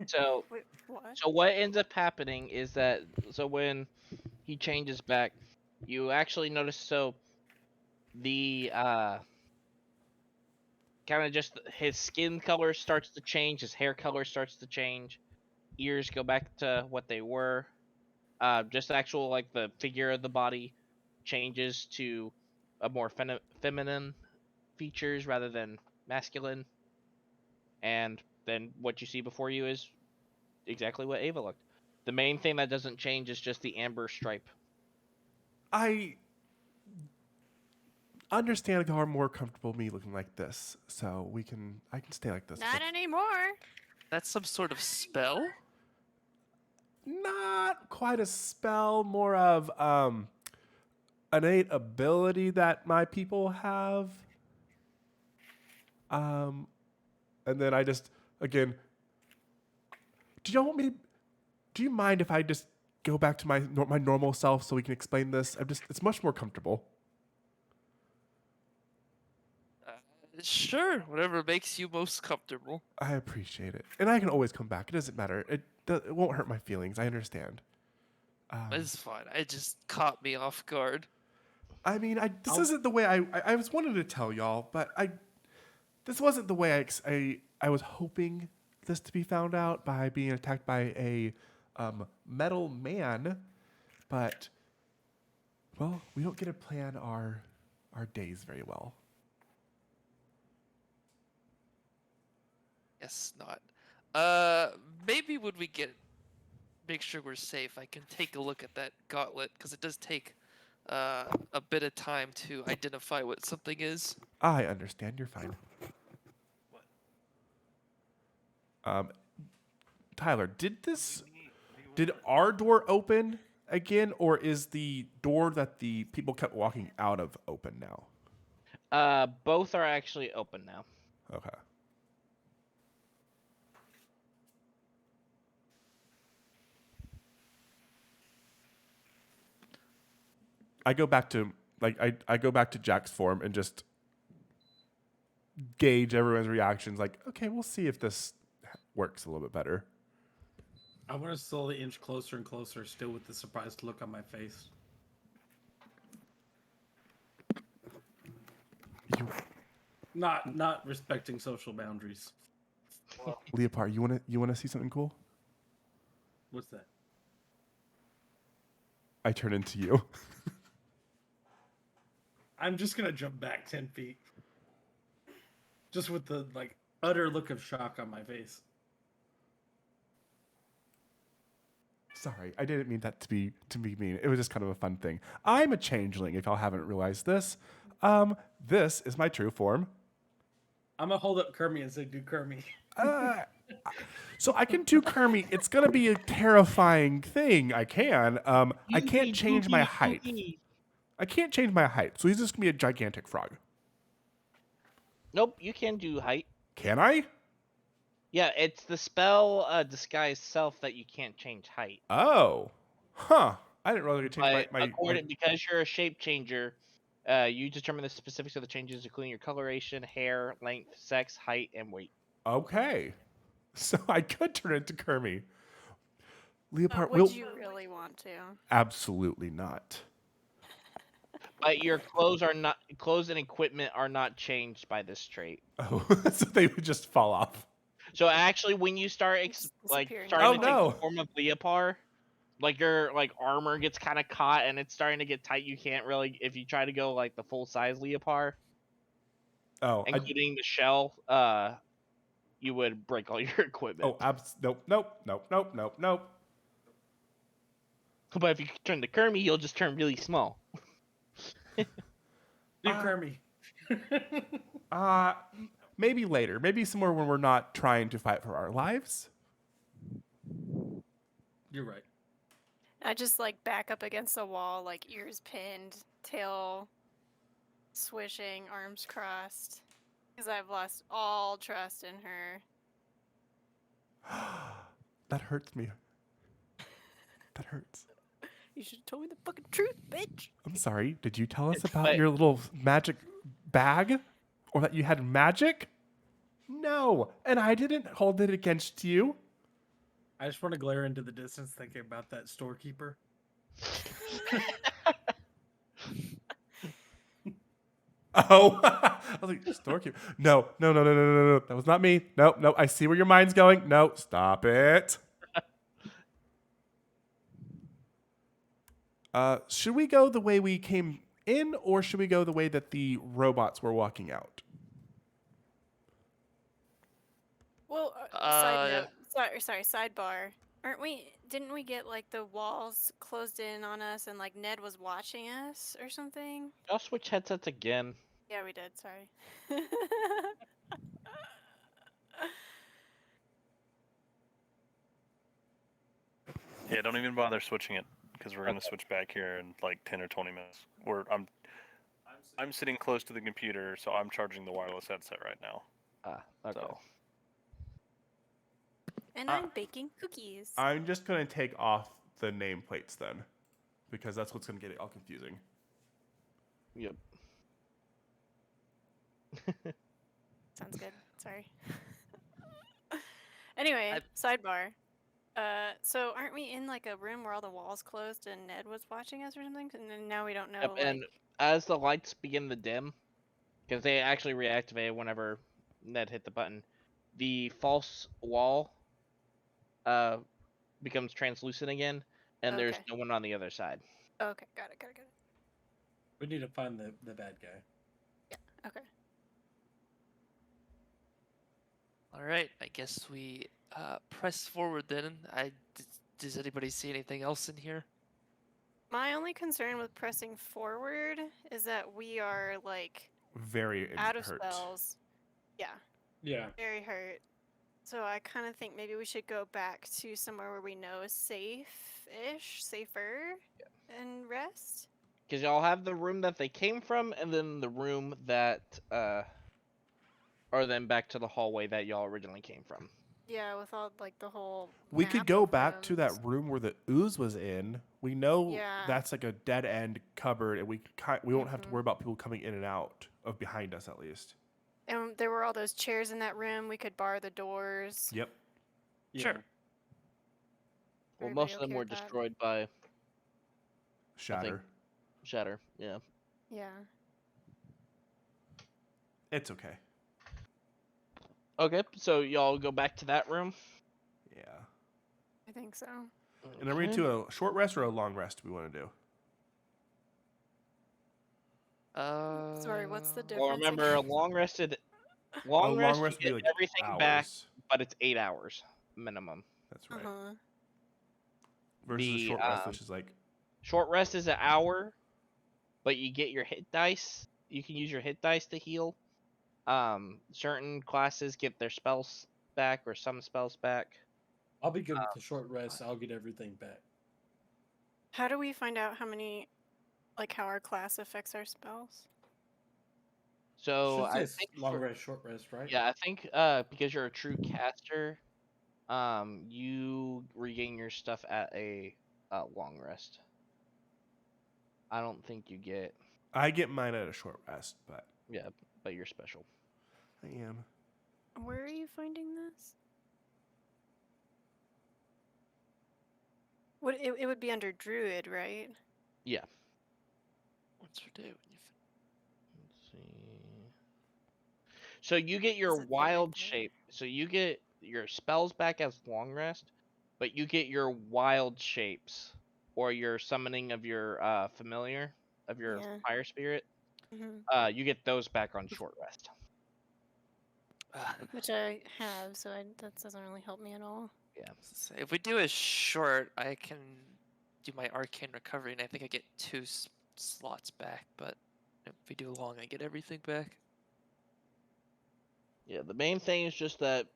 So Wait, what? so what ends up happening is that when he changes back, you actually notice the kind of just his skin color starts to change, his hair color starts to change, ears go back to what they were. Just the actual like the figure of the body changes to a more feminine features rather than masculine, and then what you see before you is exactly what Ava looked. The main thing that doesn't change is just the amber stripe. I understand how I'm more comfortable me looking like this, so I can stay like this. Not anymore. That's some sort of spell? Not quite a spell, more of innate ability that my people have. And then I just again, do y'all want me? Do you mind if I just go back to my normal self so we can explain this? It's much more comfortable. Sure, whatever makes you most comfortable. I appreciate it, and I can always come back. It doesn't matter. It won't hurt my feelings. I understand. It's fine. It just caught me off guard. I mean, this isn't the way I was wanting to tell y'all, but this wasn't the way I was hoping this to be found out by being attacked by a metal man. But well, we don't get to plan our days very well. Guess not. Maybe when we make sure we're safe, I can take a look at that gauntlet because it does take a bit of time to identify what something is. I understand. You're fine. Tyler, did our door open again, or is the door that the people kept walking out of open now? Both are actually open now. Okay. I go back to I go back to Jack's form and just gauge everyone's reactions. Like, okay, we'll see if this works a little bit better. I want to slowly inch closer and closer, still with the surprised look on my face. You, Not respecting social boundaries. Leopard, you wanna see something cool? What's that? I turn into you. I'm just gonna jump back 10 feet. Just with the like utter look of shock on my face. Sorry, I didn't mean that to be mean. It was just kind of a fun thing. I'm a changeling, if y'all haven't realized this. This is my true form. I'm gonna hold up Kermie and say, "Do Kermie." So I can do Kermie. It's gonna be a terrifying thing. I can. I can't change my height. I can't change my height. So he's just gonna be a gigantic frog. Nope, you can do height. Can I? Yeah, it's the spell disguise self that you can't change height. Oh, huh. I didn't really change But because you're a shape changer, you determine the specifics of the changes, including your coloration, hair, length, sex, height, and weight. Okay, so I could turn into Kermie. Leopard, Would you really want to? Absolutely not. But your clothes and equipment are not changed by this trait. Oh, so they would just fall off. So actually, when you start starting to take the form of Leopard, like your armor gets kind of caught and it's starting to get tight. You can't really, if you try to go like the full size Leopard, including the shell, you would break all your equipment. Oh, nope. But if you turn to Kermie, you'll just turn really small. Do Kermie. Maybe later. Maybe somewhere when we're not trying to fight for our lives. You're right. I just like back up against the wall, like ears pinned, tail swishing, arms crossed, because I've lost all trust in her. That hurts me. That hurts. You should have told me the fucking truth, bitch. I'm sorry. Did you tell us about your little magic bag? Or that you had magic? No. And I didn't hold it against you. I just want to glare into the distance thinking about that storekeeper. Oh. I was like, storekeeper. No. That was not me. No. I see where your mind's going. No. Stop it. Should we go the way we came in, or should we go the way that the robots were walking out? Well, side note, sorry, sidebar. Didn't we get like the walls closed in on us and like Ned was watching us or something? I'll switch headsets again. Yeah, we did. Sorry. Yeah, don't even bother switching it because we're gonna switch back here in like 10 or 20 minutes. I'm sitting close to the computer, so I'm charging the wireless headset right now. Okay. So. And I'm baking cookies. I'm just going to take off the nameplates then, because that's what's going to get it all confusing. Yep. Sounds good. Sorry. Anyway, sidebar. So aren't we in like a room where all the walls closed and Ned was watching us or something? And then now we don't know. Yep, and as the lights begin to dim, because they actually reactivated whenever Ned hit the button, the false wall becomes translucent again, and there's no one on the other side. Okay, got it. We need to find the bad guy. Yeah, okay. All right, I guess we press forward then. Does anybody see anything else in here? My only concern with pressing forward is that we are like very out of hurt. spells. Yeah. Very hurt. So I kind of think maybe we should go back to somewhere where we know is safer, and rest. Because y'all have the room that they came from, and then the room that, or then back to the hallway that y'all originally came from. Yeah, with all like the whole. We could map go of back to that rooms. room where the ooze was in. We know Yeah. that's like a dead end cupboard, and we won't have to Mhm. worry about people coming in and out of behind us at least. And there were all those chairs in that room. We could bar the doors. Yep. Yeah. Sure. Well, Everybody most of them okay were with that? destroyed by Shatter. Shatter. Yeah. Yeah. It's okay. Okay, so y'all go back to that room. Yeah. I think so. And are we Okay. into a short rest or a long rest we want to do? Sorry, what's the Well, difference? remember, a again? long rest, A long you rest would be get like everything back, hours. but it's 8 hours minimum. That's right. Uh-huh. Versus a The short rest, which is like short rest is an hour, but you get your hit dice. You can use your hit dice to heal. Certain classes get their spells back or some spells back. I'll be good with the short rest. I'll get everything back. How do we find out how many, like, how our class affects our spells? So Should I say think long rest, short rest, right? yeah, I think because you're a true caster, you regain your stuff at a long rest. I don't think you get I get mine at a short rest, but but you're special. I am. Where are you finding this? It would be under Druid, right? Yeah. What's your day when you Let's see. So you get your Does it say right wild there? shape. So you get your spells back as long rest, but you get your wild shapes or your summoning of your familiar of your Yeah. fire spirit. Hmm. You get those back on short rest. Which I have, so that doesn't really help me at all. Yeah. say, if we do a short, I can do my arcane recovery, and I think I get 2 slots back. But if we do long, I get everything back. Yeah. The main thing is just that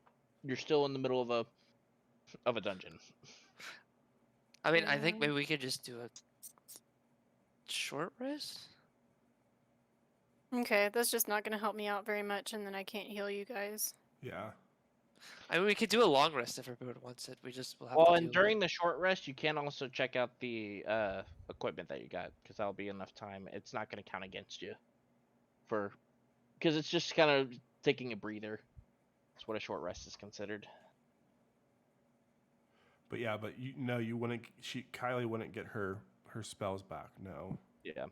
you're still in the middle of a dungeon. I mean, I think Um, maybe we could just do a short rest. Okay, that's just not gonna help me out very much, and then I can't heal you guys. Yeah. I mean, we could do a long rest if everyone wants it. We just will have Well, to and do during the short rest, you can also check out the equipment that you got because that'll be enough time. It's not going to count against you for because it's just kind of taking a breather. That's what a short rest is considered. But yeah, but you wouldn't. Kylie wouldn't get her spells back. No. Yeah.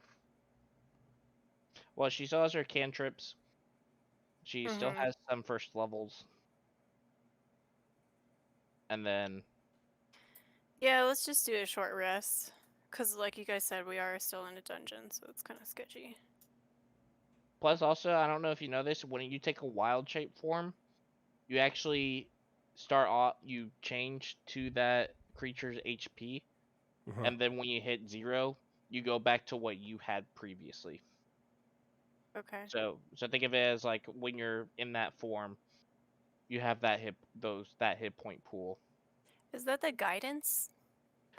Well, she still has her cantrips. She still Mhm. has some first levels, and then Yeah, let's just do a short rest. Because, like you guys said, we are still in a dungeon, so it's kind of sketchy. plus also I don't know if you know this. When you take a wild shape form, you actually start off. You change to that creature's HP. Uh-huh. And then when you hit 0, you go back to what you had previously. Okay. So think of it as like when you're in that form, you have that hit point pool. Is that the guidance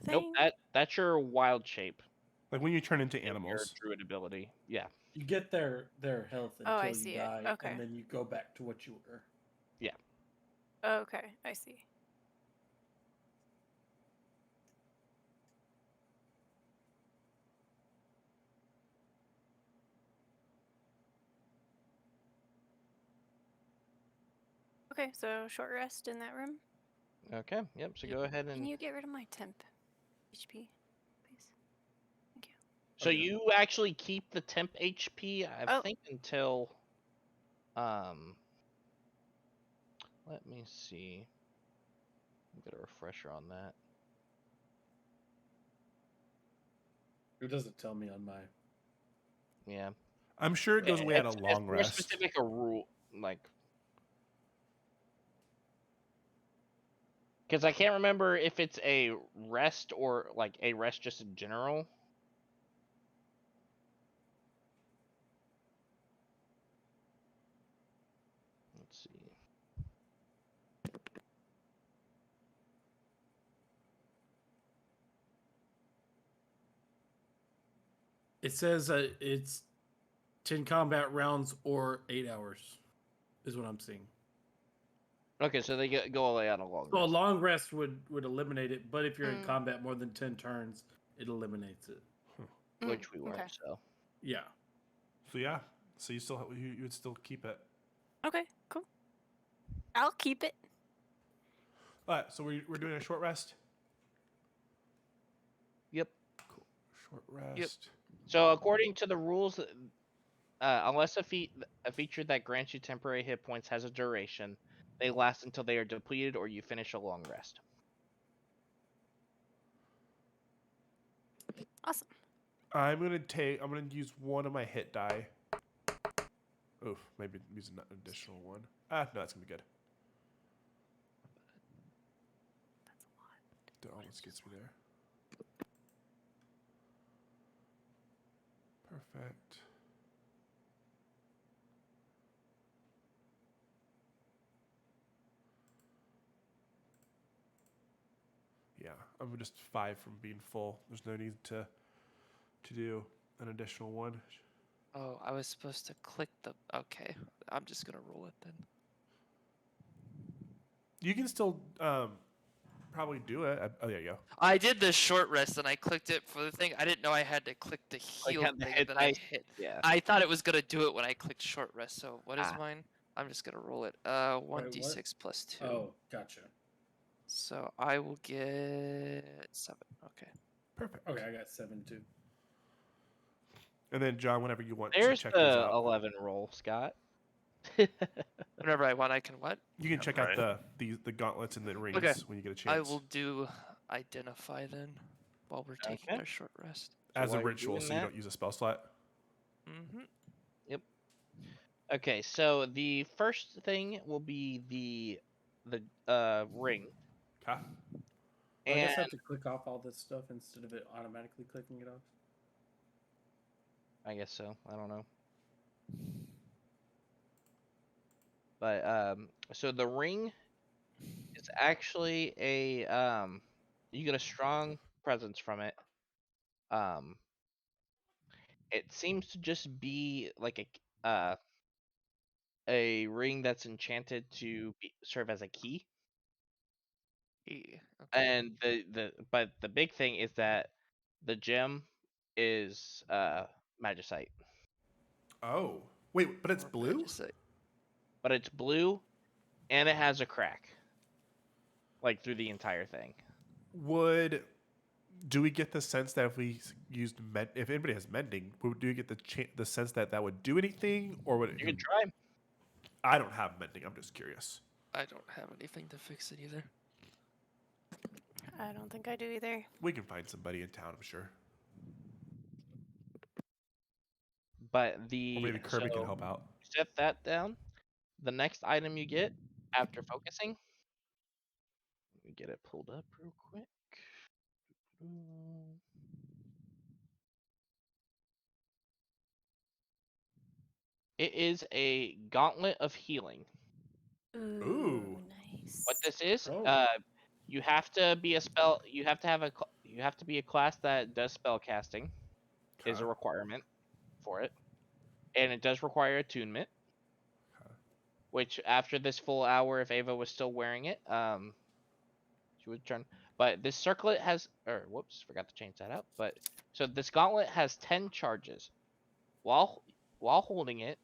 Nope, thing? that's your wild shape Like when you turn into and your animals. druid ability. Yeah, You get their health Oh, I until see you it. die, Okay. and then you go back to what you were. yeah. Okay, I see. Okay, so short rest in that room. Okay, yep. So go ahead Can and you get rid of my temp HP, please? Thank you. so Okay. you actually keep the temp HP. I Oh. think until let me see. Get a refresher on that. It doesn't tell me on my. Yeah. I'm sure it goes away at a It's long more rest. specific a rule like because I can't remember if it's a rest or like a rest just in general. Let's see. It says it's 10 combat rounds or 8 hours, is what I'm seeing. Okay, so they go away on a long So a rest. long rest would eliminate it, but if you're in Mm. combat more than 10 turns, it eliminates it. Which we weren't, Okay. so. Yeah. So yeah, so you would still keep it. Okay, cool. I'll keep it. All right, so we're doing a short rest. Yep. Cool. Short rest. So according to the rules, unless a feature that grants you temporary hit points has a duration, they last until they are depleted or you finish a long rest. Awesome. I'm gonna use one of my hit die. Oof, maybe use an additional one. No, that's gonna be good. That almost gets me there. Perfect. Yeah, I'm just 5 from being full. There's no need to do an additional one. Oh, I was supposed to click the. Okay, I'm just gonna roll it then. You can still probably do it. Oh, there you go. I did the short rest and I clicked it for the thing. I didn't know I had to click the heal on the thing hit and then I dice. hit. Yeah. I thought it was gonna do it when I clicked short rest. So what is Ah. mine? I'm just gonna roll it. Wait, 1d6 plus 2. Oh, gotcha. So I will get 7. Okay. Perfect. Okay, I got 7 too. And then John, whenever you want There's to check these the out, 11 roll, Scott. Whenever I want, I can what? you can check Right. out the gauntlets and the rings Okay. when you get a chance. I will do identify then while we're taking Okay. our short rest. As while a you're ritual, doing so you that- don't use a spell slot. Mm-hmm. Okay, so the first thing will be the ring. Okay. I And guess I have to click off all this stuff instead of it automatically clicking it off. I guess so. I don't know. But so the ring is actually you get a strong presence from it. It seems to just be like a ring that's enchanted to serve as a key. Okay. And but the big thing is that the gem is magicite, Oh, wait, but it's Or blue. magicite. but it's blue and it has a crack like through the entire thing. Do we get the sense that if we used if anybody has mending, do we get the sense that that would do anything, or would it? You can try. I don't have mending. I'm just curious. I don't have anything to fix it either. I don't think I do either. We can find somebody in town, I'm sure, But or the maybe Kirby can so help out. set that down. The next item you get after focusing, let me get it pulled up real quick. It is a Gauntlet of Healing. Ooh. Nice. What this is, Oh. you have to be a spell. You have to have you have to be a class that does spell casting. Is a Okay. requirement for it, and it does require attunement. Okay. Which after this full hour, if Ava was still wearing it, she would turn. But this circlet has, or whoops, forgot to change that out. But so this gauntlet has 10 charges. While holding it,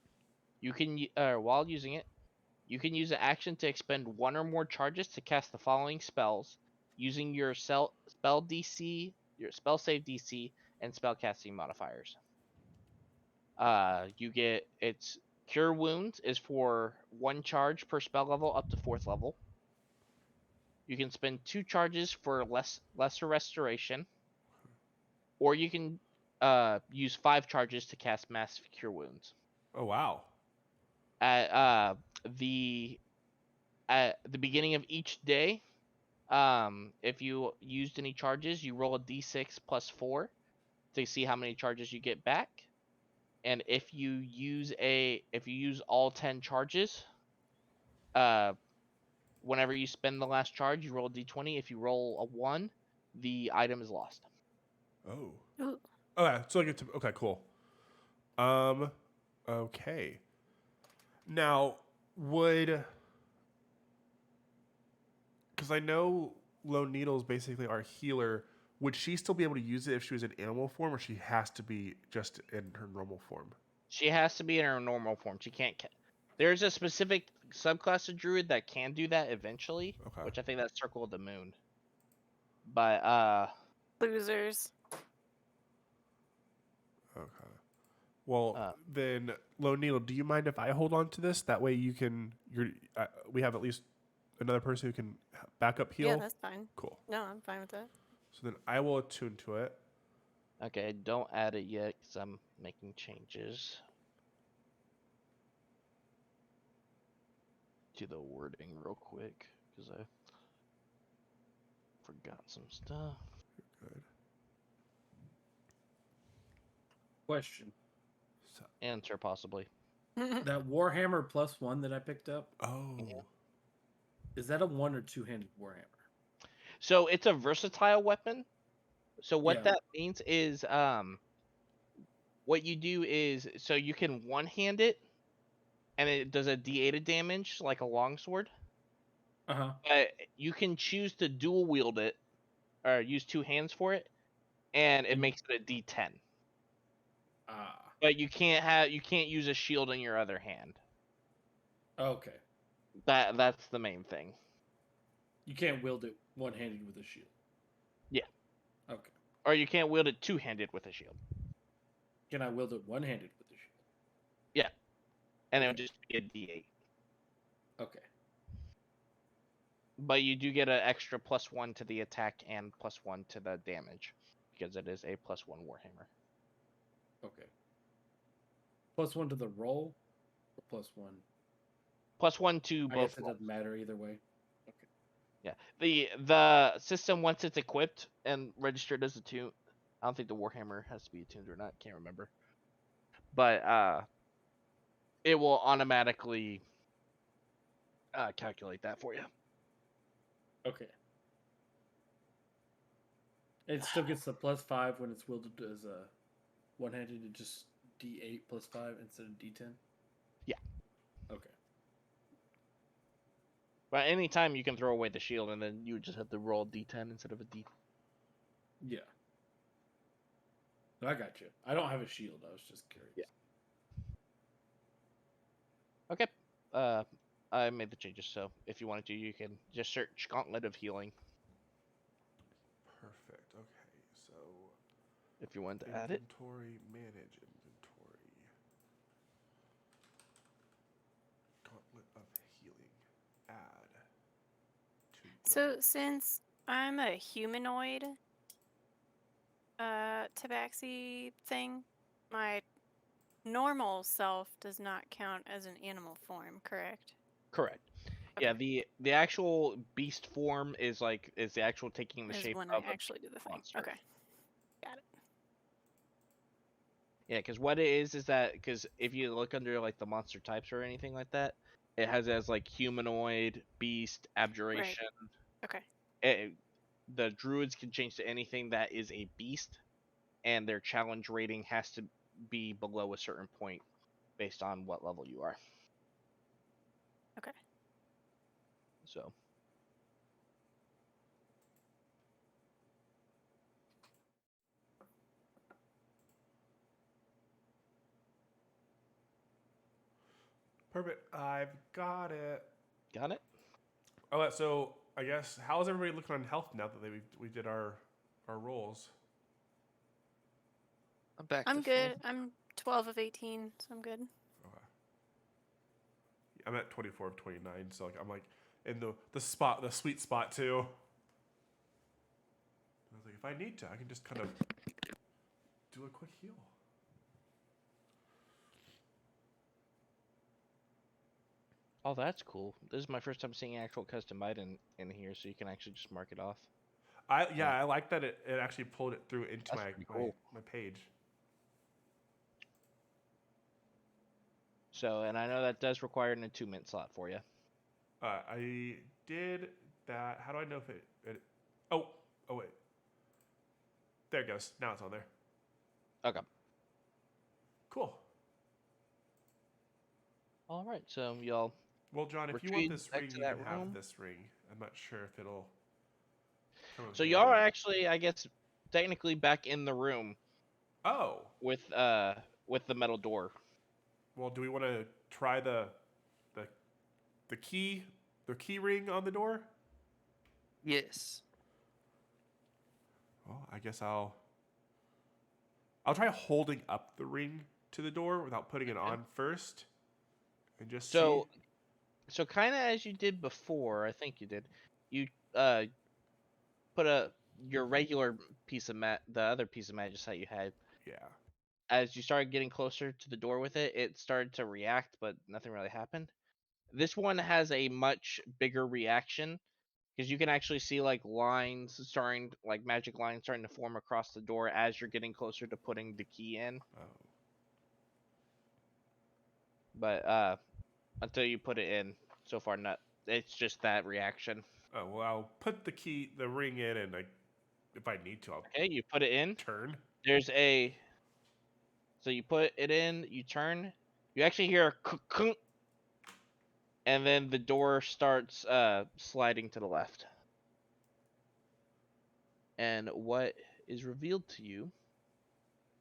you can while using it, you can use an action to expend one or more charges to cast the following spells using your spell DC, your spell save DC, and spell casting modifiers. You get its cure wounds is for 1 charge per spell level up to 4th level. You can spend 2 charges for lesser restoration, or you can use 5 charges to cast massive cure wounds. Oh wow. At the beginning of each day, if you used any charges, you roll a d6 plus 4 to see how many charges you get back. And if you use all 10 charges, whenever you spend the last charge, you roll a d20. If you roll a 1, the item is lost. Oh. Ooh. Okay, so I get to. Okay, cool. Okay. Now, would because I know Lone Needle's basically our healer. Would she still be able to use it if she was in animal form, or she has to be just in her normal form? She has to be in her normal form. She can't. There's a specific subclass of druid that can do that eventually, Okay. which I think that's Circle of the Moon. But Losers. Okay. Well, Uh. then, Lone Needle, do you mind if I hold on to this? That way, we have at least another person who can back up heal. Yeah, that's fine. Cool. No, I'm fine with that. So then I will attune to it. okay, don't add it yet because I'm making changes to the wording real quick because I forgot some stuff. Good. Question. So, Answer possibly. That Warhammer +1 that I picked up, oh. Yeah. is that a 1 or 2-handed Warhammer? So it's a versatile weapon. So what Yeah. that means is what you do is so you can one-hand it and it does a d8 of damage like a longsword. Uh-huh. You can choose to dual wield it or use two hands for it and it And- makes it a d10. Ah. But you can't use a shield in your other hand. Okay. That's the main thing. You can't wield it one-handed with a shield. Yeah. Okay. Or you can't wield it two-handed with a shield. Can I wield it one-handed with a shield? And it would Okay. just be a d8. Okay. But you do get an extra +1 to the attack and +1 to the damage because it is a +1 Warhammer. Okay. +1 to the roll or +1? +1 to I both. guess it doesn't matter either way. Okay. Yeah. The system once it's equipped and registered as a tune. I don't think the Warhammer has to be attuned or not. Can't remember. But it will automatically calculate that for you. Okay. It still gets the +5 when it's wielded as a one-handed. It just D8 +5 instead of D10. Yeah. Okay. But anytime you can throw away the shield and then you would just have to roll d10 instead of a d. Yeah. No, I got you. I don't have a shield. I was just curious. Yeah. Okay. I made the changes, so if you wanted to, you can just search Gauntlet of Healing Perfect. Okay. So, if you wanted to add it. inventory, manage inventory. Gauntlet of Healing. Add. To So since I'm a humanoid tabaxi thing, my normal self does not count as an animal form, correct? Correct. Yeah, the actual beast form is the actual taking the Is shape when of I a actually do the thing. monster. Okay. Got it. Yeah, because what it is that because if you look under like the monster types or anything like that, it has as like humanoid, beast, abjuration. Okay. The druids can change to anything that is a beast, and their challenge rating has to be below a certain point based on what level you are. Okay. So. Perfect. I've got it. Got it? All right. So I guess how's everybody looking on health now that we did our rolls? I'm back. I'm to full. good. I'm 12 of 18, so I'm good. Okay. I'm at 24 of 29, so I'm like in the sweet spot too. I was like, if I need to, I can just kind of do a quick heal. Oh, that's cool. This is my first time seeing actual custom item in here, so you can actually just mark it off. I like that it actually pulled it through into That's pretty cool. my page. So, and I know that does require an attunement slot for you. I did that. How do I know if it oh wait. There it goes. Now it's on there. Okay. Cool. All right. So y'all Well, John, if you want retreat this back ring, to you that can have room. this ring. I'm not sure if it'll come in So y'all are handy. actually, I guess, technically back in the room Oh, with the metal door. well, do we want to try the the key ring on the door? Yes. Well, I guess I'll try holding up the ring to the door without putting it on first, and just see. So kind of as you did before, I think you did. You put your regular piece of the other piece of magic that you had. Yeah. As you started getting closer to the door with it, it started to react, but nothing really happened. This one has a much bigger reaction because you can actually see like lines starting, like magic lines starting to form across the door as you're getting closer to putting the key in. Oh. But until you put it in, so far not. It's just that reaction. Oh well, I'll put the ring in, and if I need to, I'll Okay, you put it in. turn. So you put it in, you turn, you actually hear a kunk, and then the door starts sliding to the left. And what is revealed to you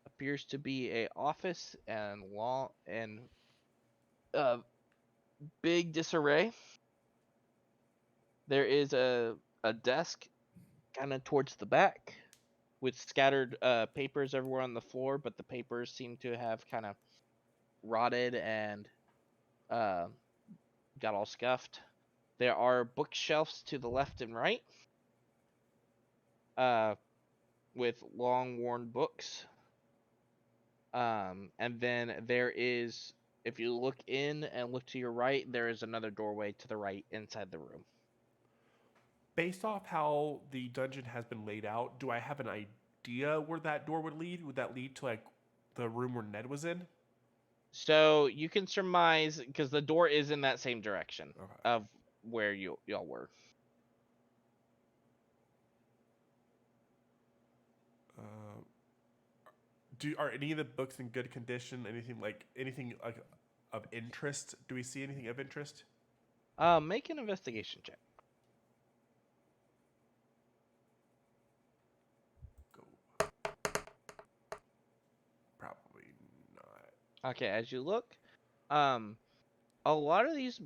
appears to be a office and long and big disarray. There is a desk kind of towards the back with scattered papers everywhere on the floor, but the papers seem to have kind of rotted and uh, got all scuffed. There are bookshelves to the left and right with long worn books. And then there is, if you look in and look to your right, there is another doorway to the right inside the room. Based off how the dungeon has been laid out, do I have an idea where that door would lead? Would that lead to like the room where Ned was in? So you can surmise, because the door is in that same direction Okay. of where y'all were. Are any of the books in good condition? Anything like of interest? Do we see anything of interest? Make an investigation check. Go. Probably not. Okay, as you look, a lot of these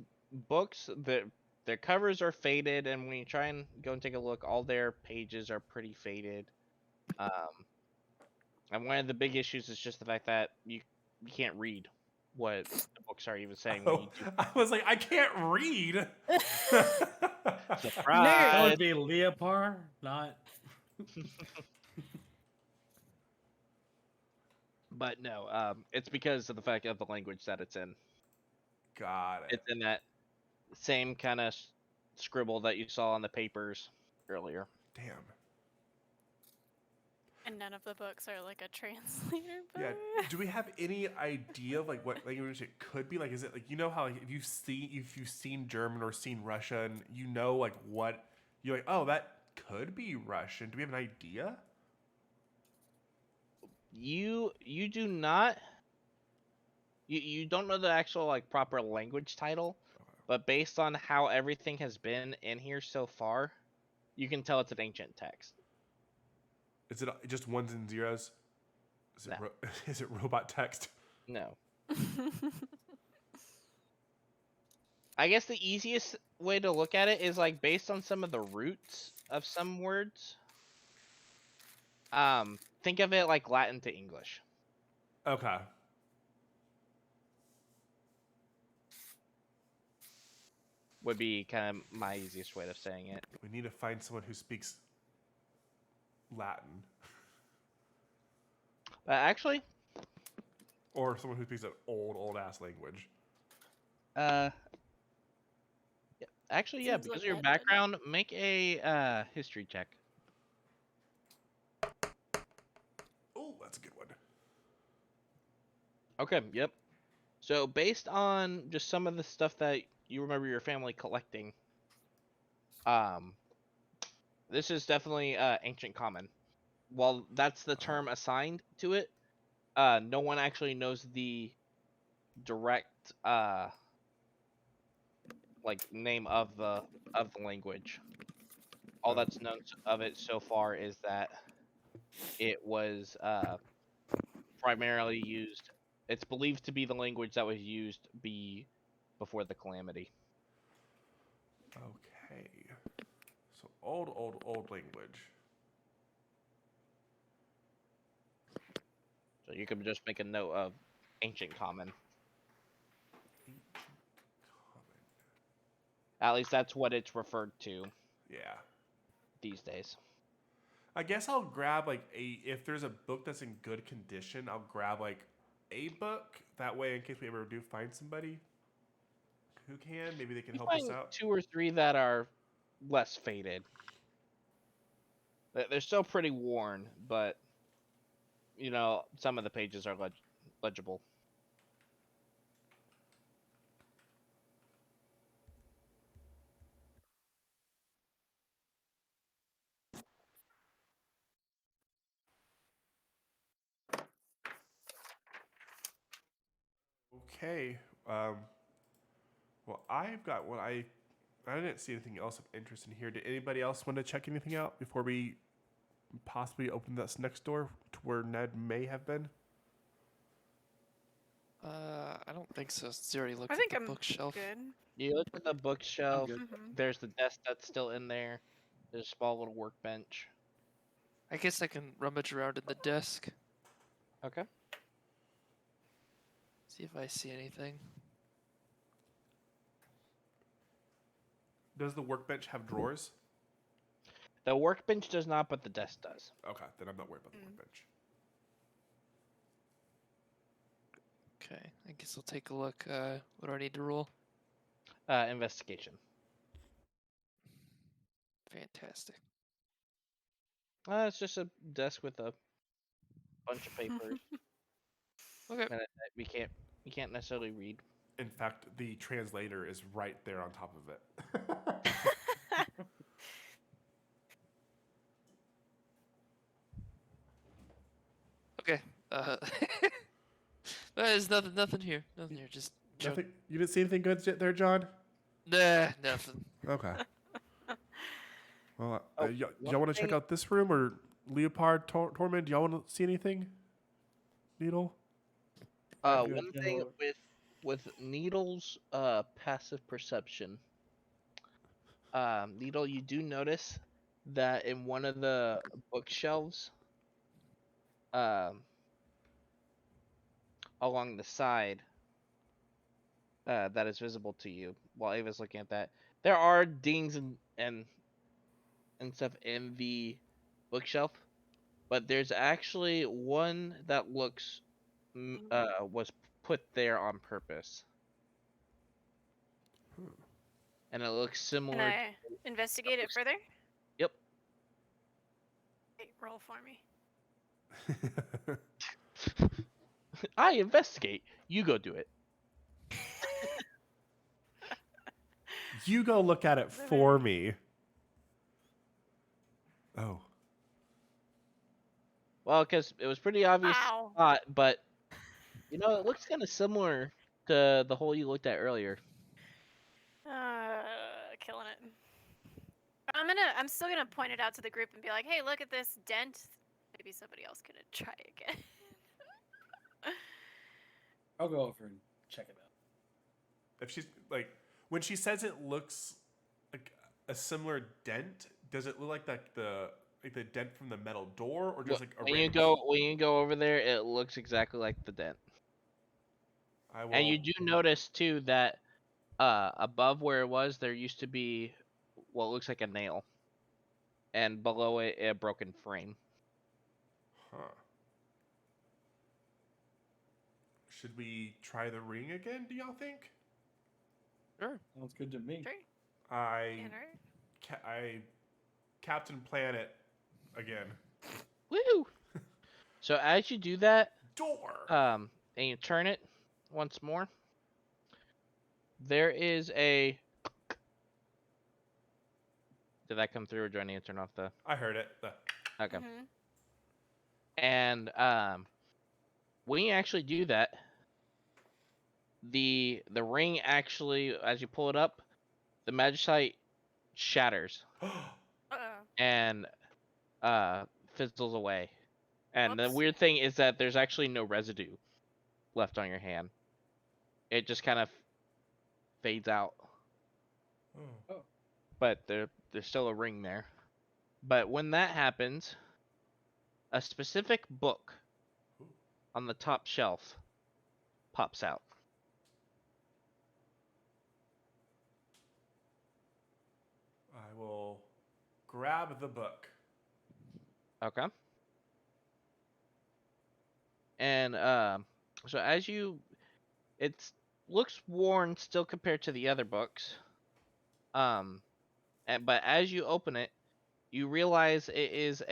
books, their covers are faded, and when you try and go and take a look, all their pages are pretty faded. And one of the big issues is just the fact that you can't read what the books are even saying when you do. I was like, I can't read. That Surprise! would be Leopard, not. But no, it's because of the fact of the language that it's in. Got it. It's in that same kind of scribble that you saw on the papers earlier. Damn. And none of the books are like a translator book. Yeah. Do we have any idea of like what language it could be? Like, is it like, you know how like if you've seen German or seen Russian, you know like what you're like, oh, that could be Russian. Do we have an idea? You do not. You don't know the actual like proper language title, but based on how everything has been in here so far, you can tell it's an ancient text. Is it just ones and zeros? Is it No. is it robot text? No. I guess the easiest way to look at it is like based on some of the roots of some words. Think of it like Latin to English. Okay. Would be kind of my easiest way of saying it. We need to find someone who speaks Latin. Actually, Or someone who speaks an old ass language. actually, yeah, Sounds because like of your that, doesn't it? background, make a history check. Oh, that's a good one. Okay, yep. So based on just some of the stuff that you remember your family collecting, this is definitely ancient common. While that's the term assigned to it, no one actually knows the direct like name of the language. All Oh. that's known of it so far is that it was primarily used. It's believed to be the language that was used before the calamity. Okay. So old language. So you could just make a note of ancient common. Common. At least that's what it's referred to Yeah. these days. I guess I'll grab like if there's a book that's in good condition, I'll grab like a book. That way, in case we ever do find somebody who can, maybe they can You help us find out. 2 or 3 that are less faded. They're still pretty worn, but you know some of the pages are legible. Okay. Well, I've got what I didn't see anything else of interest in here. Did anybody else want to check anything out before we possibly open this next door to where Ned may have been? I don't think so. Since you already looked I at think the I'm bookshelf. good. You look at the bookshelf. good. Mhm. There's the desk that's still in there. There's a small little workbench. I guess I can rummage around in the desk, Okay. see if I see anything. Does the workbench have drawers? The workbench does not, but the desk does. Okay, then I'm not worried about the Mm. workbench. Okay, I guess I'll take a look. What do I need to roll? Investigation. Fantastic. It's just a desk with a bunch of papers Okay. that we can't necessarily read. In fact, the translator is right there on top of it. Okay. There's nothing here. Nothing here. Just junk. Nothing. You didn't see anything good there, John? Nah, nothing. Okay. Well, Oh, y'all one want to check thing- out this room or Leopard Torment? Do y'all want to see anything? Needle? I'm good, One thing Joe. with Needle's passive perception. Needle, you do notice that in one of the bookshelves, um, along the side, that is visible to you while Ava's looking at that, there are dings and stuff in the bookshelf, but there's actually one that looks was put there on purpose, and it looks Can similar. I investigate it further? Yep. Hey, roll for me. I investigate. You go do it. You go look at it for me. Oh. Well, because it was pretty obvious, Wow. but you know, it looks kind of similar to the hole you looked at earlier. Killing it. I'm still gonna point it out to the group and be like, hey, look at this dent. Maybe somebody else could try again. I'll go over and check it out. If she's like, when she says it looks like a similar dent, does it look like the dent from the metal door, or just like a When you random- go over there, it looks exactly like the dent. I will. And you do notice too that above where it was, there used to be what looks like a nail, and below it, a broken frame. Huh. Should we try the ring again? Do y'all think? Sure. Sounds good to me. Sure. I Tanner? I Captain Planet again. Woo! So as you do that, Door. and you turn it once more, there is a. Did that come through, or do I need to turn off the? I heard it. Okay. Mhm. And when you actually do that, the ring actually, as you pull it up, the magicite shatters and fizzles away. And the Whoops. weird thing is that there's actually no residue left on your hand. It just kind of fades out. Oh. But there's still a ring there. But when that happens, a specific book on the top shelf pops out. I will grab the book. Okay. And so as you, it looks worn still compared to the other books. But as you open it, you realize it is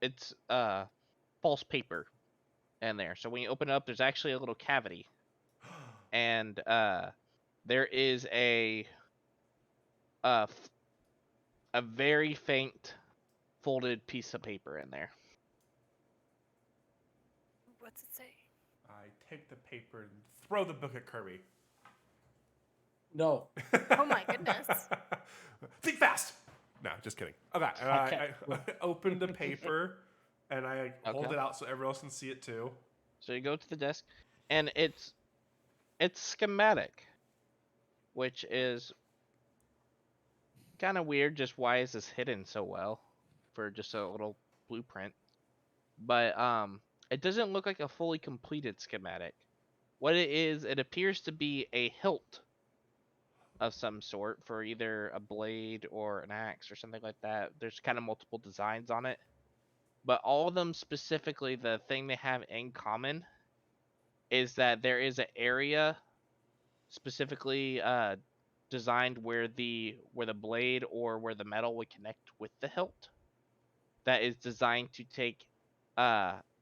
it's false paper in there. So when you open it up, there's actually a little cavity, and there is uh a very faint folded piece of paper in there. What's it say? I take the paper and throw the book at Kirby. No. Oh my goodness. Think fast! No, just kidding. Okay, and Okay. I open the paper and I hold Okay. it out so everyone else can see it too. So you go to the desk, and it's schematic, which is kind of weird. Just why is this hidden so well for just a little blueprint? But it doesn't look like a fully completed schematic. What it is, it appears to be a hilt of some sort for either a blade or an axe or something like that. There's kind of multiple designs on it, but all of them specifically, the thing they have in common is that there is an area specifically designed where the blade or where the metal would connect with the hilt that is designed to take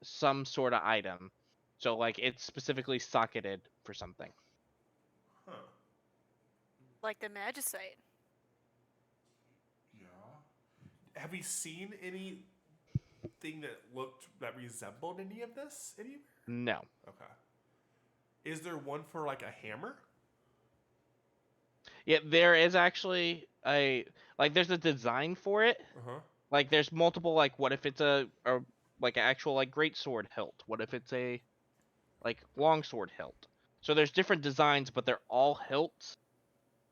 some sort of item. So like it's specifically socketed for something. Huh. Like the magicite. Yeah. Have we seen anything that resembled any of this anywhere? No. Okay. Is there one for like a hammer? Yeah, there is actually there's a design for it. Uh-huh. Like there's multiple what if it's a like an actual great sword hilt? What if it's a long sword hilt? So there's different designs, but they're all hilts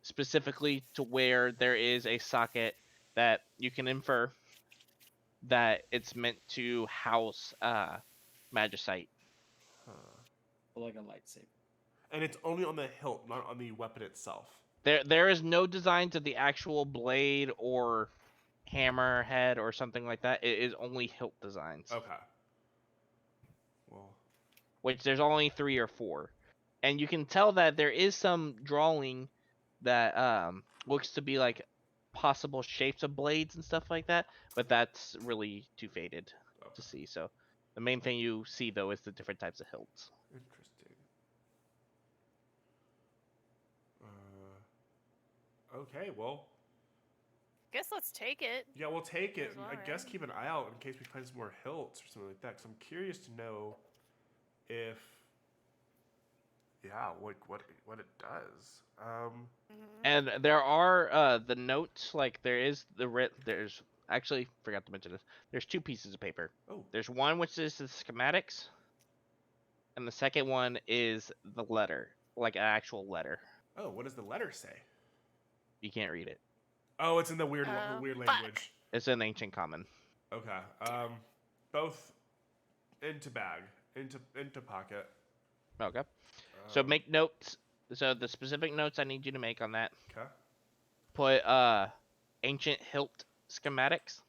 specifically to where there is a socket that you can infer that it's meant to house magicite. Huh. Like a lightsaber. And it's only on the hilt, not on the weapon itself. There is no designs of the actual blade or hammer head or something like that. It is only hilt designs. Okay. Well, Which there's only 3 or 4. And you can tell that there is some drawing that looks to be like possible shapes of blades and stuff like that, but that's really too faded to see. So the main thing you see though is the different types of hilts. interesting. Okay, well, Guess let's take it. yeah, we'll take it. As And well, I guess right? keep an eye out in case we find some more hilts or something like that. Because I'm curious to know if, yeah, what it does. And there are the notes, like there is there's actually forgot to mention this. There's 2 pieces of paper. Oh. There's one which is the schematics, and the second one is the letter, like an actual letter. Oh, what does the letter say? You can't read it. Oh, it's in the weird Fuck. language. It's in ancient common. Okay. Both into bag, into pocket. Okay. So make notes. So the specific notes I need you to make on that. Okay. Put ancient hilt schematics.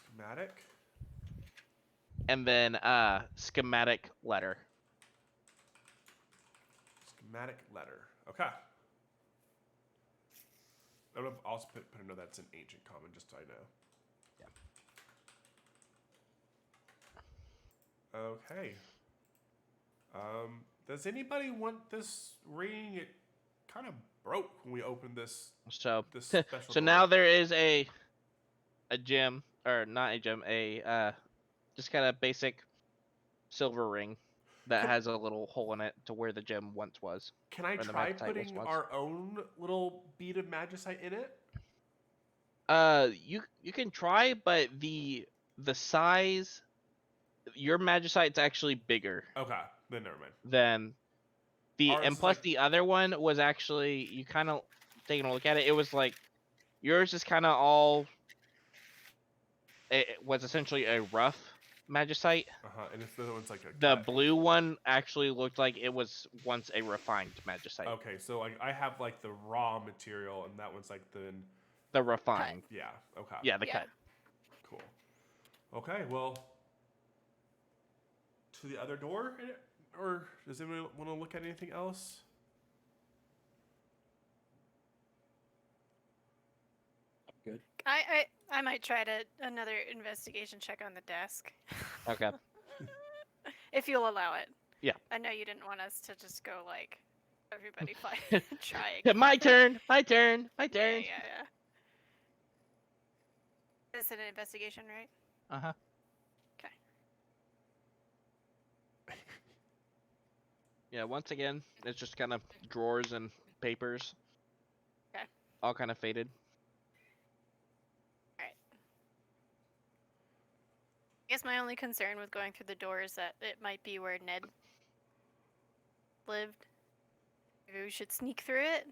Schematic. And then schematic letter. Schematic letter. Okay. I'm gonna also put a note that's in ancient common, just so I know. Yeah. Okay. Does anybody want this ring? It kind of broke when we opened this. So This special so door. now there is a gem, or not a gem, a just kind of basic silver ring that has a little hole in it to where the gem once was. Can I Or the try magicite putting was. our own little bead of magicite in it? You can try, but the size, your magicite's actually bigger Okay, then never mind. than Ours and is plus like- the other one was actually, you kind of taking a look at it, it was like yours is kind of all, it was essentially a rough magicite. And if the other one's like a The cut. blue one actually looked like it was once a refined magicite. Okay, so like I have like the raw material, and that one's like The refined. yeah. Okay. Yeah, the Yeah. cut. Cool. Okay, well, to the other door, or does anyone want to look at anything else? Good. I might try another investigation check on the desk. Okay. If you'll allow it. Yeah. I know you didn't want us to just go like everybody fight try again. My turn. My turn. My Yeah, turn. yeah. It's an investigation, right? Uh-huh. Okay. Yeah, once again, it's just kind of drawers and papers. Okay. All kind of faded. Alright. I guess my only concern with going through the door is that it might be where Ned lived. Maybe we should sneak through it.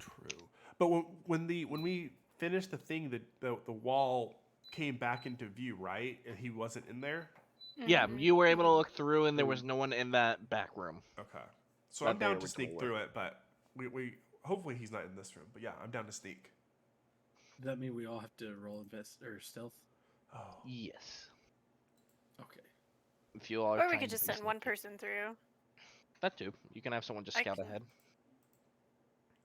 True. But when we finished the thing, the wall came back into view, right? And he wasn't in there. Yeah, Mhm, you were able to mhm. look through, and there was no one in that back room. Okay. So That I'm they down to originally sneak were. through it, but we hopefully he's not in this room. But yeah, I'm down to sneak. Does that mean we all have to roll stealth? Oh. Yes. Okay. If you all are Or we trying could to just be send one sneaky. person through. That too. You can have someone just I scout can- ahead.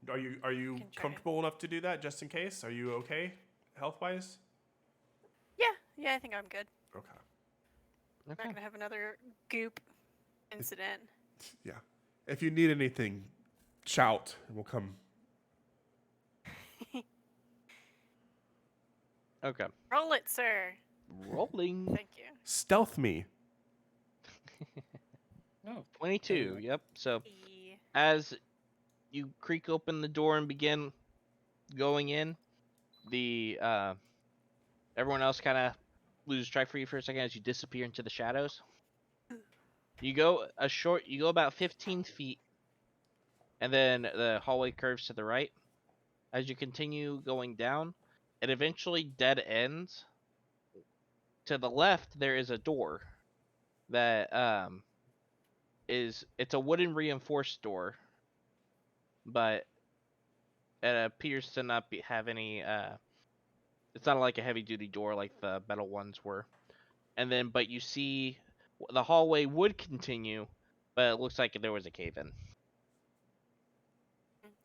Are you can try to- comfortable enough to do that just in case? Are you okay, health wise? Yeah, I think I'm good. Okay. We're Okay. not gonna have another goop incident. Yeah. If you need anything, shout and we'll come. Okay. Roll it, sir. Rolling. Thank you. Stealth me. Oh. 22. Yep. So E- as you creak open the door and begin going in, the everyone else kind of loses track for you for a second as you disappear into the shadows. You go about 15 feet, and then the hallway curves to the right. As you continue going down, it eventually dead ends. To the left, there is a door that it's a wooden reinforced door, but it appears to not have any it's not like a heavy duty door like the metal ones were. And then but you see the hallway would continue, but it looks like there was a cave in.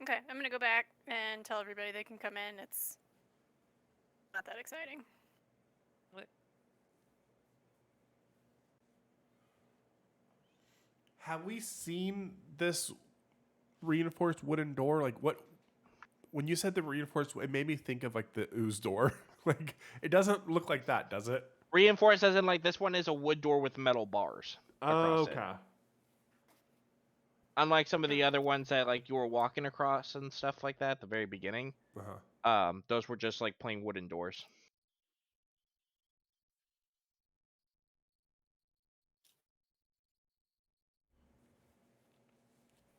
Okay, I'm gonna go back and tell everybody they can come in. It's not that exciting. Have we seen this reinforced wooden door? Like what? When you said the reinforced, it made me think of like the ooze door. Like it doesn't look like that, does it? Reinforced as in like this one is a wood door with metal bars across it. Unlike some of the other ones that like you were walking across and stuff like that at the very beginning. Those were just like plain wooden doors.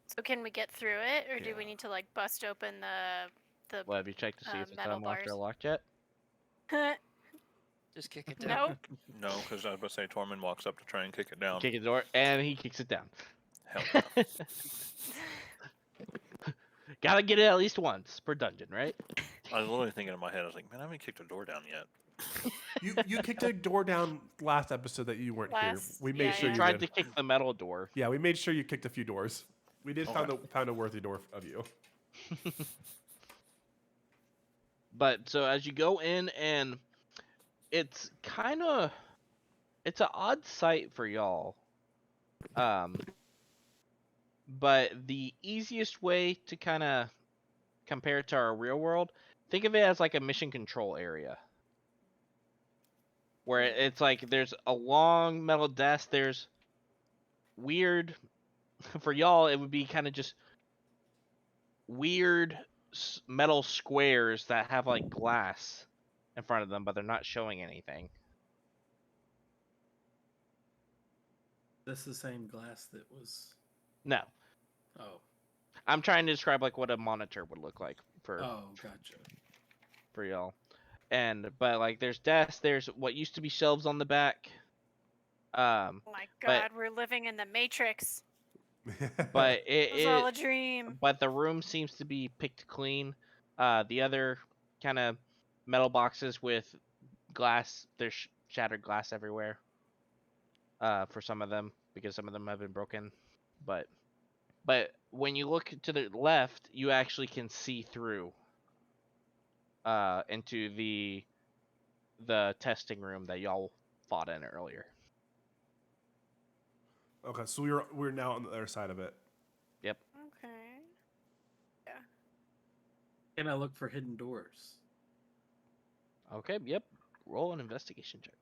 So can we get through it, or do we Yeah. need to like bust open the? Well, have you checked to see if it's metal unlocked or bars. locked yet? Just kick it down. Nope. No, because I was about to say Tormund walks up to try and kick it down. Kick the door, and he kicks it down. Hell no. Gotta get it at least once per dungeon, right? I was literally thinking in my head, I was like, man, I haven't kicked a door down yet. You kicked a door down last episode that you weren't here. We made yeah, sure yeah. you Tried did. to kick the metal door. Yeah, we made sure you kicked a few doors. We did Okay. found a worthy door of you. But so as you go in, and it's an odd sight for y'all. But the easiest way to kind of compare it to our real world, think of it as like a mission control area. Where it's like there's a long metal desk, there's weird for y'all. It would be kind of just weird metal squares that have like glass in front of them, but they're not showing anything. That's the same glass that was. No, Oh. I'm trying to describe like what a monitor would look like for Oh, gotcha. y'all. But like there's desks, there's what used to be shelves on the back. Oh my god, we're living in the Matrix. But It was all a dream. but the room seems to be picked clean. The other kind of metal boxes with glass, there's shattered glass everywhere. For some of them, because some of them have been broken. But when you look to the left, you actually can see through into the testing room that y'all fought in earlier. Okay, so we're now on the other side of it. Yep. Okay. Yeah. Can I look for hidden doors? Okay. Yep. Roll an investigation check.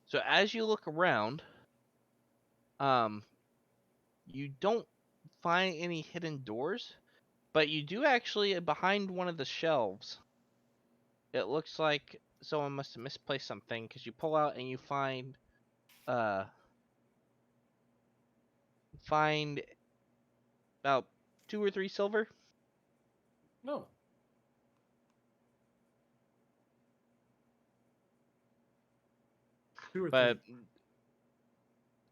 So as you look around, you don't find any hidden doors, but you do actually behind one of the shelves. It looks like someone must have misplaced something because you pull out and you find about 2 or 3 silver. No. Two or But three.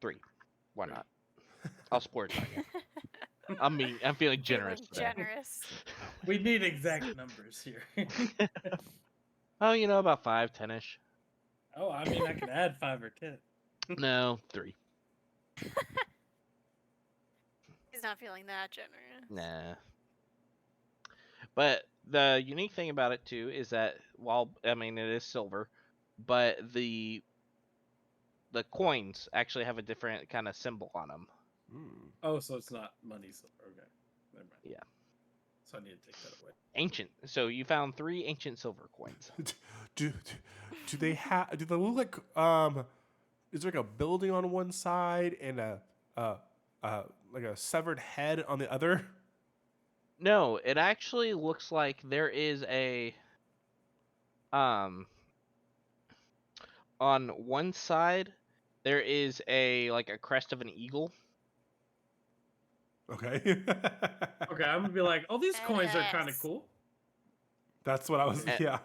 3. Why Three. not? I'll splurge on you. I'm feeling generous Feeling today. generous. We need exact numbers here. Oh, about 5, 10ish. Oh, I mean, I could add 5 or 10. No, 3. He's not feeling that generous. Nah. But the unique thing about it too is that while it is silver, but the coins actually have a different kind of symbol on them. Mm. Oh, so it's not money silver. Okay. Never mind. Yeah. So I need to take that away. Ancient. So you found 3 ancient silver coins. do they have? Do they look like? Is there like a building on one side and a like a severed head on the other? No, it actually looks like there is a on one side there is a crest of an eagle. Okay. Okay, I'm gonna be like, oh, these coins are kind of Badass. cool. That's what I was. And- Yeah.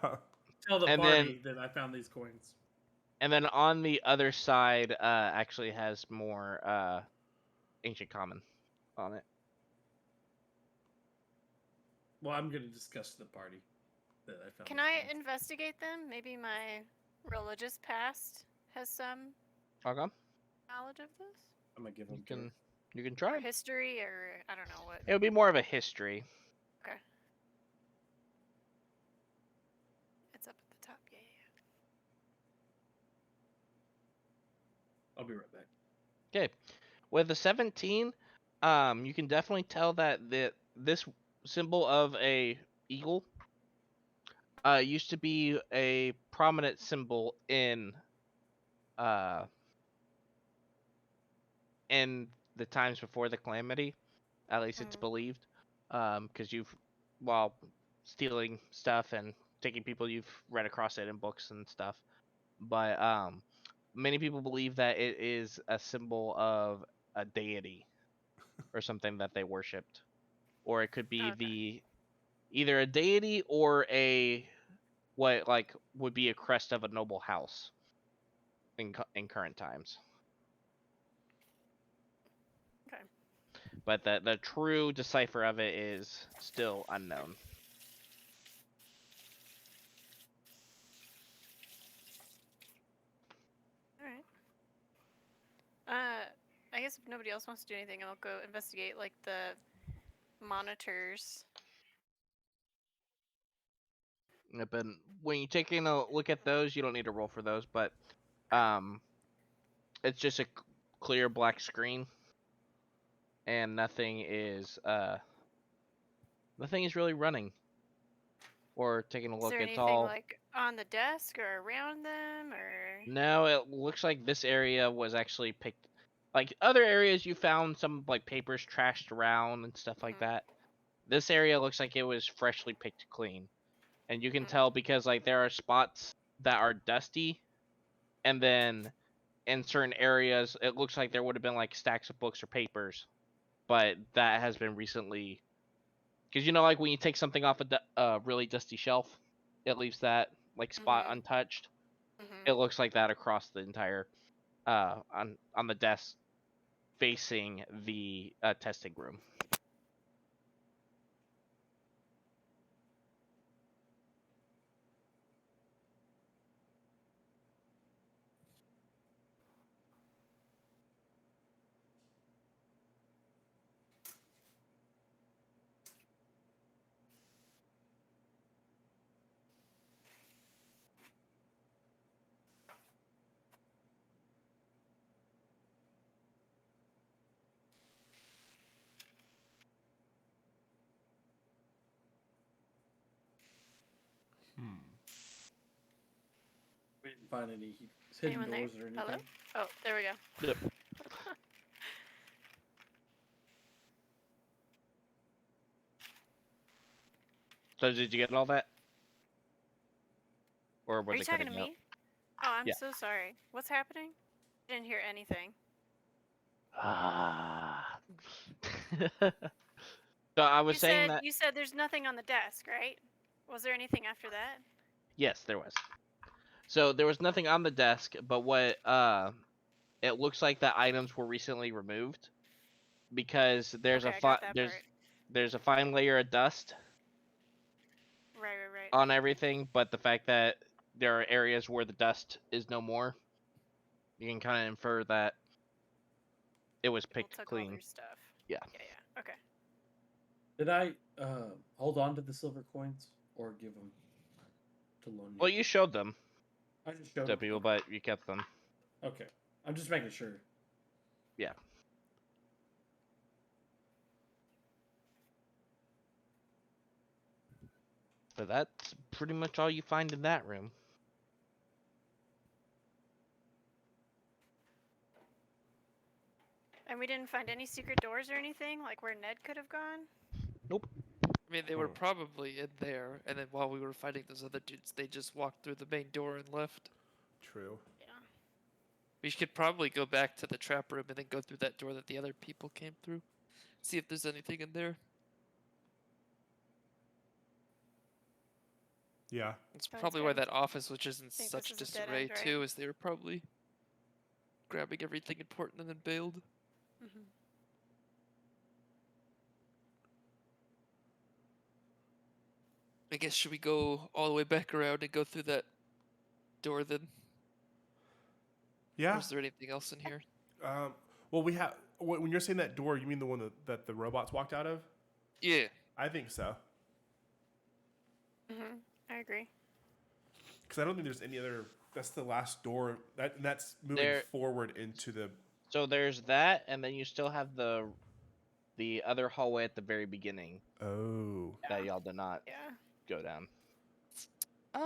Tell the And party that I found these coins. And then on the other side actually has more ancient common on it. Well, I'm gonna discuss to the party that I found. Can these I coins. investigate them? Maybe my religious past has some Okay. knowledge of this? I'm gonna give them. You can Or try. history, or I don't know what. It would be more of a history. Okay. It's up at the top. Yeah. I'll be right back. Okay. With the 17, you can definitely tell that this symbol of a eagle used to be a prominent symbol in the times before the calamity. At least it's believed, because while stealing stuff and taking people, you've read across it in books and stuff. But many people believe that it is a symbol of a deity or something that they worshipped, or it could be either a deity or what would be a crest of a noble house in current times. Okay. But the true decipher of it is still unknown. All right. I guess if nobody else wants to do anything, I'll go investigate the monitors. Yep, and when you're taking a look at those, you don't need to roll for those, but it's just a clear black screen, and nothing is really running or taking a Is look. there It's anything all on the desk or around them or? No, it looks like this area was actually picked. Like other areas, you found some like papers trashed around and stuff like Mhm. that. This area looks like it was freshly picked clean, and you can Mm. tell because like there are spots that are dusty, and then in certain areas it looks like there would have been like stacks of books or papers, but that has been recently. Because like when you take something off a really dusty shelf, it leaves that like spot Mhm. untouched. Mhm. It looks like that across the entire on the desk facing the testing room. We didn't find any hidden Anyone there? doors or anything. Hello? Oh, there we go. Yep. So did you get all that, or Are was you it talking to cutting out? me? Oh, I'm Yeah. so sorry. What's happening? I didn't hear anything. Ah. So I was You saying said that you said there's nothing on the desk, right? Was there anything after that? yes, there was. So there was nothing on the desk, but what it looks like the items were recently removed because Okay, I got that part. there's a fine layer of dust Right. on everything, but the fact that there are areas where the dust is no more, you can kind of infer that it was People picked took all clean. their stuff. Yeah. Yeah. Okay. Did I hold on to the silver coins or give them to Lonia? Well, you showed them I just showed to them. people, but you kept them. Okay. I'm just making sure. Yeah. But that's pretty much all you find in that room. And we didn't find any secret doors or anything, like where Ned could have gone? Nope. I mean, they were probably in there, and then while we were fighting those other dudes, they just walked through the main door and left. True. Yeah. We should probably go back to the trap room and then go through that door that the other people came through. See if there's anything in there. Yeah. That's Sounds probably why good. that office was just in Think such this is a dead disarray end, right? too, as they were probably grabbing everything important and then bailed. Mm-hmm. I guess should we go all the way back around and go through that door then? Or Yeah. is there anything else in here? Well, we have. When you're saying that door, you mean the one that the robots walked out of? Yeah. I think so. Mm-hmm. I agree. Because I don't think there's any other. That's the last door. That's moving There. forward into the. So there's that, and then you still have the other hallway at the very beginning Oh. that y'all did not Yeah. go down. We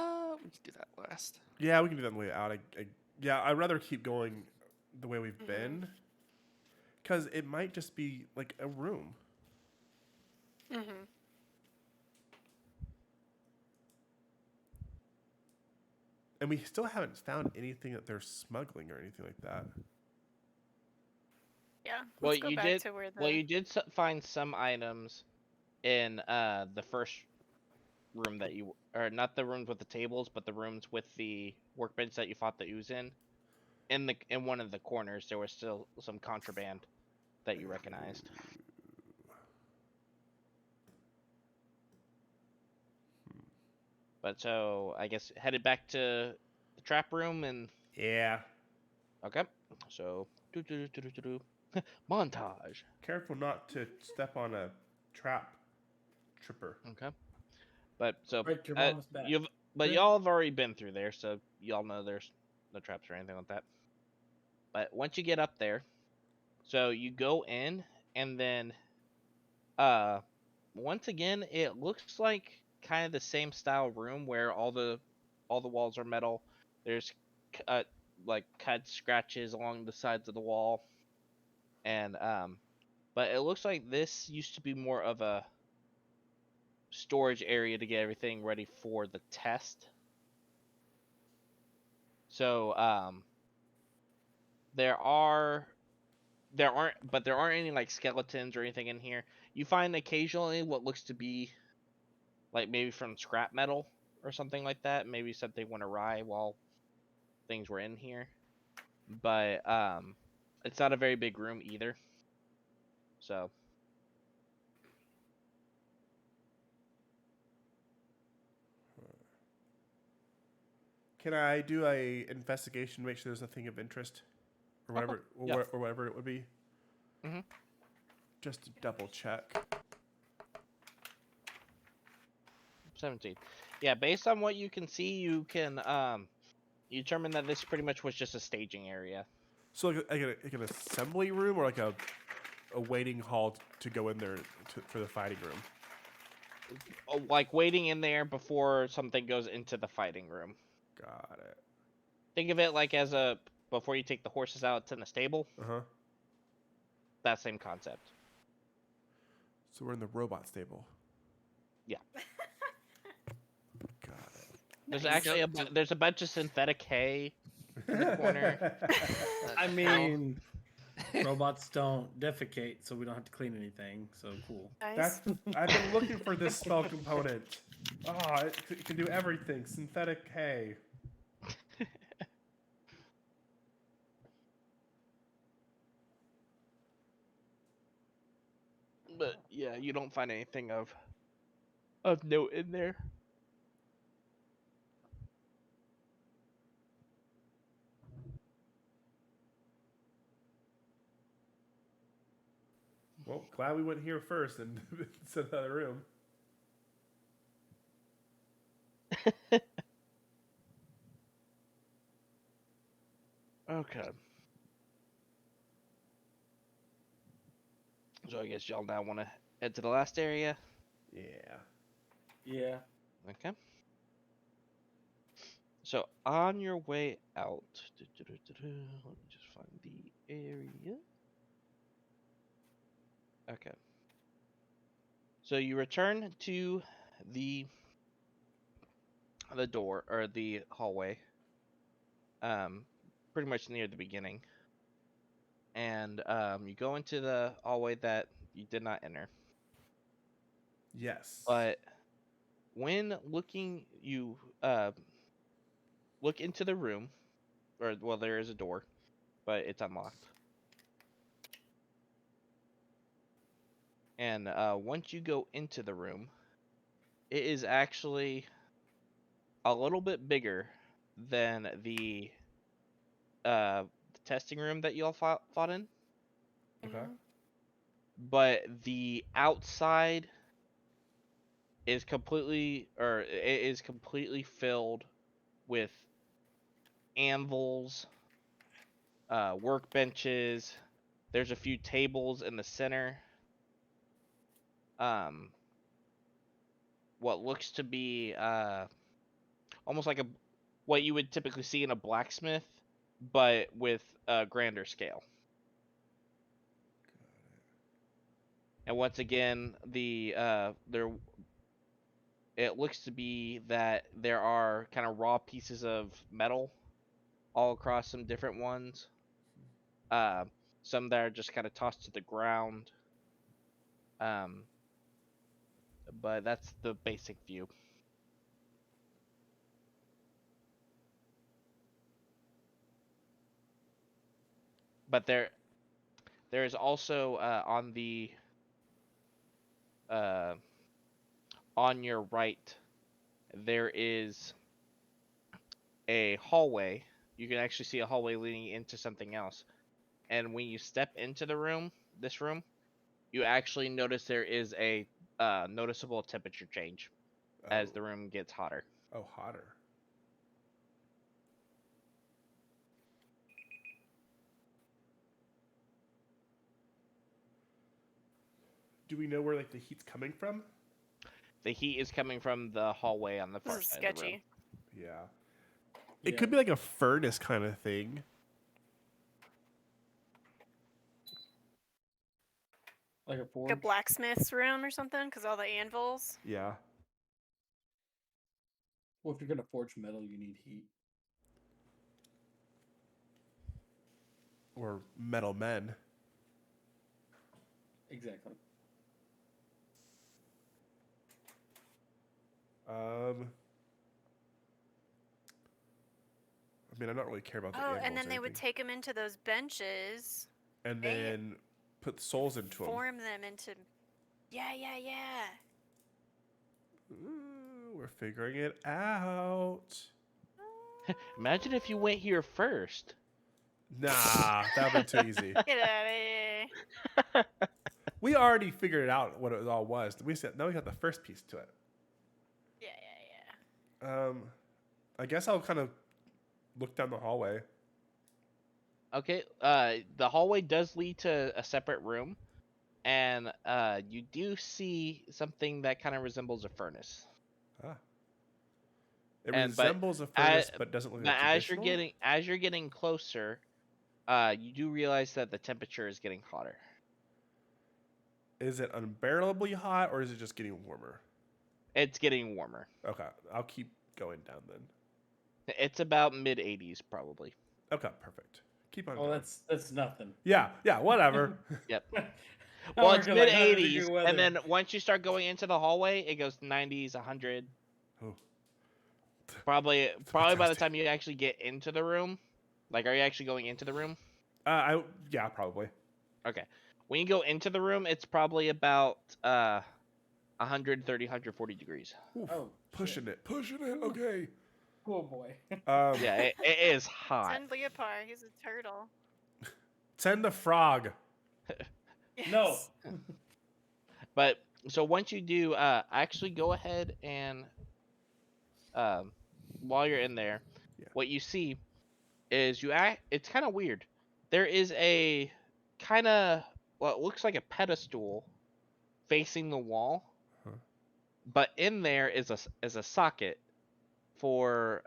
can do that last. Yeah, we can do that on the way out. Yeah, I'd rather keep going the way we've been. Because it might just be like a room. Mm-hmm. And we still haven't found anything that they're smuggling or anything like that. Yeah. Well, Let's go you back did. to where the. Well, you did find some items in the first room that you, or not the rooms with the tables, but the rooms with the workbench that you fought the ooze in. In one of the corners, there was still some contraband that you recognized. But so I guess headed back to the trap room and Yeah. okay. So montage. Careful not to step on a trap tripper. Okay. But so Break your mama's back. but Yeah. y'all have already been through there, so y'all know there's no traps or anything like that. But once you get up there, so you go in and then once again it looks like kind of the same style room where all the all the walls are metal. There's cut scratches along the sides of the wall, and but it looks like this used to be more of a storage area to get everything ready for the test. So there aren't any like skeletons or anything in here. You find occasionally what looks to be like maybe from scrap metal or something like that. Maybe something went awry while things were in here. But it's not a very big room either. So Can I do a investigation, make sure there's nothing of interest, or whatever, yeah. or whatever it would be? Mhm. Just to double check. 17. Yeah, based on what you can see, you can you determine that this pretty much was just a staging area. So like an assembly room or like a waiting hall to go in there for the fighting room. Like waiting in there before something goes into the fighting room. Got it. Think of it like as a before you take the horses out in the stable. Uh-huh. That same concept. So we're in the robot stable. Yeah. Got it. There's Nice. actually there's a bunch of synthetic hay in the corner. I mean, robots don't defecate, so we don't have to clean anything. So cool. Nice. I've been looking for this spell component. Oh, it can do everything. Synthetic hay. But yeah, you don't find anything of note in there. Well, glad we went here first and instead of the other room. Okay. So I guess y'all now want to head to the last area. Yeah. Yeah. Okay. So on your way out, let me just find the area. Okay. So you return to the door or the hallway, pretty much near the beginning, and you go into the hallway that you did not enter. Yes. But when looking, you look into the room, or well, there is a door, but it's unlocked. And once you go into the room, it is actually a little bit bigger than the testing room that you all fought in. Okay. But the outside is completely filled with anvils, workbenches. There's a few tables in the center. What looks to be almost like what you would typically see in a blacksmith, but with a grander scale. And once again, it looks to be that there are kind of raw pieces of metal all across some different ones. Some that are just kind of tossed to the ground. But that's the basic view. But there is also on your right, there is a hallway. You can actually see a hallway leading into something else. And when you step into this room, you actually notice there is a noticeable temperature change as the room gets hotter. Oh, hotter. Do we know where like the heat's coming from? The heat is coming from the hallway on the far This is side of the room. sketchy. Yeah. It Yeah. could be like a furnace kind of thing. Like a Like forge. a blacksmith's room or something, because all the anvils. Yeah. Well, if you're gonna forge metal, you need heat. Or metal men. Exactly. I mean, I don't really care about the Oh, anvils and then or they would anything. take them into those benches, And they then put souls into them. form them into. Yeah. We're figuring it out. Imagine if you went here first. Nah, that would be too easy. Get out of here. We already figured out what it all was. Now we got the first piece to it. Yeah. I guess I'll kind of look down the hallway. Okay. The hallway does lead to a separate room, and you do see something that kind of resembles a furnace. Ah. It But resembles a furnace, but doesn't look But like traditional. as you're getting closer, you do realize that the temperature is getting hotter. Is it unbearably hot, or is it just getting warmer? It's getting warmer. Okay, I'll keep going down then. It's about mid 80s probably. Okay, perfect. Keep on Oh, going. that's nothing. Yeah, whatever. Yep. Now Well, we're it's getting mid like 100 80s, degree weather. and then once you start going into the hallway, it goes 90s, 100. Oh. Probably by the Fantastic. time you actually get into the room. Like, are you actually going into the room? Yeah, probably. Okay. When you go into the room, it's probably about 130, 140 degrees. Oof, Oh, pushing it. Okay. Cool boy. Yeah, it is hot. Send Leopard. He's a turtle. Send the frog. No. Yes. But so once you do, actually go ahead and while you're in there, what you see is it's kind of weird. There is a kind of what looks like a pedestal facing the wall, but in there is a socket for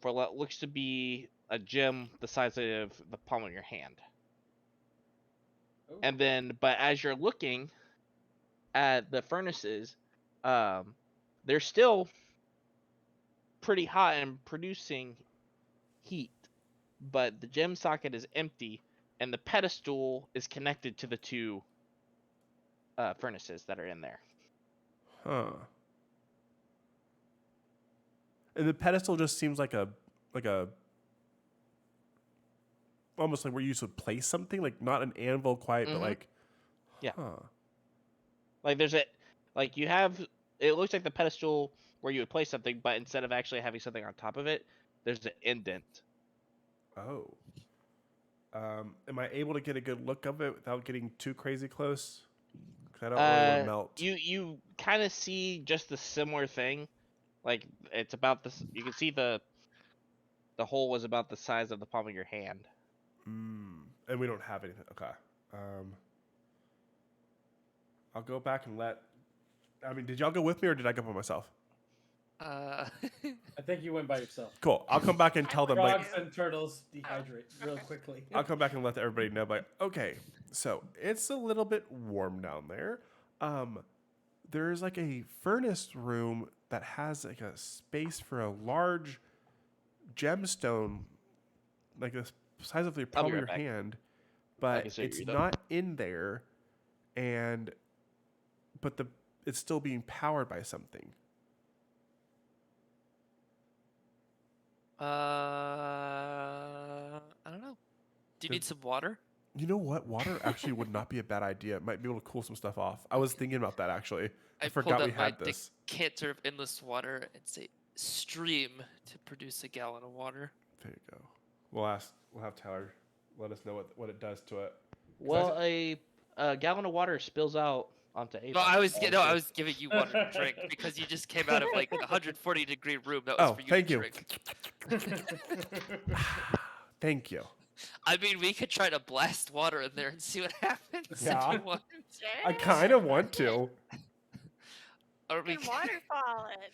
for what looks to be a gem the size of the palm of your hand. Oh. And then, but as you're looking at the furnaces, they're still pretty hot and producing heat, but the gem socket is empty, and the pedestal is connected to the two furnaces that are in there. Huh. And the pedestal just seems like a almost like where you used to place something, like not an anvil quite, but like Yeah. Huh. Like you have, it looks like the pedestal where you would place something, but instead of actually having something on top of it, there's an indent. Oh. Am I able to get a good look of it without getting too crazy close? 'Cause I don't really want to melt. You kind of see just the similar thing, like it's about this. You can see the hole was about the size of the palm of your hand. And we don't have anything. Okay. I'll go back and I mean, did y'all go with me or did I go by myself? I think you went by yourself. Cool. I'll come back and tell them like Frogs and turtles dehydrate real quickly. I'll come back and let everybody know. Like, okay, so it's a little bit warm down there. There's like a furnace room that has like a space for a large gemstone, like the size of the palm of right your back. hand, I but can see it's you, though. not in there, but it's still being powered by something. I don't know. Do you need some water? You know what? Water actually would not be a bad idea. It might be able to cool some stuff off. I was thinking about that actually. I forgot pulled we out my had this. decanter of endless water and say stream to produce a gallon of water. There you go. We'll have Tyler let us know what it does to it. Well, a gallon of water spills out onto Ava. No, I was giving you water to drink because you just came out of like a 140-degree room. That was Oh, for you thank to you. drink. Thank you. I mean, we could try to blast water in there and see what happens Yeah. if you want. I kind of want to. Or We we can waterfall it.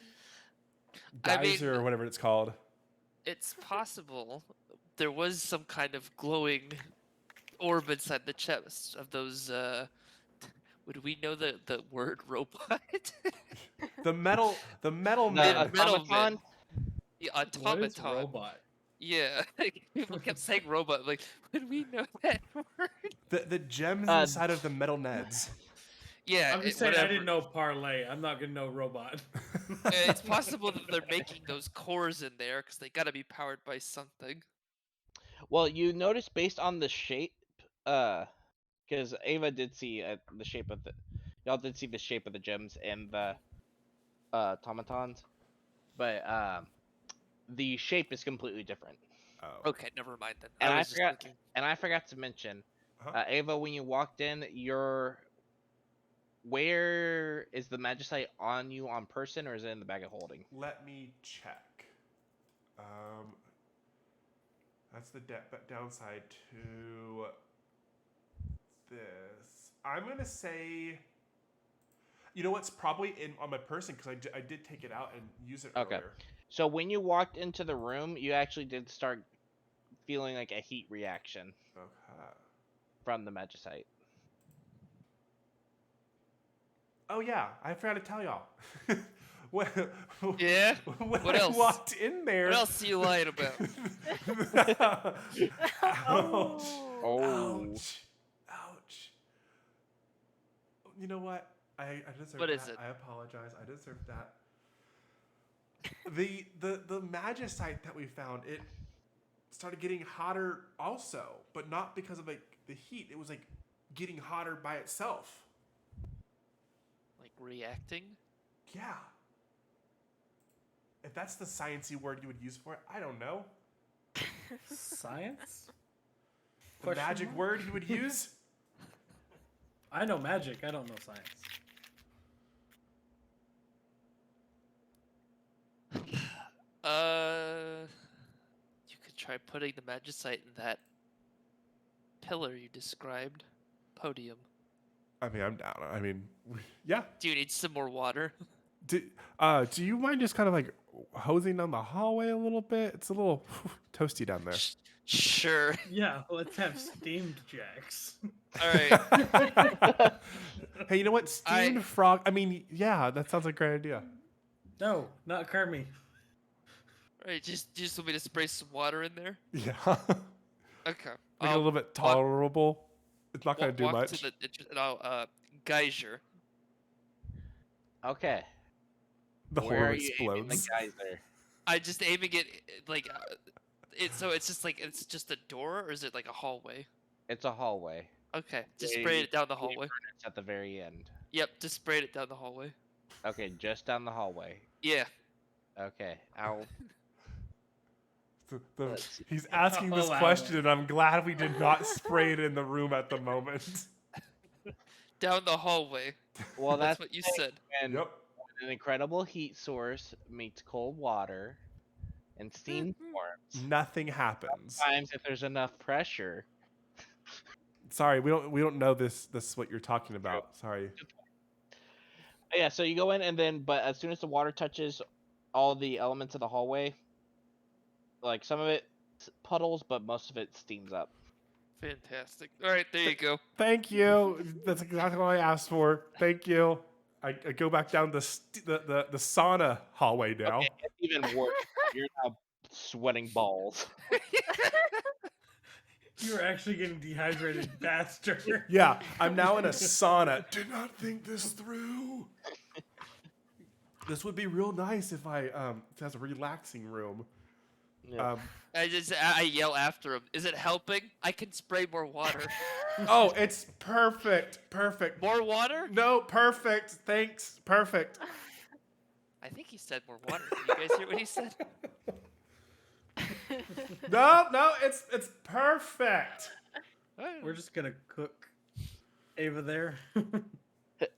I mean, geyser or whatever it's called. it's possible there was some kind of glowing orb inside the chest of those. Would we know the word robot? The metal The man. Metal automaton. Man. The What is automaton. robot? Yeah, people kept saying robot. Like, would we know that word? The gems Uh, inside of the metal Neds. Yeah, I'm just saying I whatever. didn't know parlay. I'm not gonna know robot. It's possible that they're making those cores in there because they gotta be powered by something. Well, you notice based on the shape, because Ava did see the shape of the, y'all did see the shape of the gems and the automatons, but the shape is completely different. Oh. Okay, never mind then. And I I was just forgot, thinking. and I forgot to mention, Uh-huh. Ava, when you walked in, where is the magicite on you on person, or is it in the bag of holding? Let me check. That's the downside to this. I'm gonna say, you know what's probably on my person because I did take it out and use it Okay. earlier. So when you walked into the room, you actually did start feeling like a heat reaction Okay. from the magicite. Oh yeah, I forgot to tell y'all. when Yeah? when What I else? walked in there. What else are you lying about? Ouch. Oh. Ouch. Ouch. You know what? I deserve What that. is it? I apologize. I deserve that. The magicite that we found, it started getting hotter also, but not because of like the heat. It was like getting hotter by itself. Like reacting? Yeah. If that's the sciencey word you would use for it, I don't know. Science? The Question magic mark? word you would use? I know magic. I don't know science. You could try putting the magicite in that pillar you described. Podium. I mean, I'm down. I mean, yeah. Do you need some more water? Do you mind just kind of like hosing down the hallway a little bit? It's a little toasty down there. Sure. Yeah, let's have steamed jacks. All right. Hey, you know what? Steamed frog. I mean, yeah, that sounds like a great idea. No, not Kermie. All right. Just want me to spray some water in there? Yeah. Okay. Make it a little bit tolerable. It's not going to do walk much. to the and I'll geyser. Okay. The Where horror are you aiming the explodes. geyser? I just aiming it like so it's just like it's just a door or is it like a hallway? It's a hallway. Okay, just Yeah, spray you it down the see hallway. It's at the very end. Yep, just sprayed it down the hallway. Okay, just down the hallway. Yeah. Okay, I'll. Let's see. He's asking this Allow question, it. and I'm glad we did not spray it in the room at the moment. Down the hallway. Well, That's that's what you the thing, said. when Yep. an incredible heat source meets cold water and steam forms. Nothing happens. Sometimes, if there's enough pressure. Sorry, we don't know this is what you're talking about. Sorry. Yeah, so you go in and then, but as soon as the water touches all the elements of the hallway, like some of it puddles, but most of it steams up. Fantastic. All right, there you go. Thank you. That's exactly what I asked for. Thank you. I go back down the sauna hallway now. Okay, it's even worse. You're now sweating balls. You're actually getting dehydrated faster. Yeah, I'm now in a sauna. Did not think this through. This would be real nice if it has a relaxing room. Yeah. I yell after him. Is it helping? I can spray more water. Oh, it's perfect. Perfect. More water? No, perfect. Thanks. Perfect. I think he said more water. Did you guys hear what he said? No, it's perfect. We're just gonna cook Ava there.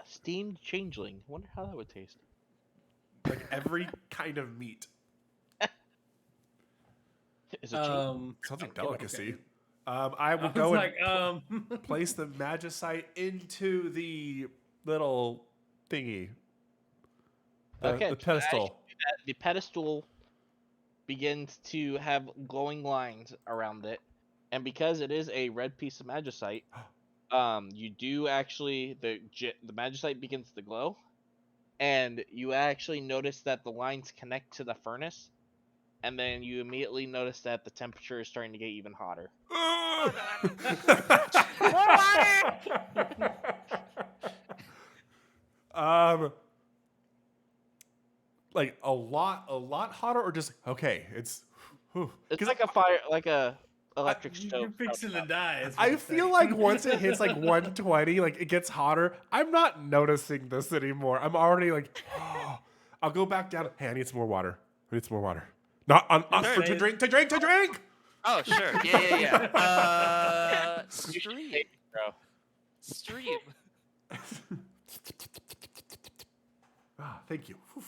Steamed changeling. Wonder how that would taste. Like every kind of meat. Is it cheap? Sounds like okay. delicacy. I will I go was and like, place the magicite into the little thingy. The Okay, pedestal. that the pedestal begins to have glowing lines around it, and because it is a red piece of magicite, you do actually the magicite begins to glow, and you actually notice that the lines connect to the furnace, and then you immediately notice that the temperature is starting to get even hotter. Oh god. More water! Like a lot hotter, or just okay? It's It's like a fire, like a electric You're stove. fixing to die. is what I I'm feel saying. like once it hits like 120, like it gets hotter. I'm not noticing this anymore. I'm already like, I'll go back down. Hey, I need some more water. I need some more water. Not on Sure, for, to Dave. drink, to drink, to drink. Oh, sure. Yeah. Stream. Bro. Stream. Thank you. Whew.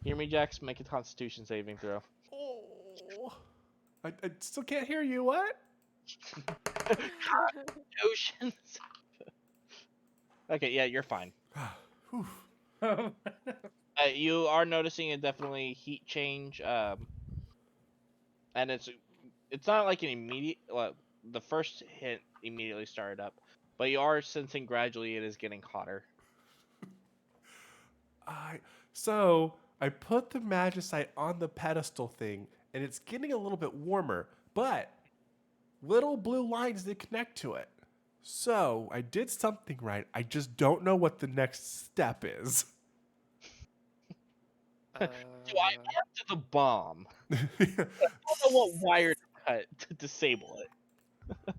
Hear me, Jax? Make a Constitution saving throw. Oh, I still can't hear you. What? Oceans. Okay, yeah, you're fine. Whew. You are noticing a definitely heat change, and it's not like an immediate. Well, the first hit immediately started up, but you are sensing gradually it is getting hotter. So I put the magicite on the pedestal thing, and it's getting a little bit warmer, but little blue lines that connect to it. So I did something right. I just don't know what the next step is. Do I mark to the bomb? I don't know what wire to cut to disable it.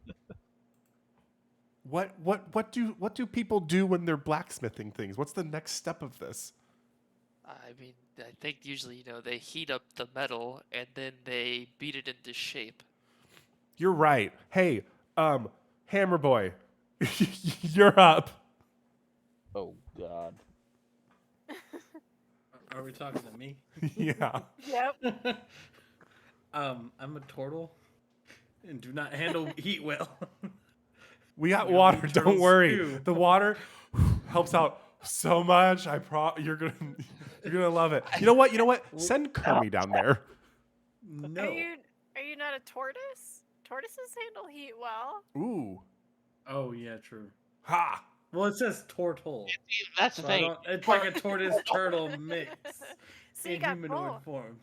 What do people do when they're blacksmithing things? What's the next step of this? I mean, I think usually, they heat up the metal and then they beat it into shape. You're right. Hey, Hammer Boy, you're up. Oh God. Are we talking to me? Yeah. Yep. I'm a turtle and do not handle heat well. We got We water. need Don't turtles worry. too. The water helps out so much. You're gonna love it. You know what? Send Kermie down there. No. Are you not a tortoise? Tortoises handle heat well. Ooh. Oh yeah, true. Ha. Well, it says turtle. That's the So thing. it's like a tortoise turtle mix So you in got humanoid both. form.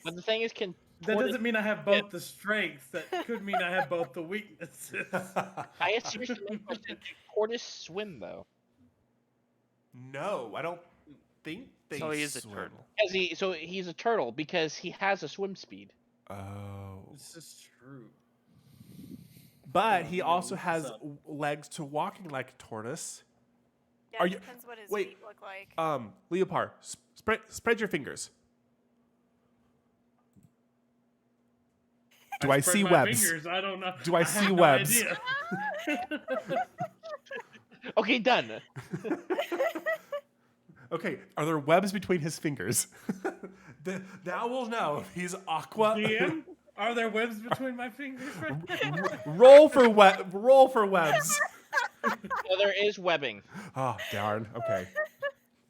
But Nice. the thing is, can That tortoise- doesn't mean I have both the strengths. That could mean I have both the weaknesses. I guess here's the main question: do tortoise swim though? No, I don't think they So he is a swim. turtle. So he's a turtle because he has a swim speed. Oh. This is true. But on, he I'm gonna also look this has up. legs to walking like a tortoise. Yeah, Are it you- depends what his wait, feet look like. Leopard, spread your fingers. Do I spread see my webs? Fingers. I don't know. Do I have see no webs? idea. Okay, done. Okay, are there webs between his fingers? Now we'll know if he's aqua. DM, are there webs between my fingers? Roll for webs. So there is webbing, Oh darn. Okay.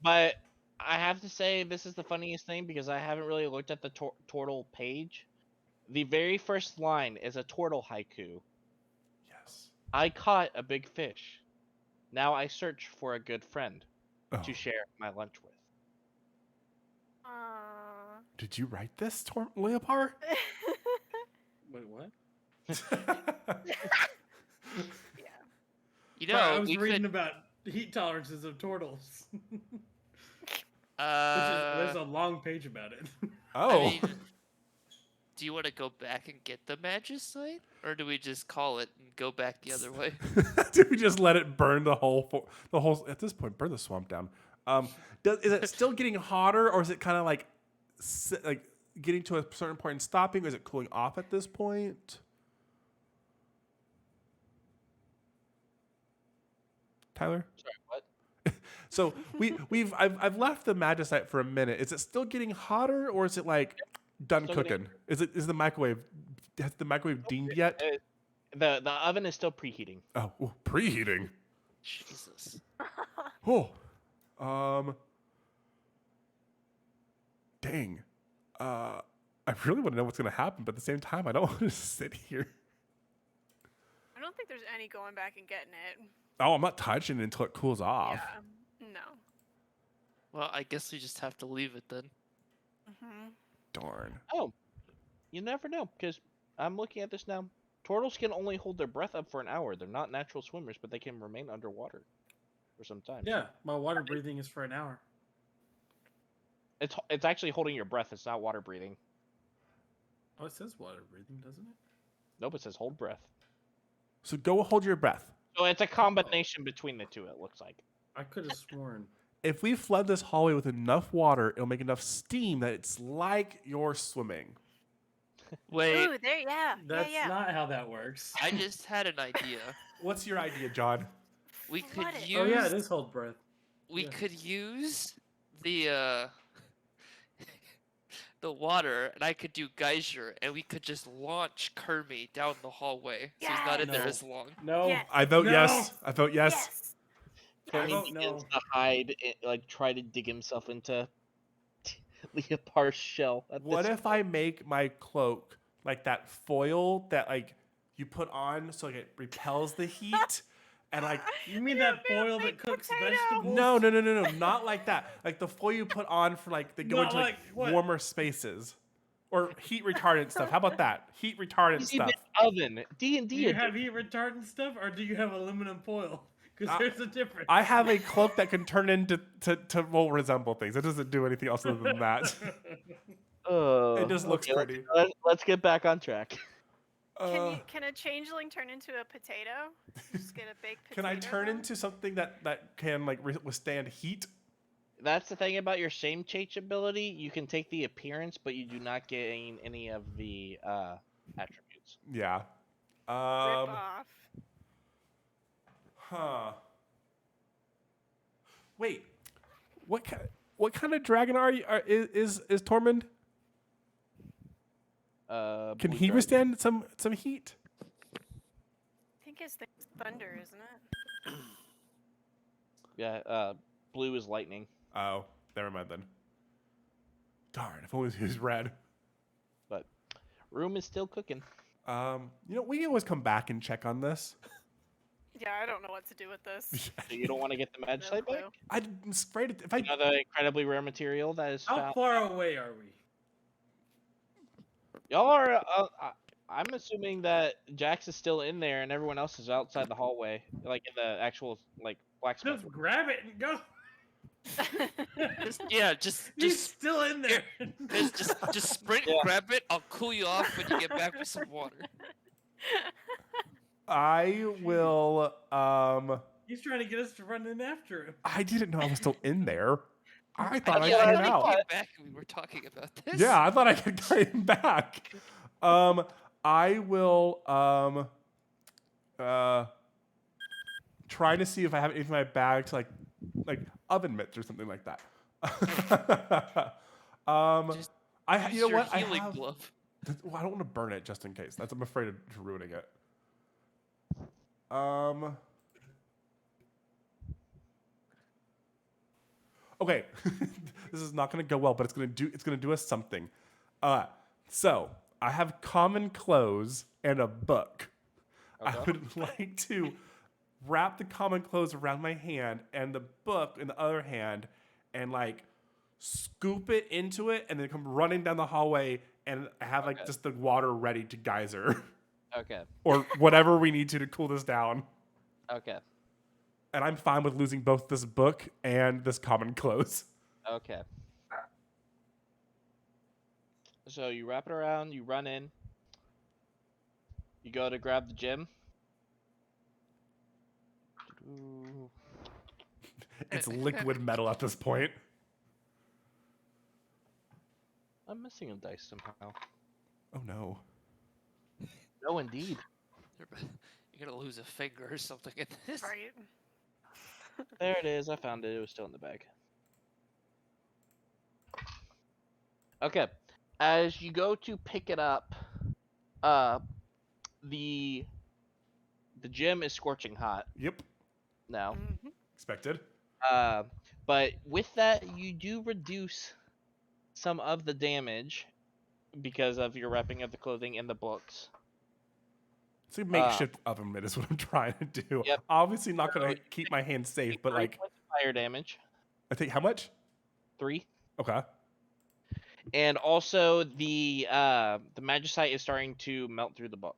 but I have to say this is the funniest thing because I haven't really looked at the turtle page. The very first line is a turtle haiku. Yes. I caught a big fish. Now I search for a good friend Oh. to share my lunch with. Aw. Did you write this, Leopard? Wait, what? You Sorry, I know, was we reading could. about heat tolerances of turtles. There's a long page about it. Oh. I mean, do you want to go back and get the magicite, or do we just call it and go back the other way? Do we just let it burn the whole at this point, burn the swamp down? Is it still getting hotter, or is it kind of like getting to a certain point and stopping? Or is it cooling off at this point? Tyler? Sorry, what? So I've left the magicite for a minute. Is it still getting hotter, or is it like done Still cooking? getting- Is the microwave has the microwave dinged yet? The oven is still preheating. Oh, preheating. Jesus. Oh, dang. I really want to know what's going to happen, but at the same time, I don't want to sit here. I don't think there's any going back and getting it. Oh, I'm not touching it until it cools off. Yeah. No. Well, I guess we just have to leave it then. Mm-hmm. Darn. Oh, you never know, because I'm looking at this now. Turtles can only hold their breath up for an hour. They're not natural swimmers, but they can remain underwater for some time. Yeah, my water breathing is for an hour. It's actually holding your breath. It's not water breathing. Oh, it says water breathing, doesn't it? Nope, it says hold breath. So go hold your breath. So it's a combination between the two, it looks like. I could have sworn. If we flood this hallway with enough water, it'll make enough steam that it's like you're swimming. Wait, Ooh, there, yeah. That's yeah. not how that works. I just had an idea. What's your idea, John? We could Flood it. use Oh yeah, it is hold breath. we yeah. could use the the water, and I could do geyser, and we could just launch Kermie down the hallway, so he's not in there No. as long. No. Yes. I vote No. yes. I vote yes. Yes. Kermit vote begins no. to hide, like try to dig himself into Leopard's shell. At What this if I make my cloak like that foil that like you put on so like it repels the heat and like You mean that foil that cooks vegetables? no, not like that. Like the foil you put on for like they go Not into like what? warmer spaces. Or heat retardant stuff. How about that? Heat retardant easy stuff. bit oven. Do D&D. you have heat retardant stuff, or do you have aluminum foil? Because there's a difference. I have a cloak that can turn into will resemble things. It doesn't do anything else other than that. It just looks Okay, pretty. Let's get back on track. Can a changeling turn into a potato? Just get a baked potato. Can I turn bone? into something that can like withstand heat? That's the thing about your same change ability. You can take the appearance, but you do not gain any of the attributes. Yeah. Rip off. Huh. Wait. What kind of dragon are you? Is Tormund? Can Blue he dragon. withstand some heat? I think his thing's thunder, isn't it? Yeah. Blue is lightning. Oh, never mind then. Darn, if only he was red. But room is still cooking. We can always come back and check on this. Yeah, I don't know what to do with this. So you don't want to get the No magicite back? clue. I'm afraid if I You know the incredibly rare material that is How found. far away are we? Y'all are. I'm assuming that Jax is still in there and everyone else is outside the hallway, like in the actual like blacksmith. Just grab it and go. Just He's still in there. just sprint, Yeah. grab it. I'll cool you off when you get back with some water. I will. He's trying to get us to run in after him. I didn't know I was still in there. I thought I Yeah, could I get think out. Came back and we were talking about this. Yeah, I thought I could get him back. I will try to see if I have anything in my bag to like oven mitts or something like that. Just I Use you know your what I healing have. glove. Well, I don't want to burn it just in case. I'm afraid of ruining it. Okay, this is not going to go well, but it's going to do us something. So I have common clothes and a book. I Okay. would like to wrap the common clothes around my hand and the book in the other hand, and like scoop it into it, and then come running down the hallway and have like Okay. just the water ready to geyser Okay. or whatever we need to cool this down. Okay. And I'm fine with losing both this book and this common clothes. Okay. So you wrap it around, you run in, you go to grab the gem. It's liquid metal at this point. I'm missing a dice somehow. Oh no. No, indeed. You're gonna lose a finger or something in this. Right. There it is. I found it. It was still in the bag. Okay. As you go to pick it up, the gem is scorching hot Yep. now. Mhm. Expected. But with that, you do reduce some of the damage because of your wrapping of the clothing in the books. It's a makeshift oven mitt is what I'm trying to do. Yep. Obviously not So going you to keep my hands safe, take but 3 like, points of fire damage. I take how much? 3. Okay. And also the magicite is starting to melt through the book.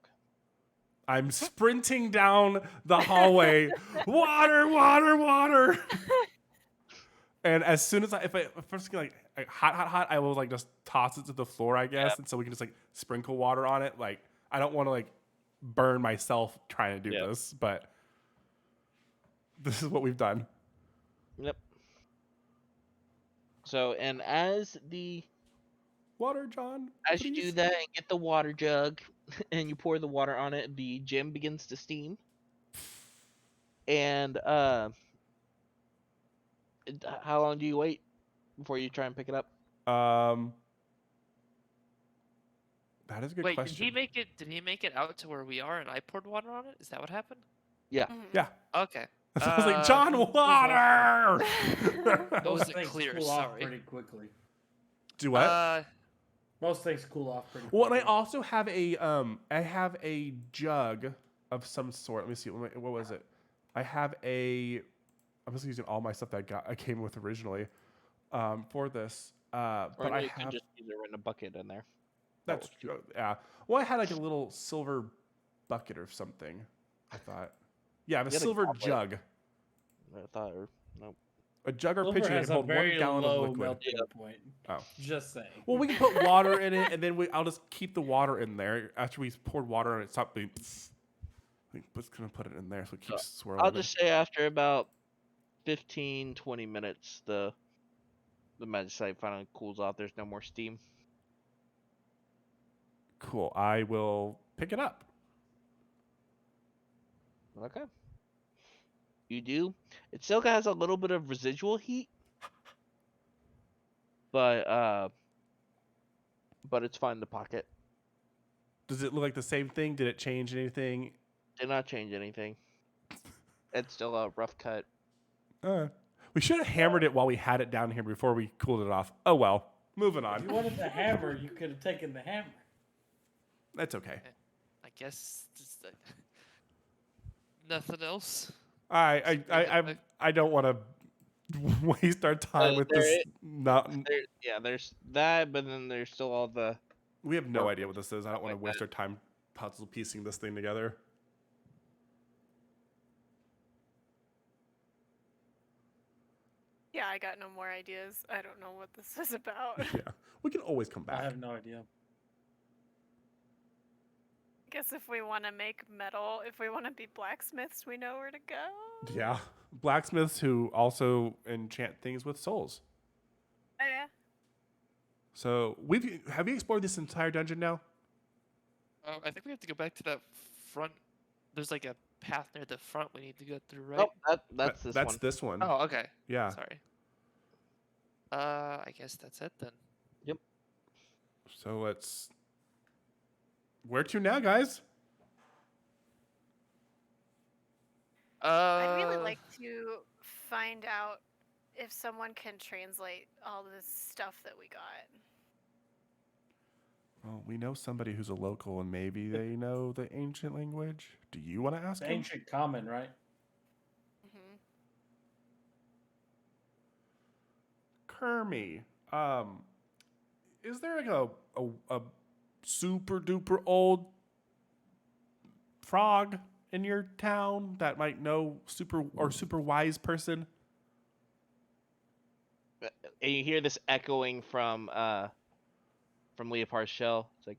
I'm sprinting down the hallway. Water, water, water. And as soon as if first like hot, I will like just toss it to the floor, I guess, and so we can just like sprinkle water on it. Like I don't want to like burn myself trying to do this, but this is what we've done. Yep. So, and as Water, John. as you do Please. that and get the water jug and you pour the water on it, the gem begins to steam. And how long do you wait before you try and pick it up? That is a good Wait, question. did he make it out to where we are and I poured water on it? Is that what happened? Yeah. Mhm. Yeah. Okay. I was like, John, water. Wasn't things clear, cool off sorry. pretty quickly. Do what? Most things cool off pretty Well, and quickly. I also have a jug of some sort. Let me see. What was it? I'm just using all my stuff that I came with originally, for this. Or But I you have could just either in a bucket in there. that's yeah. Well, I had like a little silver bucket or something. I thought. Yeah, I have a You had a silver goblet. jug. I thought, or nope. A jug or Silver pitcher that has can a hold 1 very gallon of low liquid. melting Yep. point. Oh. Just saying. Well, we can put water in it, and then I'll just keep the water in there. After we poured water on it, stop being. We're just gonna put it in there so it keeps swirling. I'll just say after about 15-20 minutes, the magicite finally cools off. There's no more steam. Cool. I will pick it up. Okay. You do. It still has a little bit of residual heat, but it's fine to pocket. Does it look like the same thing? Did it change anything? Did not change anything. It's still a rough cut. We should have hammered it while we had it down here before we cooled it off. Oh well. Moving If you on. wanted the hammer, you could have taken the hammer. That's okay. I guess just nothing else. I don't want to waste our time with this. There's that, but then there's still all the. We have no idea what this is. I don't want to waste our time puzzle piecing this thing together. Yeah, I got no more ideas. I don't know what this is about. Yeah, we can always come I back. have no idea. I guess if we want to make metal, if we want to be blacksmiths, we know where to go. Yeah, blacksmiths who also enchant things with souls. Oh, yeah. So have you explored this entire dungeon now? I think we have to go back to that front. There's like a path near the front we need to go through, right? Oh, that's this That's one. this one. Oh, okay. Yeah. Sorry. I guess that's it then. Yep. So let's. Where to now, guys? I'd really like to find out if someone can translate all this stuff that we got. Well, we know somebody who's a local, and maybe they know the ancient language. Do you want to ask It's him? ancient common, right? Hmm. Kermie, is there like a super duper old frog in your town that might know super wise person? And you hear this echoing from Leopard's shell. It's like,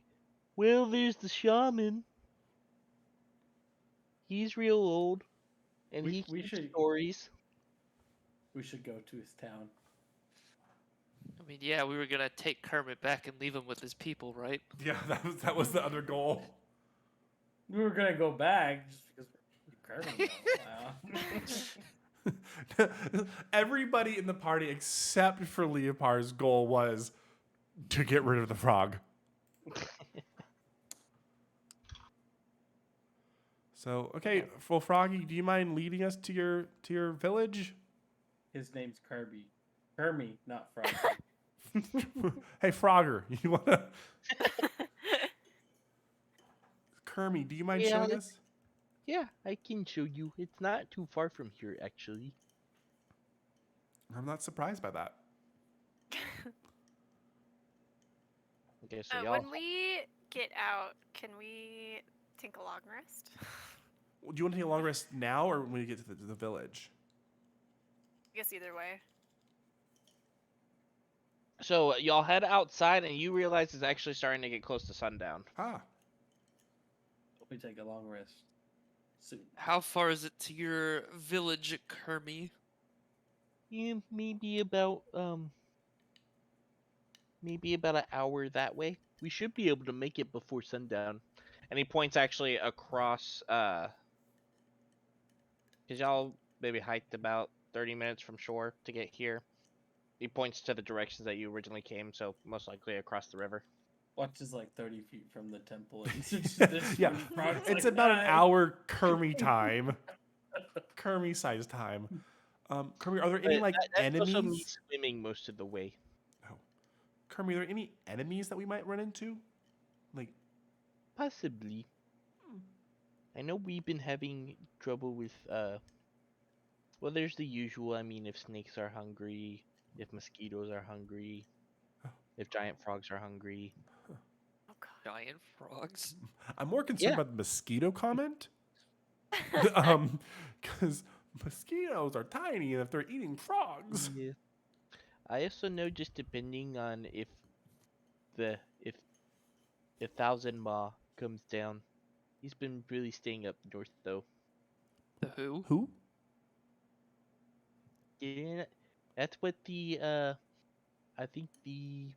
well, there's the shaman. He's real old, and We- he we keeps should- stories. We should go to his town. I mean, yeah, we were gonna take Kermit back and leave him with his people, right? Yeah, that was the other goal. We were gonna go back just because we're Kermit. Everybody in the party except for Leopard's goal was to get rid of the frog. So, okay, well, Froggy, do you mind leading us to your village? His name's Kirby. Kermit, not Frog. Hey, Frogger, you wanna? Kermie, do you mind Yeah, showing us? Yeah, I can show you. It's not too far from here, actually. I'm not surprised by that. Okay, so y'all. When we get out, can we take a long rest? Do you want to take a long rest now or when we get to the village? I guess either way. So y'all head outside, and you realize it's actually starting to get close to sundown. Ah, We take a long rest soon. How far is it to your village, Kermie? Yeah, maybe about an hour that way. We should be able to make it before sundown. And he points actually across, cause y'all maybe hiked about 30 minutes from shore to get here. He points to the directions that you originally came, so most likely across the river. Watch is like 30 feet from the temple. And yeah. It's about an hour Kermie time. Kermie size time. Kermie, are there any But like that's also me enemies? swimming most of the way. Oh. Kermie, are there any enemies that we might run into? Like, Possibly. I know we've been having trouble with, well, there's the usual. I mean, if snakes are hungry, if mosquitoes are hungry, if giant frogs are hungry. Oh god. Giant frogs? I'm more concerned Yeah. about the mosquito comment. Because mosquitoes are tiny and if they're eating frogs. Yeah. I also know just depending on the if Thousand Ma comes down, he's been really staying up north though. The who? Who? Yeah, that's what the I think the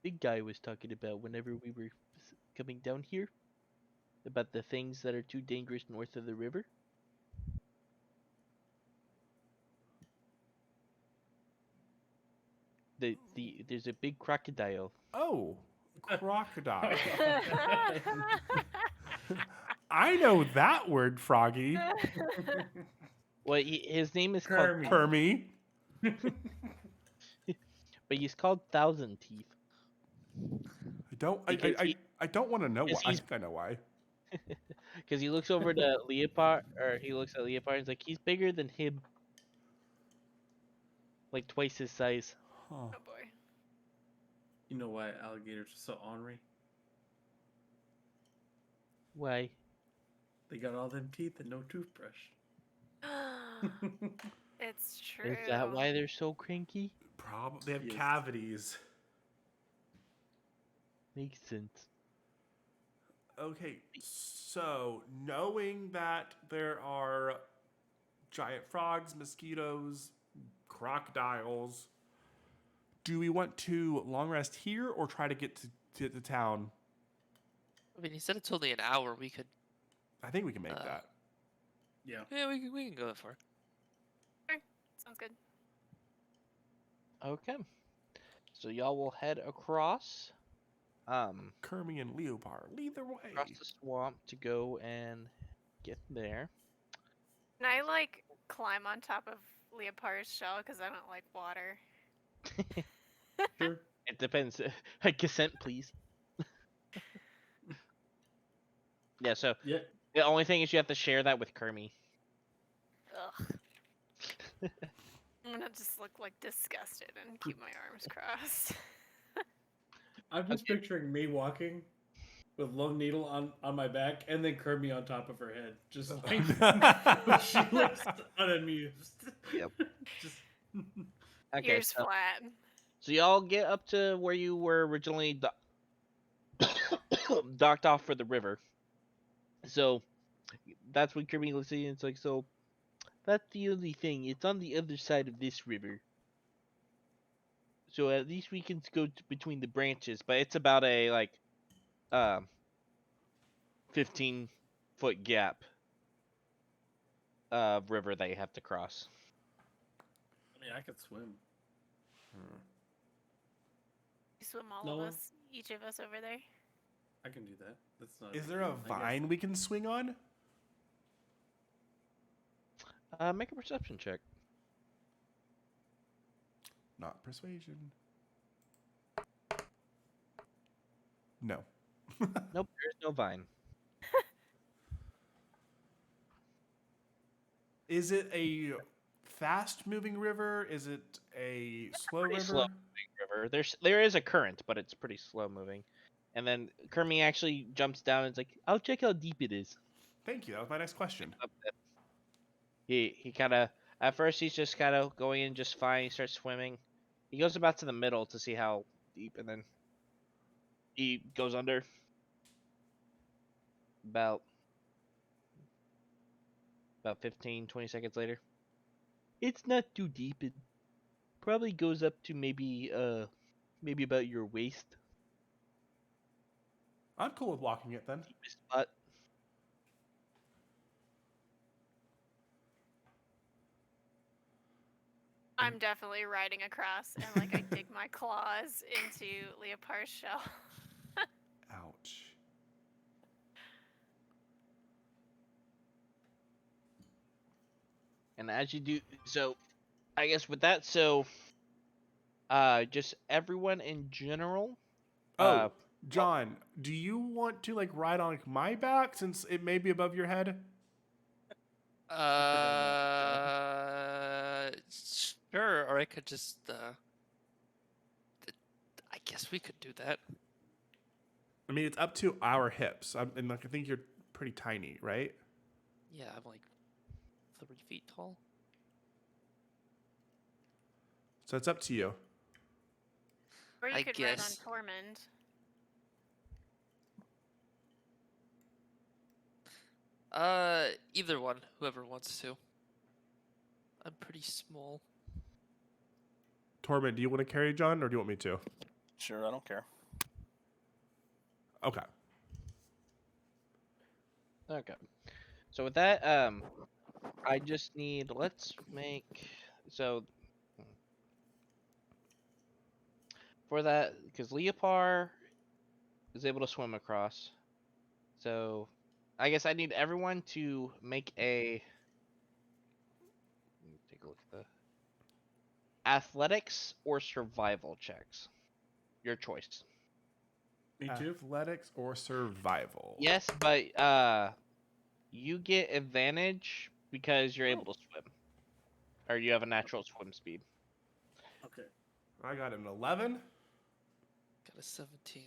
big guy was talking about whenever we were coming down here about the things that are too dangerous north of the river. There's a big crocodile. Oh, crocodile. I know that word, Froggy. Well, his name is called Kermie. Kermie. but he's called Thousand Teeth. I don't want to know why. Because I he's- think I know why. Because he looks over to Leopard, or he looks at Leopard and he's like, he's bigger than him. Like twice his size. Huh. Oh boy. You know why alligators are so ornery? Why? They got all them teeth and no toothbrush. It's true. Is that why they're so cranky? Probably they have Yes. cavities. Makes sense. Okay, so knowing that there are giant frogs, mosquitoes, crocodiles, do we want to long rest here or try to get to the town? I mean, he said it's only an hour. We could. I think we can make that. Yeah. Yeah, we can go that far. Sounds good. Okay. So y'all will head across Kermie and Leopard, lead the way. across the swamp to go and get there. Can I like climb on top of Leopard's shell because I don't like water? Sure. It depends. Consent, please. Yeah, so Yeah. the only thing is you have to share that with Kermie. Ugh. I'm gonna just look like disgusted and keep my arms crossed. I'm just Okay. picturing me walking with Lone Needle on my back and then Kirby on top of her head. Just like she looks unamused. Yep. Just Okay, Ears flat. so y'all get up to where you were originally docked off for the river. So that's when Kirby looks at you and it's like, so that's the only thing. It's on the other side of this river. So at least we can go between the branches, but it's about a like 15-foot gap of river that you have to cross. I mean, I could swim. You swim all No of one? us, each of us over there. I can do that. That's not. Is there a I guess. vine we can swing on? Make a perception check. Not persuasion. No. Nope, there's no vine. Is it a fast-moving river? Is it a slow Pretty river? slow moving river. There is a current, but it's pretty slow moving. And then Kermie actually jumps down and is like, "I'll check how deep it is." Thank you. That was my next question. He kind of at first he's just kind of going in just fine. He starts swimming. He goes about to the middle to see how deep, and then he goes under. About 15, 20 seconds later. It's not too deep. It probably goes up to maybe about your waist. I'm cool with walking it then. Deepest spot. I'm definitely riding across, and like I dig my claws into Leopard's shell. Ouch. And as you do so, I guess with that, so just everyone in general. Oh, John, do you want to like ride on my back since it may be above your head? Sure. Or I could just. I guess we could do that. I mean, it's up to our hips. And like, I think you're pretty tiny, right? Yeah, I'm like 3 feet tall. So it's up to you. Or you I could guess. ride on Tormund. Either one, whoever wants to. I'm pretty small. Tormund, do you want to carry John, or do you want me to? Sure, I don't care. Okay. Okay. So with that, I just need. Let's make so. For that, because Leopard is able to swim across, so I guess I need everyone to make a. Let me take a look at the athletics or survival checks. Your choice. Me too. Athletics or survival? Yes, but you get advantage because you're able to swim, or you have a natural swim speed. Okay. I got an 11. Got a 17.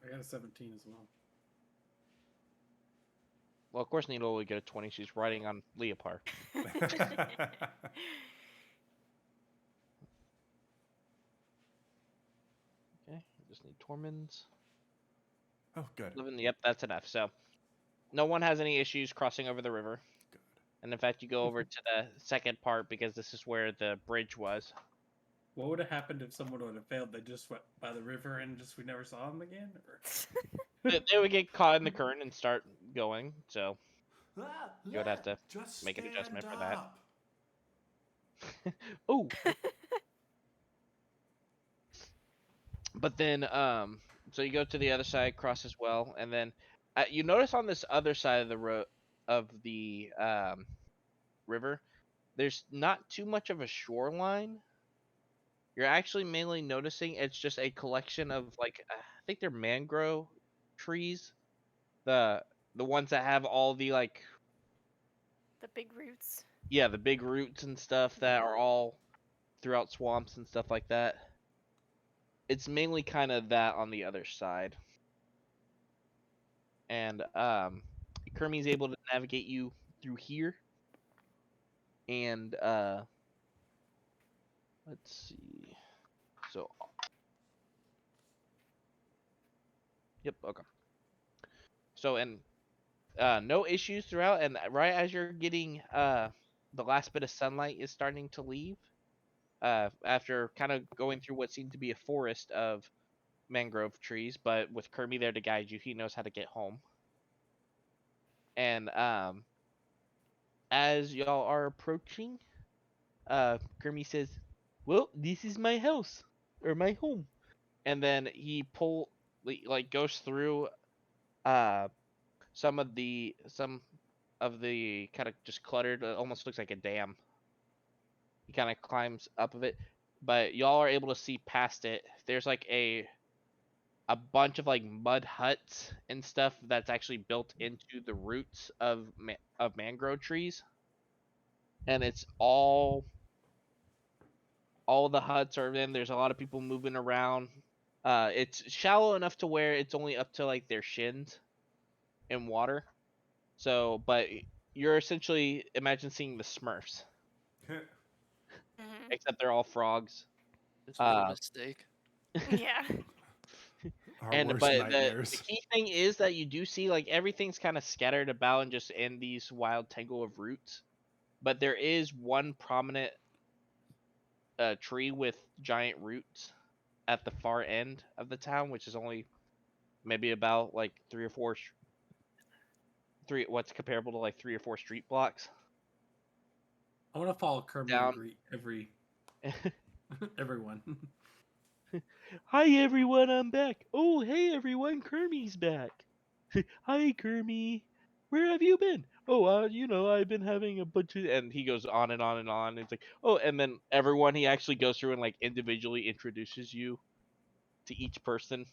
I got a 17 as well. Well, of course, Needle will get a 20. She's riding on Leopard. Okay, just need Tormund's. Oh, good. 11, yep, that's enough. So, no one has any issues crossing over the river. Good. And in fact, you go over to the second part because this is where the bridge was. What would have happened if someone would have failed? They just went by the river and just we never saw them again? Or... They would get caught in the current and start going. So, you would have to Just make an adjustment stand for that. up. Oh, but then so you go to the other side, cross as well, and then you notice on this other side of the river, there's not too much of a shoreline. You're actually mainly noticing it's just a collection of like I think they're mangrove trees, the ones that have all the like The big roots. yeah the big roots and stuff that are all throughout swamps and stuff like that. It's mainly kind of that on the other side. And Kermie's able to navigate you through here. And let's see. So yep, okay. So and no issues throughout, and right as you're getting the last bit of sunlight is starting to leave, after kind of going through what seemed to be a forest of mangrove trees, but with Kirby there to guide you, he knows how to get home. And as y'all are approaching, Kirby says, "Well, this is my house or my home," and then he goes through uh some of the kind of just cluttered. It almost looks like a dam. He kind of climbs up of it, but y'all are able to see past it. There's like a a bunch of like mud huts and stuff that's actually built into the roots of mangrove trees, and it's all the huts are in. There's a lot of people moving around. It's shallow enough to where it's only up to like their shins in water. So, but you're essentially imagine seeing the Smurfs, Mhm. except they're all frogs. This was a Uh, mistake. Yeah. Our and worst but the nightmares. key thing is that you do see like everything's kind of scattered about and just in these wild tangle of roots. But there is one prominent tree with giant roots at the far end of the town, which is only maybe about like what's comparable to like 3 or 4 street blocks I want to follow Kermit and down. greet everyone. Hi everyone, I'm back. Oh hey everyone, Kermie's back. Hi Kermie, where have you been? Oh, I've been having a bunch of, and he goes on and on and on. It's like, oh, and then everyone he actually goes through and like individually introduces you to each person,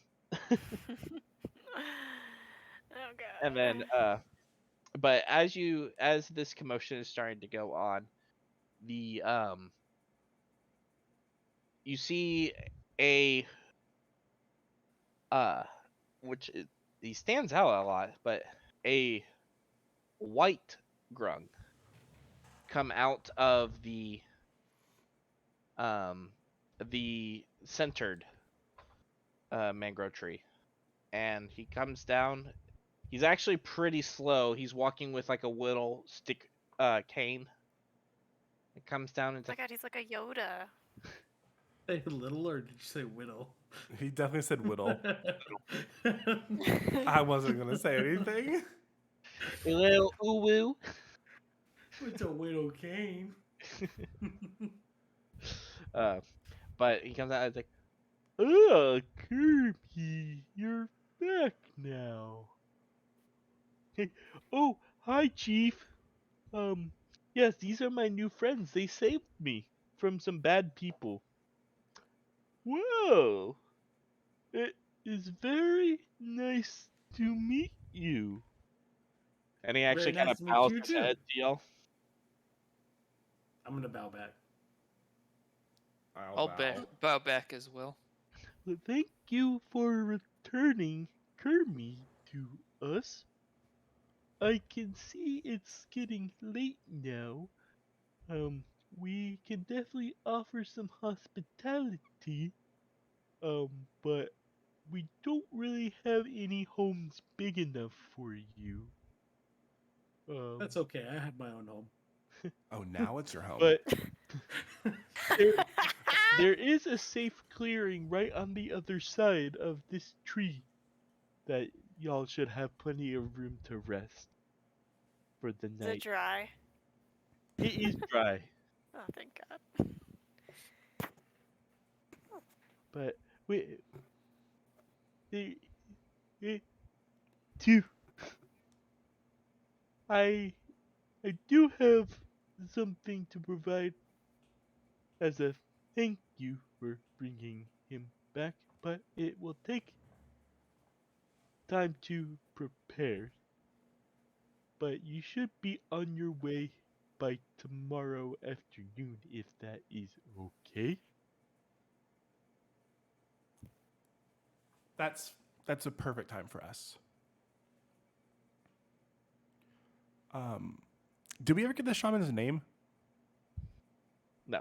Oh and god. then but as this commotion is starting to go on, the you see a uh which he stands out a lot, but a white grung come out of um the centered mangrove tree, and he comes down. He's actually pretty slow. He's walking with like a little stick cane. It comes down and it's Oh my like, god, he's like a Yoda. Say little, or did you say whittle? He definitely said whittle. I wasn't gonna say anything. a little uwu. It's a whittle cane. uh, but he comes out and it's like, oh, Kirby, you're back now. Hey, oh, hi, Chief. Um, yes, these are my new friends. They saved me from some bad people. Whoa, it is very nice to meet you. And he Very actually kind nice of to meet bows you his too. head to y'all. I'm gonna bow back. I'll bow back as well. Well, thank you for returning Kermie to us. I can see it's getting late now. We can definitely offer some hospitality. But we don't really have any homes big enough for you. That's okay. I have my own home. Oh, now it's your home. But there, there is a safe clearing right on the other side of this tree that y'all should have plenty of room to rest for the Is it night. dry? It is dry, Oh, thank god. but we it, it too. I I do have something to provide as a thank you for bringing him back, but it will take time to prepare. But you should be on your way by tomorrow afternoon if that is okay. That's a perfect time for us. Did we ever get the shaman's name? No.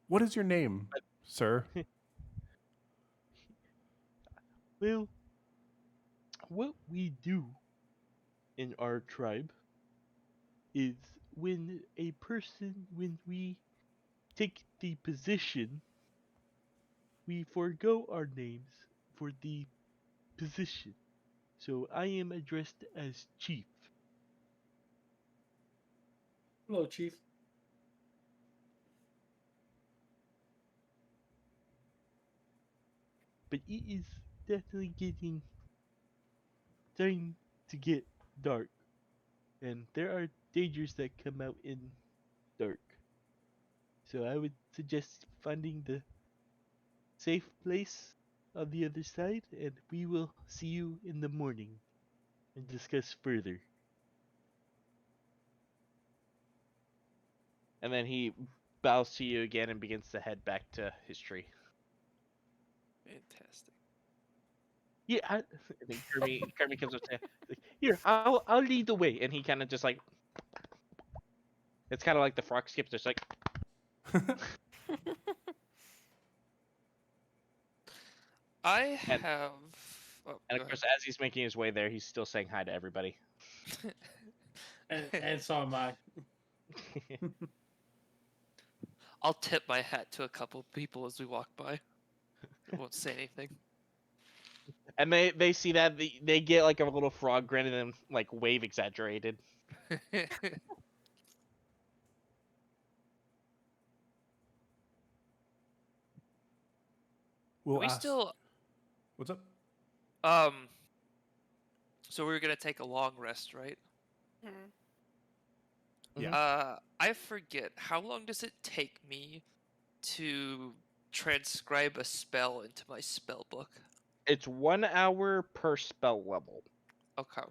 What is your name, sir? Well, what we do in our tribe is when we take the position, we forego our names for the position. So I am addressed as Chief. Hello, Chief. But it is definitely starting to get dark, and there are dangers that come out in dark. So I would suggest finding the safe place on the other side, and we will see you in the morning and discuss further. And then he bows to you again and begins to head back to his tree. Fantastic. Yeah, and then Kermit comes up to him, like, here, I'll lead the way, and he kind of just like, it's kind of like the frog skips, just like, I And- have. Oh, and go of course, as he's making his way there, he's still saying hi to everybody. ahead. And so am I. I'll tip my hat to a couple people as we walk by. I won't say anything. And they see that they get like a little frog grin and then like wave exaggerated. We'll we ask. still What's up? um. So we were gonna take a long rest, right? Hmm. Yeah. I forget. How long does it take me to transcribe a spell into my spell book? It's 1 hour per spell level. Okay.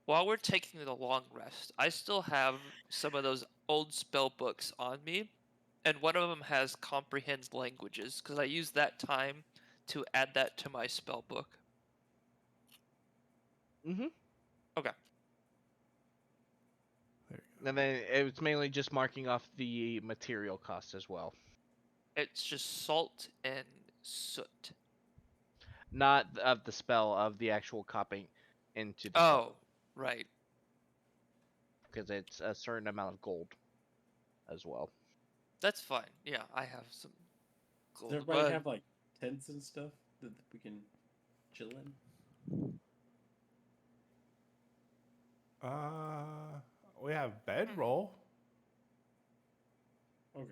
While we're taking the long rest, I still have some of those old spell books on me, and one of them has comprehend languages because I use that time to add that to my spell book. Mm-hmm. Okay. There you go. And then it's mainly just marking off the material cost as well, It's just salt and soot. not of the spell, of the actual copying into the Oh, spell, right. because it's a certain amount of gold as well. That's fine. Yeah, I have some Does gold. everybody But have like tents and stuff that we can chill in? We have bedroll. Okay.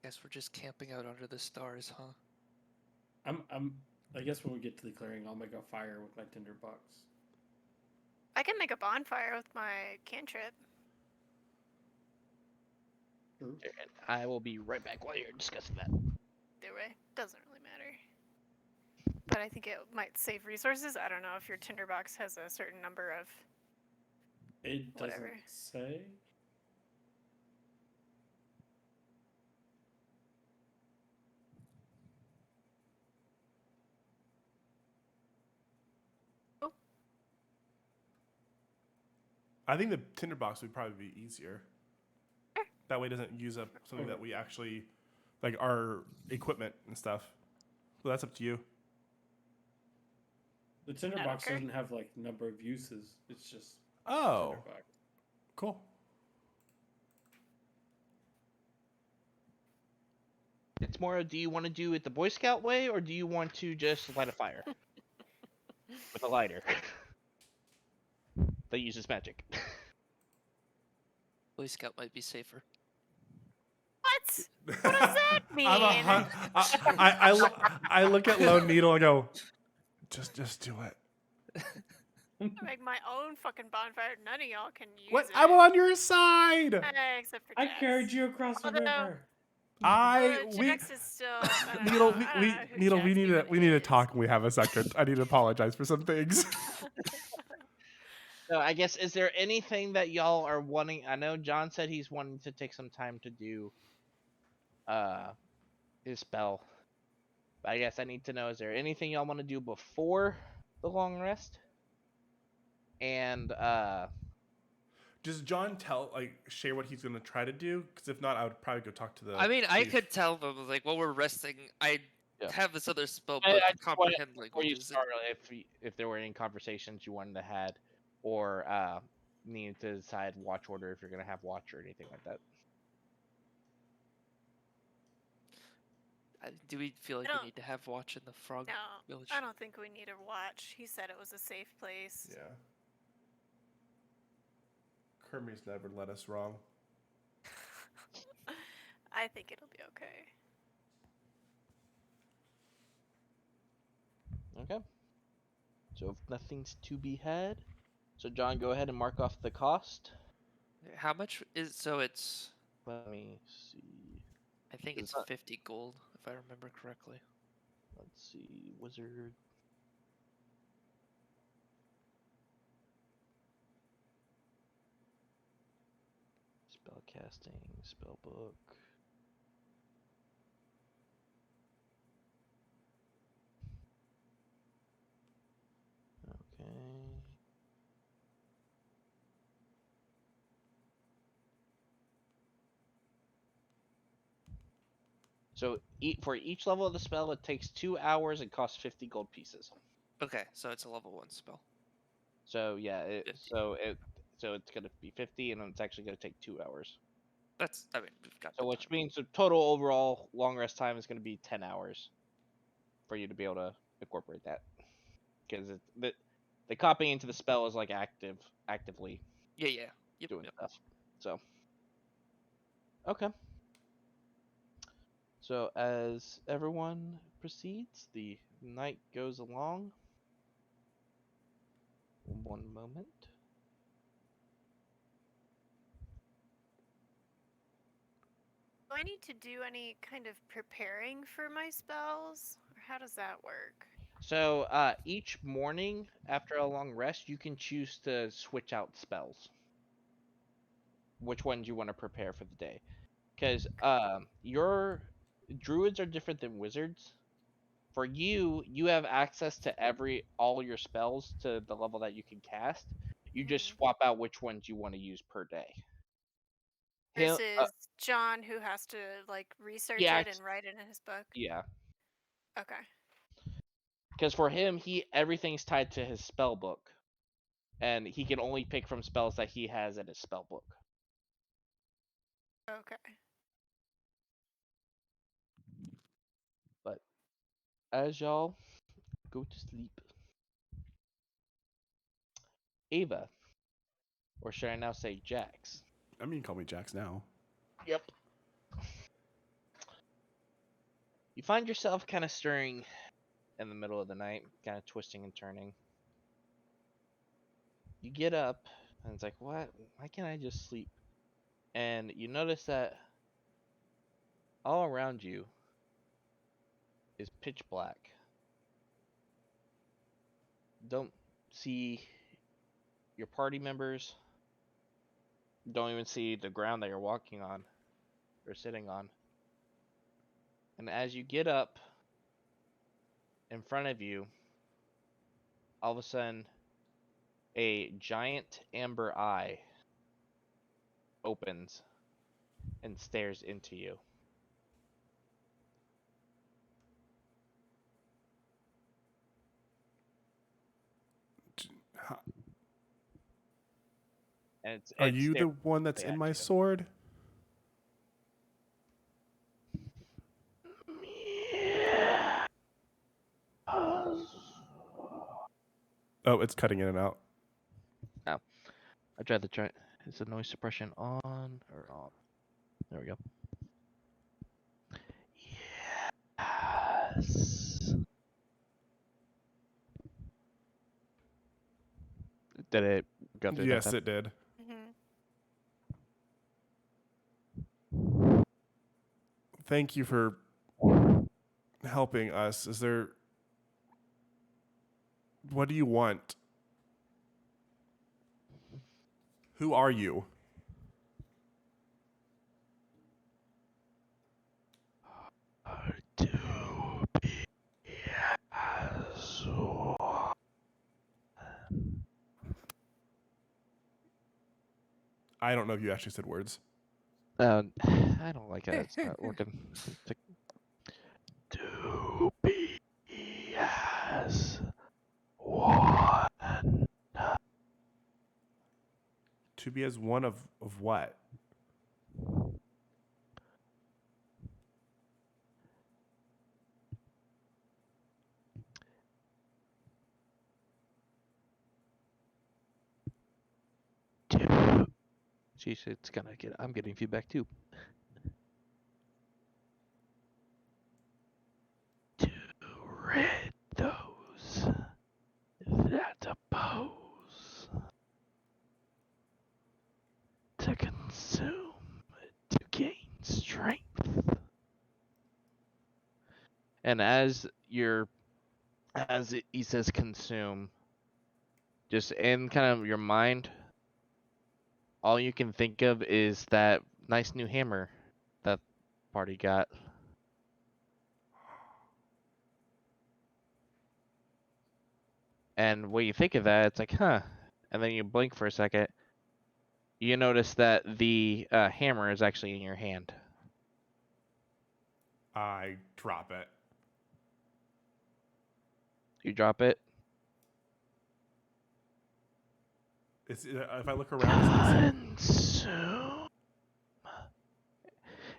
guess we're just camping out under the stars, huh? I guess when we get to the clearing, I'll make a fire with my tinderbox. I can make a bonfire with my cantrip. True. And I will be right back while you're discussing that. Either way, doesn't really matter. But I think it might save resources. I don't know if your tinderbox has a certain number of. It doesn't Whatever. say. I think the tinderbox would probably be easier. That way it doesn't use up something that we actually, like our equipment and stuff. Well, that's up to you. The tinderbox okay. doesn't have like number of uses. It's just Oh, tinderbox. cool. It's more, do you want to do it the Boy Scout way, or do you want to just light a fire with a lighter that uses magic? Boy Scout might be safer. What? What does that mean? I look at Lone Needle and go, just do it. I make my own fucking bonfire. None of y'all can use What? it. I'm on your side. Except for I Jax. carried you across the Although- river. Jax is still. I don't Needle, know. I don't we know who Needle, Jax even we need to is. talk when we have a second. I need to apologize for some things. So I guess, is there anything that y'all are wanting? I know John said he's wanting to take some time to do his spell. But I guess I need to know, is there anything y'all want to do before the long rest? And Does John share what he's gonna try to do? Because if not, I would probably go talk to the. I mean, I chief. could tell them like while we're resting, I Yeah. have this other spell I book just to comprehend before you languages. start, if there were any conversations you wanted to had, or needed to decide watch order, if you're gonna have watch or anything like that. Do we feel like I we don't- need to have watch in the frog No, village? I don't think we need a watch. He said it was a safe place. Yeah. Kermie's never led us wrong. I think it'll be okay. Okay. So if nothing's to be had, so John, go ahead and mark off the cost. How much is so? It's Let me see. I think It's it's not- 50 gold if I remember correctly. Let's see, wizard. Spellcasting, spellbook. Okay. So for each level of the spell, it takes 2 hours and costs 50 gold pieces. Okay, so it's a level 1 spell. So yeah, 50. so it's gonna be 50, and it's actually gonna take 2 hours. That's, I mean, we've got So the which time. means the total overall long rest time is gonna be 10 hours for you to be able to incorporate that, because the copying into the spell is like actively Yeah, yeah. Yep, doing yep. stuff. So okay. So as everyone proceeds, the night goes along. One moment. Do I need to do any kind of preparing for my spells? Or how does that work? So each morning after a long rest, you can choose to switch out spells. Which ones you want to prepare for the day. Because your druids are different than wizards. For you, you have access to all your spells to the level that you can cast. You just swap out which ones you want to use per day. Versus John, who has to like research Yeah, it and write it in his book. yeah. Okay. Because for him, everything's tied to his spell book, and he can only pick from spells that he has in his spell book. Okay. But as y'all go to sleep, Ava, or should I now say Jax? I mean, call me Jax now. Yep. You find yourself kind of stirring in the middle of the night, kind of twisting and turning. You get up, and it's like, what? Why can't I just sleep? And you notice that all around you is pitch black. Don't see your party members. Don't even see the ground that you're walking on or sitting on. And as you get up, in front of you, all of a sudden, a giant amber eye opens and stares into you. And Are it's you the staring one that's at in my you. sword? Oh, it's cutting in and out. Oh, I tried to try. Is the noise suppression on or off? There we go. Yes. Did it go through that Yes, time? it did. Thank you for helping us. Is there... What do you want? Who are you? I don't know if you actually said words. I don't like it. It's not working. To be as one. To be as one of what? Jeez, it's gonna get. I'm getting feedback too. To rid those that oppose. To consume. To gain strength. And as you're, he says, consume. Just in kind of your mind, all you can think of is that nice new hammer that party got. And when you think of that, it's like, huh. And then you blink for a second. You notice that the hammer is actually in your hand. I drop it. You drop it. If I look around, Consume.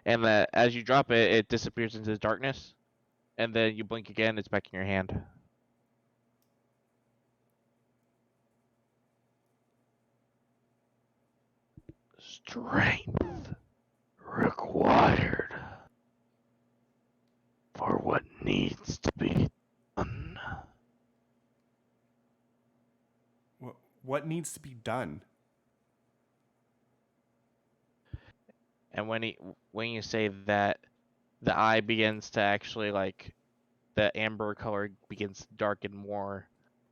And that as you drop it, it disappears into the darkness. And then you blink again, it's back in your hand. Strength required for what needs to be done. what needs to be done? And when you say that, the eye begins to actually, like, the amber color begins to darken more,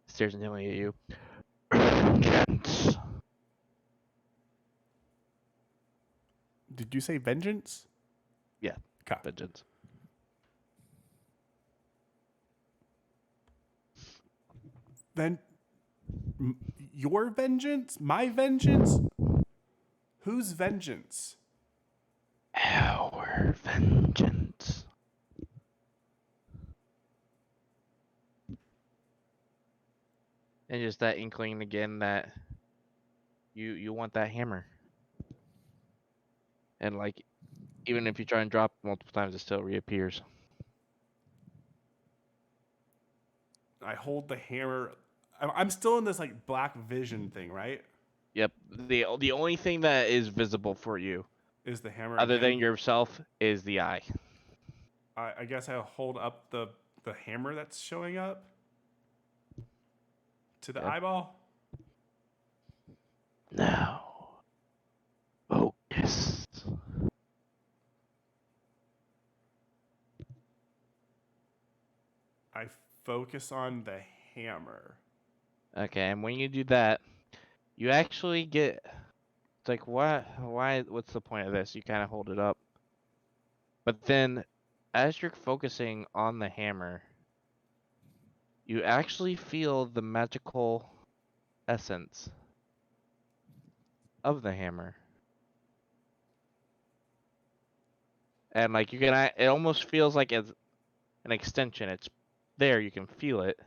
stares intently at you. Vengeance. Did you say vengeance? Yeah, Okay. vengeance. Then your vengeance? My vengeance? Whose vengeance? Our vengeance. And just that inkling again that you want that hammer. And, like, even if you try and drop it multiple times, it still reappears. I hold the hammer. I'm still in this like black vision thing, right? Yep. The only thing that is visible for you, Is the hammer other and than him. yourself, is the eye. I guess I hold up the hammer that's showing up to the Yep. eyeball. Now, focus. I focus on the hammer. Okay, and when you do that, you actually get. It's like, what? Why? What's the point of this? You kind of hold it up. But then, as you're focusing on the hammer, you actually feel the magical essence of the hammer. And, like, you can, it almost feels like it's an extension. It's there, you can feel it.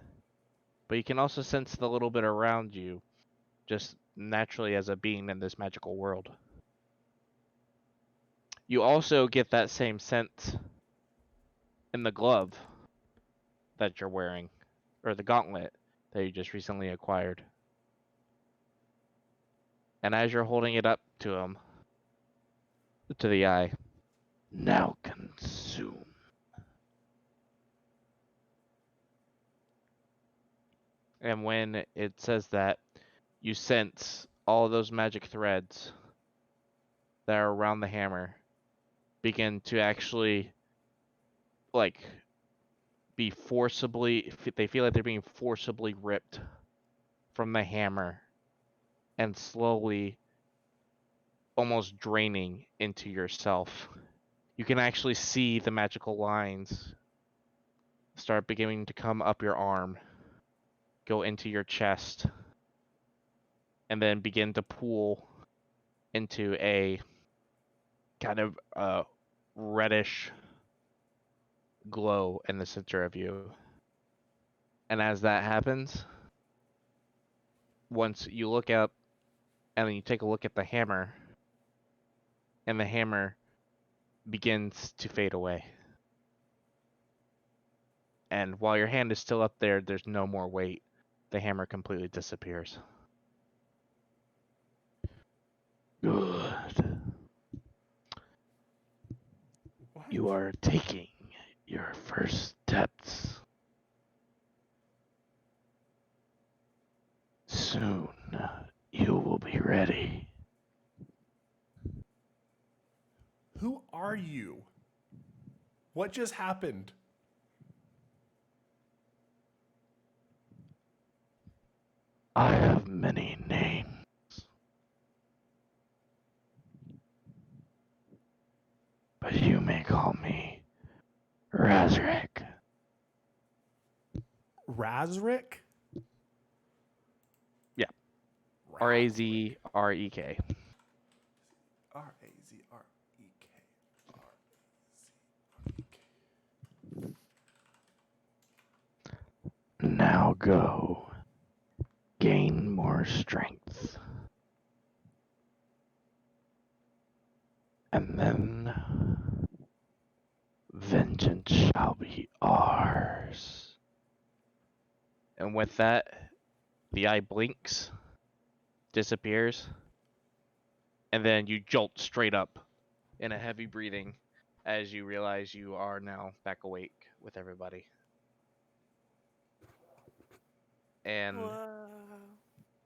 But you can also sense the little bit around you, just naturally as a being in this magical world. You also get that same sense in the glove that you're wearing, or the gauntlet that you just recently acquired. And as you're holding it up to him, to the eye, now consume. And when it says that, you sense all those magic threads that are around the hammer begin to actually, like, be forcibly, they feel like they're being forcibly ripped from the hammer and slowly almost draining into yourself. You can actually see the magical lines start beginning to come up your arm, go into your chest, and then begin to pool into a kind of reddish glow in the center of you. And as that happens, once you look up and then you take a look at the hammer, and the hammer begins to fade away. And while your hand is still up there, there's no more weight. The hammer completely disappears. Good. What? You are taking your first steps. Soon, you will be ready. Who are you? What just happened? I have many names. But you may call me Razric. Razric? Yeah. R-A-Z-R-E-K. R-A-Z-R-E-K. Now go. Gain more strength. And then vengeance shall be ours. And with that, the eye blinks, disappears, and then you jolt straight up in a heavy breathing as you realize you are now back awake with everybody. And Whoa.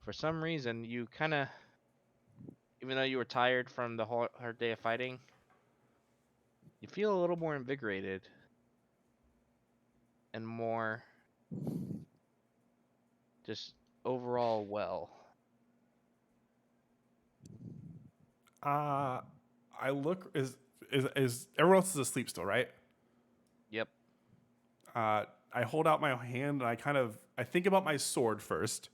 for some reason, you kind of, even though you were tired from the whole hard day of fighting, you feel a little more invigorated and more just overall well. I look is everyone else is asleep still, right? Yep. I hold out my hand and I think about my sword first.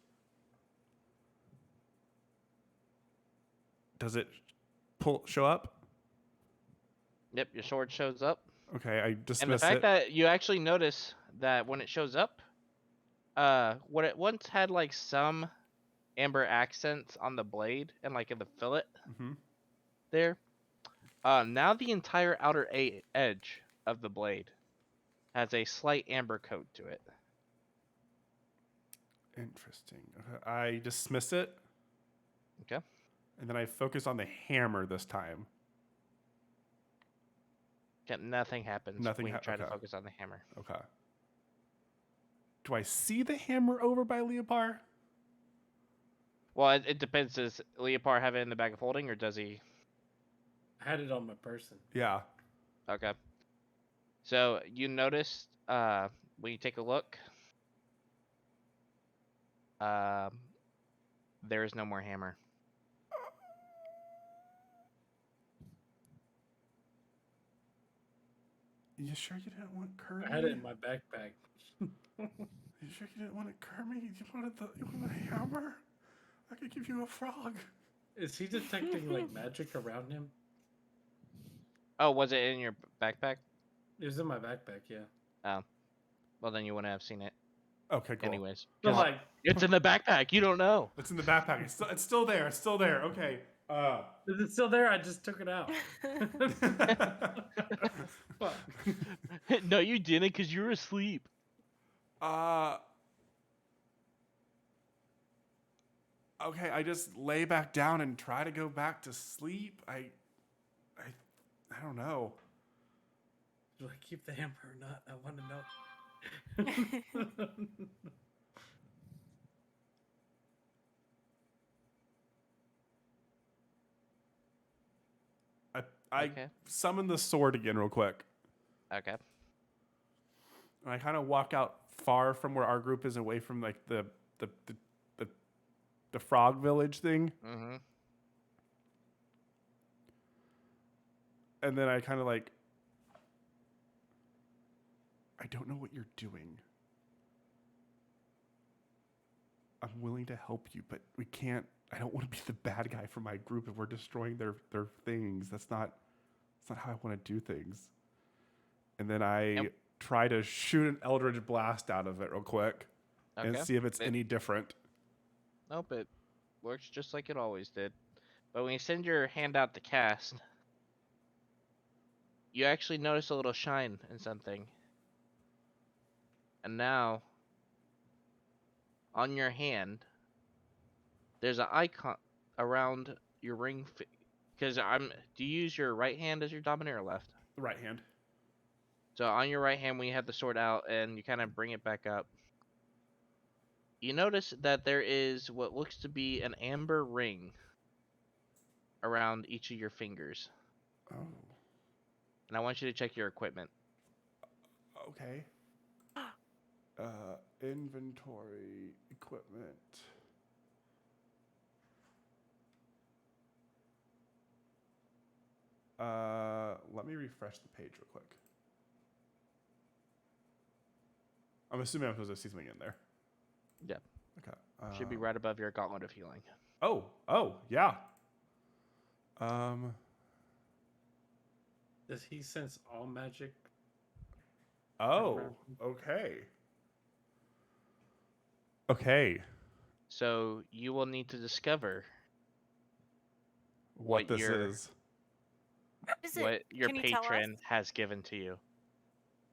Does it show up? Yep, your sword shows up. Okay, I And the dismiss fact it. that you actually notice that when it shows up, what it once had like some amber accents on the blade and like in the fillet Mm-hmm. there, now the entire outer edge of the blade has a slight amber coat to it. Interesting. Okay, I dismiss it. Okay. And then I focus on the hammer this time. Yep, nothing happens Nothing when you try to okay. focus on the hammer. Okay. Do I see the hammer over by Leopard? Well, it depends. Does Leopard have it in the bag of holding, or does he? I had it on my person. Yeah. Okay. So you notice when you take a look, um, there is no more hammer. You sure you didn't want Kirby? I had it in my backpack. You sure you didn't want it, Kirby? You wanted the hammer? I could give you a frog. Is he detecting like magic around him? Oh, was it in your backpack? It was in my backpack, yeah. Oh, well then you wouldn't have seen it. Okay, cool. Anyways, But 'cause like, it's in the backpack. You don't know. It's in the backpack. It's still there. It's still there. Okay. is it still there? I just took it out. Fuck. No, you didn't, because you were asleep. Okay, I just lay back down and try to go back to sleep. I don't know. Do I keep the hammer or not? I want to know. I Okay. summon the sword again real quick. Okay. And I kind of walk out far from where our group is, away from like the frog village thing. Mm-hmm. And then I kind of like, I don't know what you're doing. I'm willing to help you, but we can't. I don't want to be the bad guy for my group if we're destroying their things. That's not how I want to do things. And then I try to shoot an Eldritch Blast out of it real quick and see if it's any different. Nope, it works just like it always did. But when you send your hand out to cast, you actually notice a little shine in something. And now, on your hand, there's an icon around your ring. Because do you use your right hand as your dominant or left? Right hand. So on your right hand, when you have the sword out and you kind of bring it back up, you notice that there is what looks to be an amber ring around each of your fingers. Oh. And I want you to check your equipment. Okay. Inventory, equipment. Let me refresh the page real quick. I'm assuming I'm supposed to see something in there. Yeah. Okay. Should be right above your Gauntlet of Healing. Oh, yeah. Does he sense all magic? Oh, okay. Okay. So you will need to discover What this your is. Is it? what your Can you tell us? patron has given to you,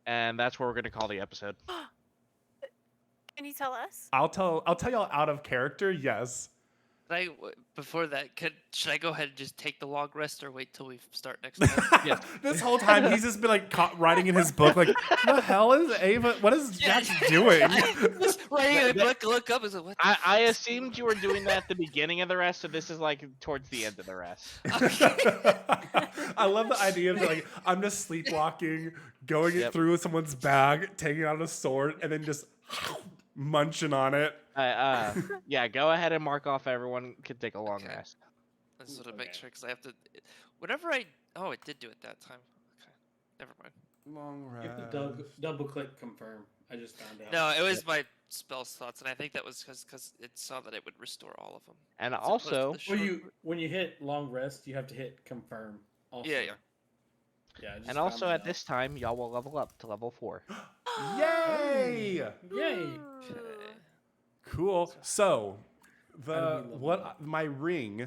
and that's what we're going to call the episode. Can you tell us? I'll tell y'all out of character, yes. Before that, should I go ahead and just take the long rest or wait till we start next time? Yes. This whole time he's just been like writing in his book like, what the hell is Ava? What is Jax doing? Just writing in the book, look up and say, what? I assumed you were doing that at the beginning of the rest, so this is like towards the end of the rest. I love the idea of like I'm just sleepwalking, going Yep. through someone's bag, taking out a sword, and then just munching on it. Yeah, go ahead and mark off. Everyone can take a long Okay. rest. I just want to make Okay. sure because I have to. Whenever I. Oh, it did do it that time. Okay. Never mind. Long You have rest. to double click confirm. I just found out. No, it was my spell slots, and I think that was because it saw that it would restore all of them. And as opposed to also, the short- When you hit long rest, you have to hit confirm. Also. Yeah, yeah. Yeah. I just and found also that at out. this time, y'all will level up to level 4. Yay! Yay! Okay. Cool. So, How do we level up? my ring.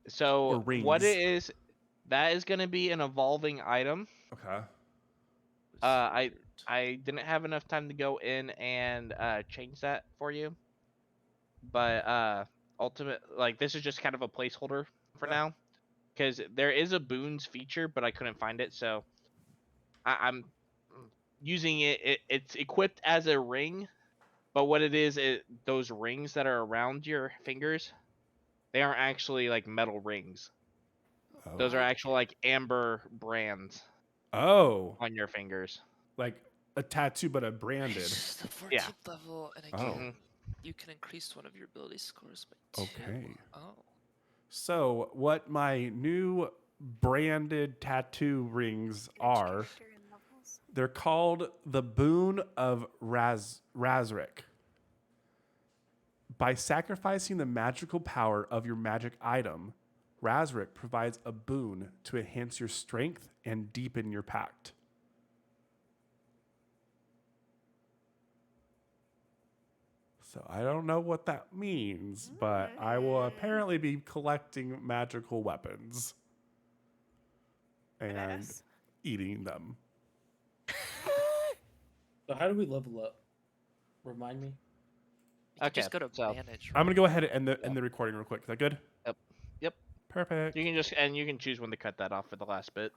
So Or what rings. it is, that is going to be an evolving item. Okay. I didn't have enough time to go in and change that for you, but this is just kind of a placeholder for Yeah. now, because there is a boons feature, but I couldn't find it, so I'm using it. It's equipped as a ring, but what it is, those rings that are around your fingers, they aren't actually like metal rings. Those are What? actual like amber brands Oh, on your fingers. like a tattoo, but a branded. It's the 14th Yeah. level, and Oh. again, you can increase one of your ability scores by 2. Okay. Oh. So, what my new branded tattoo rings Each are, character in levels. they're called the Boon of Razric. By sacrificing the magical power of your magic item, Razric provides a boon to enhance your strength and deepen your pact. So I don't know what that means, but I will apparently be collecting magical weapons and Badass. eating them. So how do we level up? Remind me. You can just Okay, go to so- manage. I'm gonna go ahead and Yeah. end the recording real quick. Is that good? Yep. Perfect. You can choose when to cut that off for the last bit.